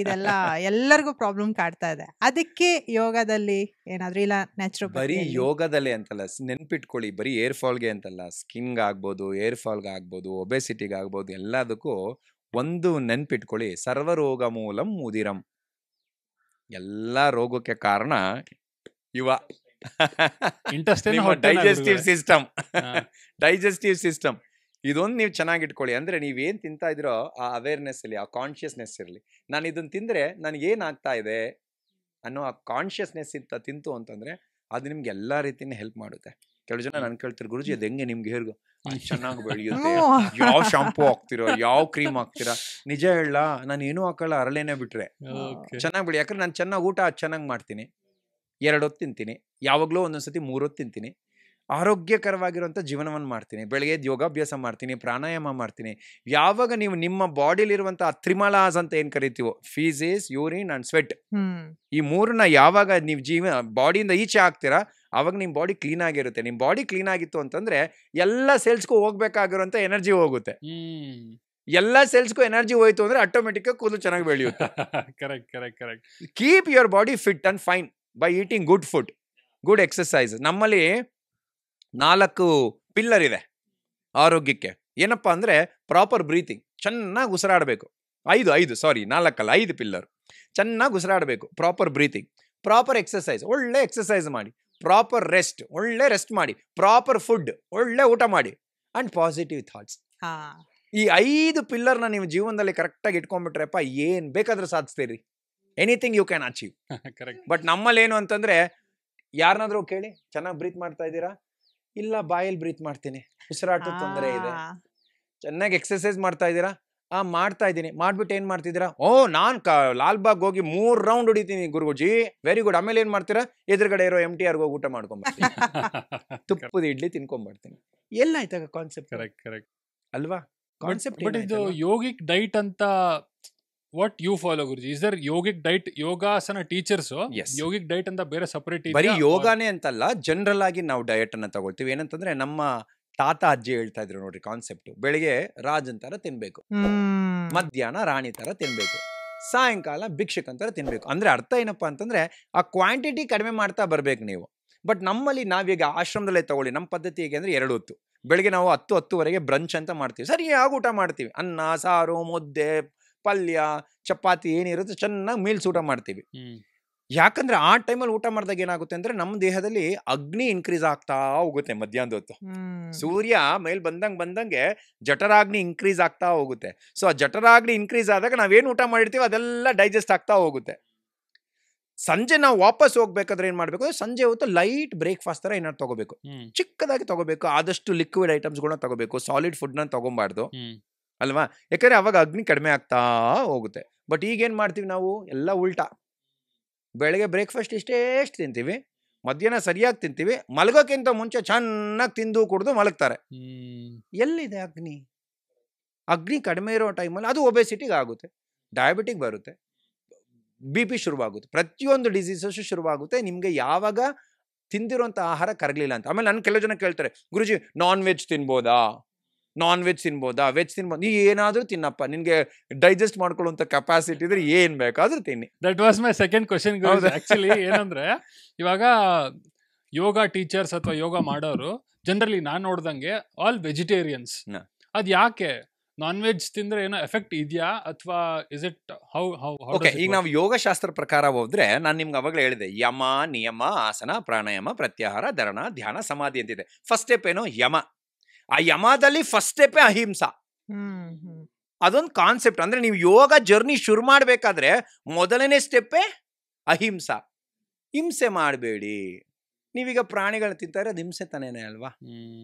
ಇದೆಲ್ಲ ಎಲ್ಲರಿಗೂ ಪ್ರಾಬ್ಲಮ್ ಕಾಡ್ತಾ ಇದೆ. ಅದಕ್ಕೆ ಯೋಗದಲ್ಲಿ ಏನಾದ್ರೂ ಇಲ್ಲ ನ್ಯಾಚುರಲ್? ಬರೀ ಯೋಗದಲ್ಲೇ ಅಂತಲ್ಲ, ನೆನ್ಪಿಟ್ಕೊಳ್ಳಿ, ಬರೀ ಏರ್ ಫಾಲ್ಗೆ ಅಂತಲ್ಲ, ಸ್ಕಿನ್ಗೆ ಆಗ್ಬೋದು, ಏರ್ ಫಾಲ್ಗೆ ಆಗ್ಬೋದು, ಒಬೆಸಿಟಿಗೆ ಆಗ್ಬೋದು, ಎಲ್ಲದಕ್ಕೂ ಒಂದು ನೆನ್ಪಿಟ್ಕೊಳ್ಳಿ, ಸರ್ವರೋಗ ಮೂಲಂ ಉದಿರಂ. ಎಲ್ಲ ರೋಗಕ್ಕೆ ಕಾರಣ ಡೈಜೆಸ್ಟಿವ್ ಸಿಸ್ಟಮ್. ಇದೊಂದು ನೀವು ಚೆನ್ನಾಗಿಟ್ಕೊಳ್ಳಿ. ಅಂದ್ರೆ ನೀವೇನ್ ತಿಂತಾ ಇದ್ರೋ ಆ ಅವೇರ್ನೆಸ್ ಇರಲಿ, ಆ ಕಾನ್ಶಿಯಸ್ನೆಸ್ ಇರಲಿ. ನಾನು ಇದನ್ನ ತಿಂದ್ರೆ ನನಗೇನಾಗ್ತಾ ಇದೆ ಅನ್ನೋ ಆ ಕಾನ್ಶಿಯಸ್ನೆಸ್ ತಿಂತು ಅಂತಂದ್ರೆ ಅದು ನಿಮ್ಗೆ ಎಲ್ಲಾ ರೀತಿನ ಹೆಲ್ಪ್ ಮಾಡುತ್ತೆ. ಕೆಲವು ಜನ ನನ್ ಕೇಳ್ತಾರೆ, ಗುರುಜಿ ಅದ್ ಹೆಂಗೆ ನಿಮ್ಗೆ ಹೇರ್ಗು ಚೆನ್ನಾಗಿ ಬೆಳೆಯುತ್ತೆ, ಯಾವ ಶಾಂಪೂ ಹಾಕ್ತಿರೋ, ಯಾವ ಕ್ರೀಮ್ ಹಾಕ್ತಿರಾ? ನಿಜ ಹೇಳ, ನಾನು ಏನೂ ಹಾಕಲ್ಲ, ಹರಳೆನೆ ಬಿಟ್ರೆ ಚೆನ್ನಾಗಿ ಬೆಳಿ. ಯಾಕಂದ್ರೆ ನಾನು ಚೆನ್ನಾಗಿ ಊಟ ಚೆನ್ನಾಗಿ ಮಾಡ್ತೀನಿ, 2 ಹೊತ್ತು ತಿಂತೀನಿ, ಯಾವಾಗ್ಲೂ ಒಂದೊಂದ್ಸತಿ 3 ಹೊತ್ತು ತಿಂತೀನಿ, ಆರೋಗ್ಯಕರವಾಗಿರುವಂಥ ಜೀವನವನ್ನು ಮಾಡ್ತೀನಿ, ಬೆಳಗ್ಗೆ ಯೋಗಾಭ್ಯಾಸ ಮಾಡ್ತೀನಿ, ಪ್ರಾಣಾಯಾಮ ಮಾಡ್ತೀನಿ. ಯಾವಾಗ ನೀವು ನಿಮ್ಮ ಬಾಡಿಲಿರುವಂಥ ತ್ರಿಮಲಾಸ್ ಅಂತ ಏನ್ ಕರಿತೀವೋ, ಫೀಸಸ್, ಯೂರಿನ್ ಅಂಡ್ ಸ್ವೆಟ್, ಈ 3ನ್ನ ಯಾವಾಗ ನೀವು ಬಾಡಿಯಿಂದ ಈಚೆ ಹಾಕ್ತೀರಾ ಅವಾಗ ನಿಮ್ ಬಾಡಿ ಕ್ಲೀನ್ ಆಗಿರುತ್ತೆ. ನಿಮ್ ಬಾಡಿ ಕ್ಲೀನ್ ಆಗಿತ್ತು ಅಂತಂದ್ರೆ ಎಲ್ಲ ಸೆಲ್ಸ್ಗೂ ಹೋಗ್ಬೇಕಾಗಿರುವಂತ ಎನರ್ಜಿ ಹೋಗುತ್ತೆ. ಎಲ್ಲ ಸೆಲ್ಸ್ಗೂ ಎನರ್ಜಿ ಹೋಯ್ತು ಅಂದ್ರೆ ಆಟೋಮೆಟಿಕ್ ಕೂದಲು ಚೆನ್ನಾಗಿ ಬೆಳೆಯುತ್ತೆ. Correct. Keep your body fit and fine by eating good food, good exercise. ನಮ್ಮಲ್ಲಿ 4 ಪಿಲ್ಲರ್ ಇದೆ ಆರೋಗ್ಯಕ್ಕೆ. ಏನಪ್ಪಾ ಅಂದ್ರೆ ಪ್ರಾಪರ್ ಬ್ರೀತಿಂಗ್, ಚೆನ್ನಾಗಿ ಉಸಿರಾಡಬೇಕು. 5 ಪಿಲ್ಲರ್. ಚೆನ್ನಾಗಿ ಉಸಿರಾಡಬೇಕು, ಪ್ರಾಪರ್ ಬ್ರೀತಿಂಗ್, ಪ್ರಾಪರ್ ಎಕ್ಸರ್ಸೈಸ್, ಒಳ್ಳೆ ಎಕ್ಸರ್ಸೈಸ್ ಮಾಡಿ, ಪ್ರಾಪರ್ ರೆಸ್ಟ್, ಒಳ್ಳೆ ರೆಸ್ಟ್ ಮಾಡಿ, ಪ್ರಾಪರ್ ಫುಡ್, ಒಳ್ಳೆ ಊಟ ಮಾಡಿ, ಅಂಡ್ ಪಾಸಿಟಿವ್ ಥಾಟ್ಸ್. ಈ 5 ಪಿಲ್ಲರ್ನ ನೀವು ಜೀವನದಲ್ಲಿ ಕರೆಕ್ಟಾಗಿ ಇಟ್ಕೊಂಡ್ಬಿಟ್ರೆಪ್ಪ ಏನ್ ಬೇಕಾದ್ರೂ ಸಾಧಿಸ್ತೀರಿ. Anything you can achieve. But ನಮ್ಮಲ್ಲಿ ಏನು ಅಂತಂದ್ರೆ, ಯಾರನ್ನಾದ್ರೂ ಕೇಳಿ ಚೆನ್ನಾಗಿ ಬ್ರೀತ್ ಮಾಡ್ತಾ ಇದ್ದೀರಾ? ಇಲ್ಲ, ಬಾಯಲ್ಲಿ ಬ್ರೀತ್ ಮಾಡ್ತೀನಿ, ಉಸಿರಾಟದ ತೊಂದರೆ ಇದೆ. ಚೆನ್ನಾಗಿ ಎಕ್ಸರ್ಸೈಸ್ ಮಾಡ್ತಾ ಇದ್ದೀರಾ? ಮಾಡ್ತಾ ಇದ್ದೀನಿ. ಮಾಡ್ಬಿಟ್ಟು ಏನ್ ಮಾಡ್ತಿದ್ದೀರಾ? ನಾನ್ ಲಾಲ್ಬಾಗ್ ಹೋಗಿ 3 ರೌಂಡ್ ಹೊಡಿತೀನಿ ಗುರುಜಿ, ವೆರಿ ಗುಡ್. ಆಮೇಲೆ ಏನ್ ಮಾಡ್ತೀರಾ? ಎದುರುಗಡೆ ಇರೋ MTR ಹೋಗಿ ಊಟ ಮಾಡ್ಕೊಂಡ್ಬರ್ತೀನಿ, ತುಪ್ಪದ ಇಡ್ಲಿ ತಿನ್ಕೊಂಡ್ಬರ್ತೀನಿ. ಎಲ್ಲ ಆಯ್ತಾಗ ಕಾನ್ಸೆಪ್ಟ್. ಕರೆಕ್ಟ್ ಅಲ್ವಾ? ಕಾನ್ಸೆಪ್ಟ್. ಬಟ್ ಇದು ಯೋಗಿಕ್ ಡೈಟ್ ಅಂತ what you follow Guruji? Is there yogic diet? Yogasana teachers yogic diet ಅಂತ ಬೇರೆ ಸಪರೇಟ್? ಬರೀ ಯೋಗಾನೇ ಅಂತಲ್ಲ, ಜನರಲ್ ಆಗಿ ನಾವು ಡಯಟ್ ಅನ್ನ ತಗೊಳ್ತೀವಿ. ಏನಂತಂದ್ರೆ ನಮ್ಮ ತಾತ ಅಜ್ಜಿ ಹೇಳ್ತಾ ಇದ್ರು ನೋಡ್ರಿ ಕಾನ್ಸೆಪ್ಟ್. ಬೆಳಿಗ್ಗೆ ರಾಜನ್ ತರ ತಿನ್ಬೇಕು, ಮಧ್ಯಾಹ್ನ ರಾಣಿ ತರ ತಿನ್ಬೇಕು, ಸಾಯಂಕಾಲ ಭಿಕ್ಷಕನ್ ತರ ತಿನ್ಬೇಕು. ಅಂದ್ರೆ ಅರ್ಥ ಏನಪ್ಪಾ ಅಂತಂದ್ರೆ ಆ ಕ್ವಾಂಟಿಟಿ ಕಡಿಮೆ ಮಾಡ್ತಾ ಬರ್ಬೇಕು ನೀವು. ಬಟ್ ನಮ್ಮಲ್ಲಿ ನಾವೀಗ ಆಶ್ರಮದಲ್ಲೇ ತಗೊಳ್ಳಿ, ನಮ್ಮ ಪದ್ಧತಿ ಹೇಗೆ ಅಂದ್ರೆ 2 ಹೊತ್ತು. ಬೆಳಿಗ್ಗೆ ನಾವು 10-10ವರೆಗೆ ಬ್ರಂಚ್ ಅಂತ ಮಾಡ್ತೀವಿ, ಸರಿಯಾಗಿ ಊಟ ಮಾಡ್ತೀವಿ. ಅನ್ನ, ಸಾರು, ಮುದ್ದೆ, ಪಲ್ಯ ಚಪಾತಿ ಏನಿರುತ್ತೆ ಚೆನ್ನಾಗಿ ಮೀಲ್ಸ್ ಊಟ ಮಾಡ್ತೀವಿ. ಹ್ಮ್ ಯಾಕಂದ್ರೆ ಆ ಟೈಮಲ್ಲಿ ಊಟ ಮಾಡಿದಾಗ ಏನಾಗುತ್ತೆ ಅಂದ್ರೆ ನಮ್ಮ ದೇಹದಲ್ಲಿ ಅಗ್ನಿ ಇನ್ಕ್ರೀಸ್ ಆಗ್ತಾ ಹೋಗುತ್ತೆ ಮಧ್ಯಾಹ್ನದ ಹೊತ್ತು. ಸೂರ್ಯ ಮೇಲ್ ಬಂದಂಗೆ ಜಠರಾಗ್ನಿ ಇನ್ಕ್ರೀಸ್ ಆಗ್ತಾ ಹೋಗುತ್ತೆ. ಸೊ ಆ ಜಠರಾಗ್ನಿ ಇನ್ಕ್ರೀಸ್ ಆದಾಗ ನಾವೇನು ಊಟ ಮಾಡಿರ್ತೀವಿ ಅದೆಲ್ಲ ಡೈಜೆಸ್ಟ್ ಆಗ್ತಾ ಹೋಗುತ್ತೆ. ಸಂಜೆ ನಾವು ವಾಪಸ್ ಹೋಗ್ಬೇಕಾದ್ರೆ ಏನ್ ಮಾಡ್ಬೇಕು, ಸಂಜೆ ಹೊತ್ತು ಲೈಟ್ ಬ್ರೇಕ್ಫಾಸ್ಟ್ ತರ ಏನಾದ್ರು ತಗೋಬೇಕು, ಚಿಕ್ಕದಾಗಿ ತಗೋಬೇಕು. ಆದಷ್ಟು ಲಿಕ್ವಿಡ್ ಐಟಮ್ಸ್ಗಳನ್ನ ತಗೋಬೇಕು, ಸಾಲಿಡ್ ಫುಡ್ನ ತಗೊಂಬಾರ್ದು ಅಲ್ವಾ, ಯಾಕಂದ್ರೆ ಅವಾಗ ಅಗ್ನಿ ಕಡಿಮೆ ಆಗ್ತಾ ಹೋಗುತ್ತೆ. ಬಟ್ ಈಗೇನ್ ಮಾಡ್ತೀವಿ ನಾವು ಎಲ್ಲ ಉಲ್ಟಾ. ಬೆಳಗ್ಗೆ ಬ್ರೇಕ್ಫಾಸ್ಟ್ ಇಷ್ಟೇಷ್ಟು ತಿಂತೀವಿ, ಮಧ್ಯಾಹ್ನ ಸರಿಯಾಗಿ ತಿಂತೀವಿ, ಮಲಗೋಕ್ಕಿಂತ ಮುಂಚೆ ಚೆನ್ನಾಗಿ ತಿಂದು ಕುಡಿದು ಮಲಗ್ತಾರೆ. ಎಲ್ಲಿದೆ ಅಗ್ನಿ? ಅಗ್ನಿ ಕಡಿಮೆ ಇರೋ ಟೈಮಲ್ಲಿ ಅದು ಒಬೆಸಿಟಿಗೆ ಆಗುತ್ತೆ, ಡಯಾಬಿಟಿಕ್ ಬರುತ್ತೆ, BP ಶುರುವಾಗುತ್ತೆ, ಪ್ರತಿಯೊಂದು ಡಿಸೀಸಸ್ ಶುರುವಾಗುತ್ತೆ ನಿಮಗೆ ಯಾವಾಗ ತಿಂದಿರೋಂಥ ಆಹಾರ ಕರಗಲಿಲ್ಲ ಅಂತ. ಆಮೇಲೆ ನನ್ನ ಕೆಲವು ಜನ ಕೇಳ್ತಾರೆ, ಗುರುಜಿ ನಾನ್ ವೆಜ್ ತಿನ್ಬೋದಾ, ವೆಜ್ ತಿನ್ಬೋದು. ನೀ ಏನಾದ್ರೂ ತಿನ್ನಪ್ಪ, ನಿನ್ಗೆ ಡೈಜೆಸ್ಟ್ ಮಾಡ್ಕೊಳ್ಳುವಂತ ಕೆಪಾಸಿಟಿ ಇದ್ರೆ ಏನ್ ಬೇಕಾದ್ರೂ ತಿನ್ನಿ. That was my second question. Actually ಏನಂದ್ರೆ ಇವಾಗ ಯೋಗ ಟೀಚರ್ಸ್ ಅಥವಾ ಯೋಗ ಮಾಡೋರು ಜನರಲಿ ನಾನ್ ನೋಡ್ದಂಗೆ ಆಲ್ ವೆಜಿಟೇರಿಯನ್ಸ್. ಅದ್ ಯಾಕೆ? ನಾನ್ ವೆಜ್ ತಿಂದ್ರೆ ಏನೋ ಎಫೆಕ್ಟ್ ಇದೆಯಾ ಅಥವಾ ಇಸ್ ಇಟ್ ಹೌ? ಓಕೆ, ಈಗ ನಾವು ಯೋಗಶಾಸ್ತ್ರ ಪ್ರಕಾರ ಹೋದ್ರೆ ನಾನು ನಿಮ್ಗೆ ಅವಾಗಲೇ ಹೇಳಿದೆ, ಯಮ, ನಿಯಮ, ಆಸನ, ಪ್ರಾಣಾಯಾಮ, ಪ್ರತ್ಯಾಹಾರ, ಧಾರಣ, ಧ್ಯಾನ, ಸಮಾಧಿ ಅಂತಿದೆ. ಫಸ್ಟ್ ಸ್ಟೆಪ್ ಏನು? ಯಮ. ಆ ಯಮದಲ್ಲಿ ಫಸ್ಟ್ ಸ್ಟೆಪ್ ಅಹಿಂಸಾ. ಅದೊಂದು ಕಾನ್ಸೆಪ್ಟ್. ಅಂದ್ರೆ ನೀವು ಯೋಗ ಜರ್ನಿ ಶುರು ಮಾಡ್ಬೇಕಾದ್ರೆ ಮೊದಲನೇ ಸ್ಟೆಪ್ಪೇ ಅಹಿಂಸಾ. ಹಿಂಸೆ ಮಾಡಬೇಡಿ. ನೀವೀಗ ಪ್ರಾಣಿಗಳು ತಿಂತಾರೆ, ಅದು ಹಿಂಸೆ ತಾನೇನೆ ಅಲ್ವಾ?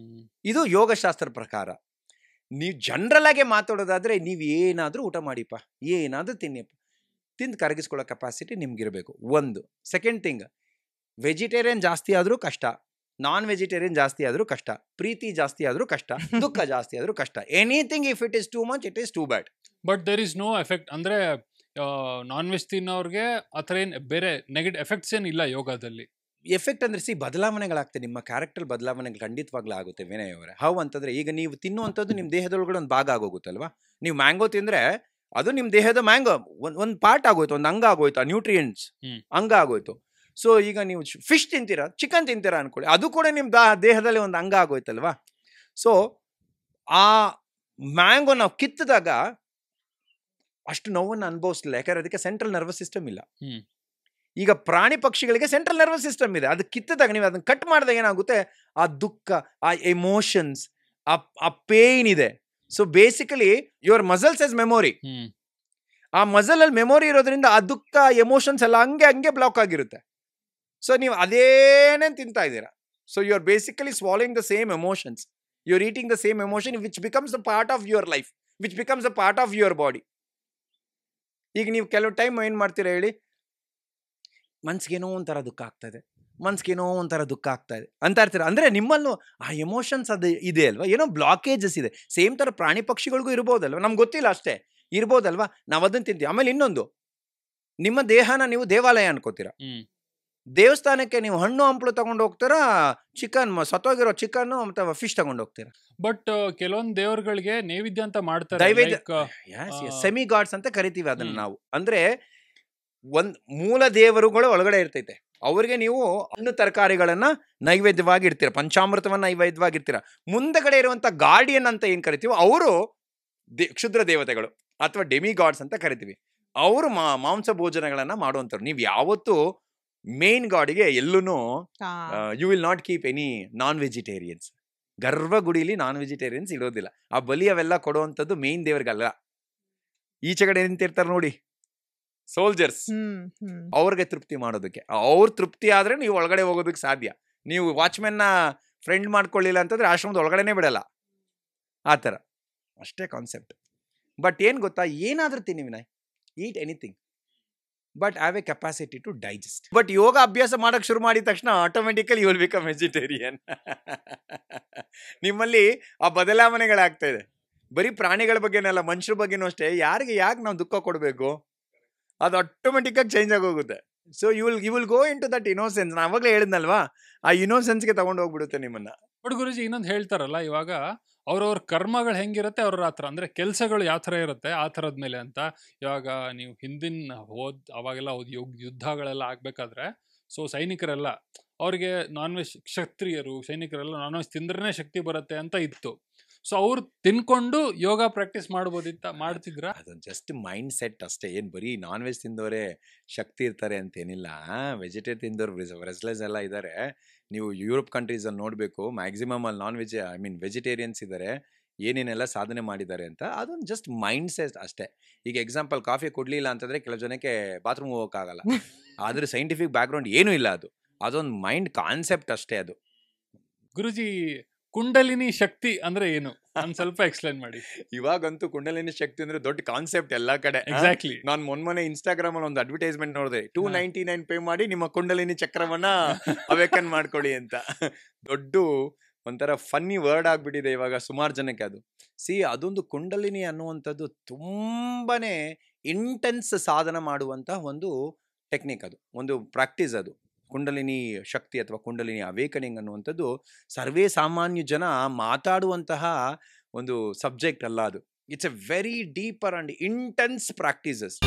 ಇದು ಯೋಗಶಾಸ್ತ್ರ ಪ್ರಕಾರ. ನೀವು ಜನರಲ್ ಆಗಿ ಮಾತಾಡೋದಾದ್ರೆ ನೀವು ಏನಾದ್ರೂ ಊಟ ಮಾಡಿಪ್ಪ, ಏನಾದ್ರೂ ತಿನ್ನಿಪ್ಪ, ತಿಂದು ಕರಗಿಸ್ಕೊಳ್ಳೋ ಕೆಪಾಸಿಟಿ ನಿಮ್ಗಿರ್ಬೇಕು. ಒಂದು. ಸೆಕೆಂಡ್ ಥಿಂಗ್, ವೆಜಿಟೇರಿಯನ್ ಜಾಸ್ತಿ ಆದ್ರೂ ಕಷ್ಟ, ನಾನ್ ವೆಜಿಟೇರಿಯನ್ ಜಾಸ್ತಿ ಆದ್ರೂ ಕಷ್ಟ, ಪ್ರೀತಿ ಜಾಸ್ತಿ ಆದ್ರೂ ಕಷ್ಟ, ದುಃಖ ಜಾಸ್ತಿ ಆದ್ರೂ ಕಷ್ಟ. Anything if it is too much, it is too bad. But there is no effect. ಅಂದ್ರೆ ನಾನ್ ವೆಜ್ ತಿನ್ನೋರ್ಗೆ ಆತರ ಏನ್ ಬೇರೆ ನೆಗೆಟಿವ್ ಎಫೆಕ್ಟ್ಸ್ ಏನ್ ಇಲ್ಲ ಯೋಗದಲ್ಲಿ? ಎಫೆಕ್ಟ್ ಅಂದ್ರೆ ಬದಲಾವಣೆಗಳಾಗ್ತದೆ, ನಿಮ್ಮ ಕ್ಯಾರೆಕ್ಟರ್ ಬದಲಾವಣೆಗಳು ಖಂಡಿತವಾಗ್ಲೂ ಆಗುತ್ತೆ ವಿನಯ್ ಅವರೇ. ಹೌ ಅಂತಂದ್ರೆ ಈಗ ನೀವು ತಿನ್ನುವಂಥದ್ದು ನಿಮ್ಮ ದೇಹದೊಳಗಡೆ ಒಂದು ಭಾಗ ಆಗೋಗುತ್ತಲ್ವಾ. ನೀವು ಮ್ಯಾಂಗೋ ತಿಂದ್ರೆ ಅದು ನಿಮ್ಮ ದೇಹದ ಮ್ಯಾಂಗೋ ಒಂದು ಪಾರ್ಟ್ ಆಗೋಯ್ತು, ಒಂದು ಅಂಗ ಆಗೋಯ್ತು, ಆ ನ್ಯೂಟ್ರಿಯೆಂಟ್ಸ್ ಅಂಗ ಆಗೋಯ್ತು. ಸೊ ಈಗ ನೀವು ಫಿಶ್ ತಿಂತೀರಾ, ಚಿಕನ್ ತಿಂತೀರಾ ಅನ್ಕೊಳ್ಳಿ, ಅದು ಕೂಡ ನಿಮ್ಮ ದೇಹದಲ್ಲಿ ಒಂದು ಅಂಗ ಆಗೋಯ್ತಲ್ವಾ. ಸೊ ಆ ಮ್ಯಾಂಗೋ ನಾವು ಕಿತ್ತಿದಾಗ ಅಷ್ಟು ನೋವನ್ನು ಅನುಭವಿಸ್ಲಿಲ್ಲ, ಯಾಕಂದ್ರೆ ಅದಕ್ಕೆ ಸೆಂಟ್ರಲ್ ನರ್ವಸ್ ಸಿಸ್ಟಮ್ ಇಲ್ಲ. ಈಗ ಪ್ರಾಣಿ ಪಕ್ಷಿಗಳಿಗೆ ಸೆಂಟ್ರಲ್ ನರ್ವಸ್ ಸಿಸ್ಟಮ್ ಇದೆ. ಅದು ಕಿತ್ತಿದಾಗ ನೀವು ಅದನ್ನ ಕಟ್ ಮಾಡಿದಾಗ ಏನಾಗುತ್ತೆ, ಆ ದುಃಖ, ಆ ಎಮೋಷನ್ಸ್, ಆ ಪೇನ್ ಇದೆ. So basically your muscles as memory. ಆ ಮಸಲ್ ಅಲ್ಲಿ ಮೆಮೊರಿ ಇರೋದ್ರಿಂದ ಆ ದುಃಖ, ಎಮೋಷನ್ಸ್ ಎಲ್ಲ ಹಂಗೆ ಬ್ಲಾಕ್ ಆಗಿರುತ್ತೆ. ಸೊ ನೀವು ಅದೇನೇ ತಿಂತಾ ಇದ್ದೀರಾ. So you are basically swallowing the same emotions, you are eating the same emotion which becomes the part of your life, which becomes the part of your body. ಈಗ ನೀವು ಕೆಲವು ಟೈಮ್ ಏನು ಮಾಡ್ತೀರಾ ಹೇಳಿ, ಮನ್ಸಿಗೇನೋ ಒಂಥರ ದುಃಖ ಆಗ್ತಾ ಇದೆ, ಮನ್ಸಿಗೇನೋ ಒಂಥರ ದುಃಖ ಆಗ್ತಾ ಇದೆ ಅಂತ ಇರ್ತೀರ. ಅಂದರೆ ನಿಮ್ಮಲ್ಲೂ ಆ ಎಮೋಷನ್ಸ್ ಅದು ಇದೆ ಅಲ್ವಾ, ಏನೋ ಬ್ಲಾಕೇಜಸ್ ಇದೆ. ಸೇಮ್ ಥರ ಪ್ರಾಣಿ ಪಕ್ಷಿಗಳಿಗೂ ಇರ್ಬೋದಲ್ವ, ನಮ್ಗೆ ಗೊತ್ತಿಲ್ಲ ಅಷ್ಟೇ, ಇರ್ಬೋದಲ್ವಾ. ನಾವು ಅದನ್ನು ತಿಂತೀವಿ. ಆಮೇಲೆ ಇನ್ನೊಂದು, ನಿಮ್ಮ ದೇಹನ ನೀವು ದೇವಾಲಯ ಅನ್ಕೋತೀರ. ದೇವಸ್ಥಾನಕ್ಕೆ ನೀವು ಹಣ್ಣು ಹಂಪಲು ತಗೊಂಡು ಹೋಗ್ತೀರಾ, ಚಿಕನ್ ಸತ್ತೋಗಿರೋ ಚಿಕನ್ ಅಥವಾ ಫಿಶ್ ತಗೊಂಡು ಹೋಗ್ತೀರಾ. ಬಟ್ ಕೆಲವೊಂದು ದೇವರುಗಳಿಗೆ ನೈವೇದ್ಯ ಅಂತ ಮಾಡ್ತಾರೆ, ನೈವೇದ್ಯ, ಸೆಮಿ ಗಾಡ್ಸ್ ಅಂತ ಕರಿತೀವಿ ಅದನ್ನ ನಾವು. ಅಂದ್ರೆ ಒಂದ್ ಮೂಲ ದೇವರುಗಳು ಒಳಗಡೆ ಇರ್ತೈತೆ, ಅವ್ರಿಗೆ ನೀವು ಹಣ್ಣು ತರಕಾರಿಗಳನ್ನ ನೈವೇದ್ಯವಾಗಿ ಇಡ್ತೀರ, ಪಂಚಾಮೃತವನ್ನ ನೈವೇದ್ಯವಾಗಿರ್ತೀರ. ಮುಂದಗಡೆ ಇರುವಂತ ಗಾರ್ಡಿಯನ್ ಅಂತ ಏನ್ ಕರಿತೀವೋ ಅವರು ಕ್ಷುದ್ರ ದೇವತೆಗಳು ಅಥವಾ ಡೆಮಿ ಗಾಡ್ಸ್ ಅಂತ ಕರಿತೀವಿ. ಅವರು ಮಾಂಸ ಭೋಜನಗಳನ್ನ ಮಾಡುವಂತವ್ರು. ನೀವು ಯಾವತ್ತು ಮೇನ್ ಗಾಡಿಗೆ ಎಲ್ಲೂ you will not keep any non vegetarians. ಗರ್ಭಗುಡಿಲಿ ನಾನ್ ವೆಜಿಟೇರಿಯನ್ಸ್ ಇರೋದಿಲ್ಲ. ಆ ಬಲಿ ಅವೆಲ್ಲ ಕೊಡುವಂಥದ್ದು ಮೇನ್ ದೇವ್ರಿಗಲ್ಲ. ಈಚೆ ಕಡೆ ನಿಂತಿರ್ತಾರೆ ನೋಡಿ ಸೋಲ್ಜರ್ಸ್, ಅವ್ರಿಗೆ ತೃಪ್ತಿ ಮಾಡೋದಕ್ಕೆ. ಅವ್ರ ತೃಪ್ತಿ ಆದ್ರೆ ನೀವು ಒಳಗಡೆ ಹೋಗೋದಕ್ಕೆ ಸಾಧ್ಯ. ನೀವು ವಾಚ್ಮೆನ್ನ ಫ್ರೆಂಡ್ ಮಾಡ್ಕೊಳ್ಳಿಲ್ಲ ಅಂತಂದ್ರೆ ಆಶ್ರಮದ ಒಳಗಡೆನೆ ಬಿಡಲ್ಲ. ಆ ಥರ ಅಷ್ಟೇ ಕಾನ್ಸೆಪ್ಟ್. ಬಟ್ ಏನು ಗೊತ್ತಾ, ಏನಾದ್ರೂ ತಿನ್ನಿ Vinay, eat anything, but have a capacity to digest. But yoga ಅಭ್ಯಾಸ ಮಾಡಕ್ ಶುರು ಮಾಡಿದ ತಕ್ಷಣ automatically you will become vegetarian. ನಿಮ್ಮಲ್ಲಿ ಆ ಬದಲಾವಣೆಗಳಾಗ್ತಾ ಇದೆ. ಬರೀ ಪ್ರಾಣಿಗಳ ಬಗ್ಗೆನಲ್ಲ, ಮನುಷ್ಯರ ಬಗ್ಗೆನೂ ಅಷ್ಟೇ. ಯಾಕೆ ನಾವು ದುಃಖ ಕೊಡಬೇಕು, ಅದು ಆಟೋಮೆಟಿಕ್ ಆಗಿ ಚೇಂಜ್ ಆಗೋಗುತ್ತೆ. So you will go into that innocence. ನಾನು ಅವಾಗಲೇ ಹೇಳಿದ್ನಲ್ವಾ, ಆ ಇನೋಸೆನ್ಸ್ಗೆ ತಗೊಂಡು ಹೋಗ್ಬಿಡುತ್ತೆ ನಿಮ್ಮನ್ನ. ಬಟ್ ಗುರುಜಿ ಇನ್ನೊಂದು ಹೇಳ್ತಾರಲ್ಲ, ಇವಾಗ ಅವ್ರವ್ರ ಕರ್ಮಗಳು ಹೆಂಗಿರುತ್ತೆ ಅವ್ರ ಹತ್ರ, ಅಂದ್ರೆ ಕೆಲಸಗಳು ಯಾವ ಥರ ಇರುತ್ತೆ ಆ ಥರದ ಮೇಲೆ ಅಂತ. ಇವಾಗ ನೀವು ಹಿಂದಿನ ಅವಾಗೆಲ್ಲ ಯುದ್ಧಗಳೆಲ್ಲ ಆಗ್ಬೇಕಾದ್ರೆ ಸೊ ಸೈನಿಕರೆಲ್ಲ ಅವ್ರಿಗೆ ನಾನ್ ವೆಜ್, ಕ್ಷತ್ರಿಯರು ಸೈನಿಕರೆಲ್ಲ ನಾನ್ ವೆಜ್ ತಿಂದ್ರೇ ಶಕ್ತಿ ಬರುತ್ತೆ ಅಂತ ಇತ್ತು. ಸೊ ಅವ್ರು ತಿನ್ಕೊಂಡು ಯೋಗ ಪ್ರಾಕ್ಟೀಸ್ ಮಾಡ್ತಿದ್ರ? ಅದೊಂದು ಜಸ್ಟ್ ಮೈಂಡ್ ಸೆಟ್ ಅಷ್ಟೇ. ಏನು ಬರೀ ನಾನ್ ವೆಜ್ ತಿಂದವರೇ ಶಕ್ತಿ ಇರ್ತಾರೆ ಅಂತೇನಿಲ್ಲ. ವೆಜಿಟೇರಿಯನ್ ತಿಂದವ್ರು ರೆಸ್ಲೆಸ್ ಎಲ್ಲ ಇದ್ದಾರೆ. ನೀವು ಯುರೋಪ್ ಕಂಟ್ರೀಸಲ್ಲಿ ನೋಡಬೇಕು, ಮ್ಯಾಕ್ಸಿಮಮ್ ಅಲ್ಲಿ ವೆಜಿಟೇರಿಯನ್ಸ್ ಇದ್ದಾರೆ, ಏನೇನೆಲ್ಲ ಸಾಧನೆ ಮಾಡಿದ್ದಾರೆ ಅಂತ. ಅದೊಂದು ಜಸ್ಟ್ ಮೈಂಡ್ ಸೆಟ್ ಅಷ್ಟೇ. ಈಗ ಎಕ್ಸಾಂಪಲ್ ಕಾಫಿ ಕೊಡಲಿಲ್ಲ ಅಂತಂದರೆ ಕೆಲವು ಜನಕ್ಕೆ ಬಾತ್ರೂಮ್ ಹೋಗೋಕ್ಕಾಗಲ್ಲ. ಆದರೆ ಸೈಂಟಿಫಿಕ್ ಬ್ಯಾಕ್ಗ್ರೌಂಡ್ ಏನೂ ಇಲ್ಲ. ಅದೊಂದು ಮೈಂಡ್ ಕಾನ್ಸೆಪ್ಟ್ ಅಷ್ಟೇ ಅದು. ಗುರುಜಿ, ಕುಂಡಲಿನಿ ಶಕ್ತಿ ಅಂದ್ರೆ ಏನು? ನಾನು ಸ್ವಲ್ಪ ಎಕ್ಸ್ಪ್ಲೈನ್ ಮಾಡಿ. ಇವಾಗಂತೂ ಕುಂಡಲಿನಿ ಶಕ್ತಿ ಅಂದ್ರೆ ದೊಡ್ಡ ಕಾನ್ಸೆಪ್ಟ್ ಎಲ್ಲಾ ಕಡೆ. ಎಕ್ಸಾಕ್ಟ್ಲಿ. ನಾನು ಮೊನ್ನೆ ಇನ್ಸ್ಟಾಗ್ರಾಮ್ ಅಲ್ಲಿ ಒಂದು ಅಡ್ವರ್ಟೈಸ್ಮೆಂಟ್ ನೋಡಿದೆ, 299 ಪೇ ಮಾಡಿ ನಿಮ್ಮ ಕುಂಡಲಿನಿ ಚಕ್ರವನ್ನ ಅವೇಕನ್ ಮಾಡ್ಕೊಳ್ಳಿ ಅಂತ. ದೊಡ್ಡ ಒಂಥರ ಫನ್ನಿ ವರ್ಡ್ ಆಗ್ಬಿಟ್ಟಿದೆ ಇವಾಗ ಸುಮಾರು ಜನಕ್ಕೆ ಅದು. ಅದೊಂದು ಕುಂಡಲಿನಿ ಅನ್ನುವಂಥದ್ದು ತುಂಬಾನೇ ಇಂಟೆನ್ಸ್ ಸಾಧನ ಮಾಡುವಂತ ಒಂದು ಟೆಕ್ನಿಕ್, ಅದು ಒಂದು ಪ್ರಾಕ್ಟೀಸ್. ಅದು ಕುಂಡಲಿನಿ ಶಕ್ತಿ ಅಥವಾ ಕುಂಡಲಿನಿ ಅವೇಕನಿಂಗ್ ಅನ್ನುವಂಥದ್ದು ಸರ್ವೇ ಸಾಮಾನ್ಯ ಜನ ಮಾತಾಡುವಂತಹ ಒಂದು ಸಬ್ಜೆಕ್ಟ್ ಅಲ್ಲ. ಅದು it's A very deeper and intense practices.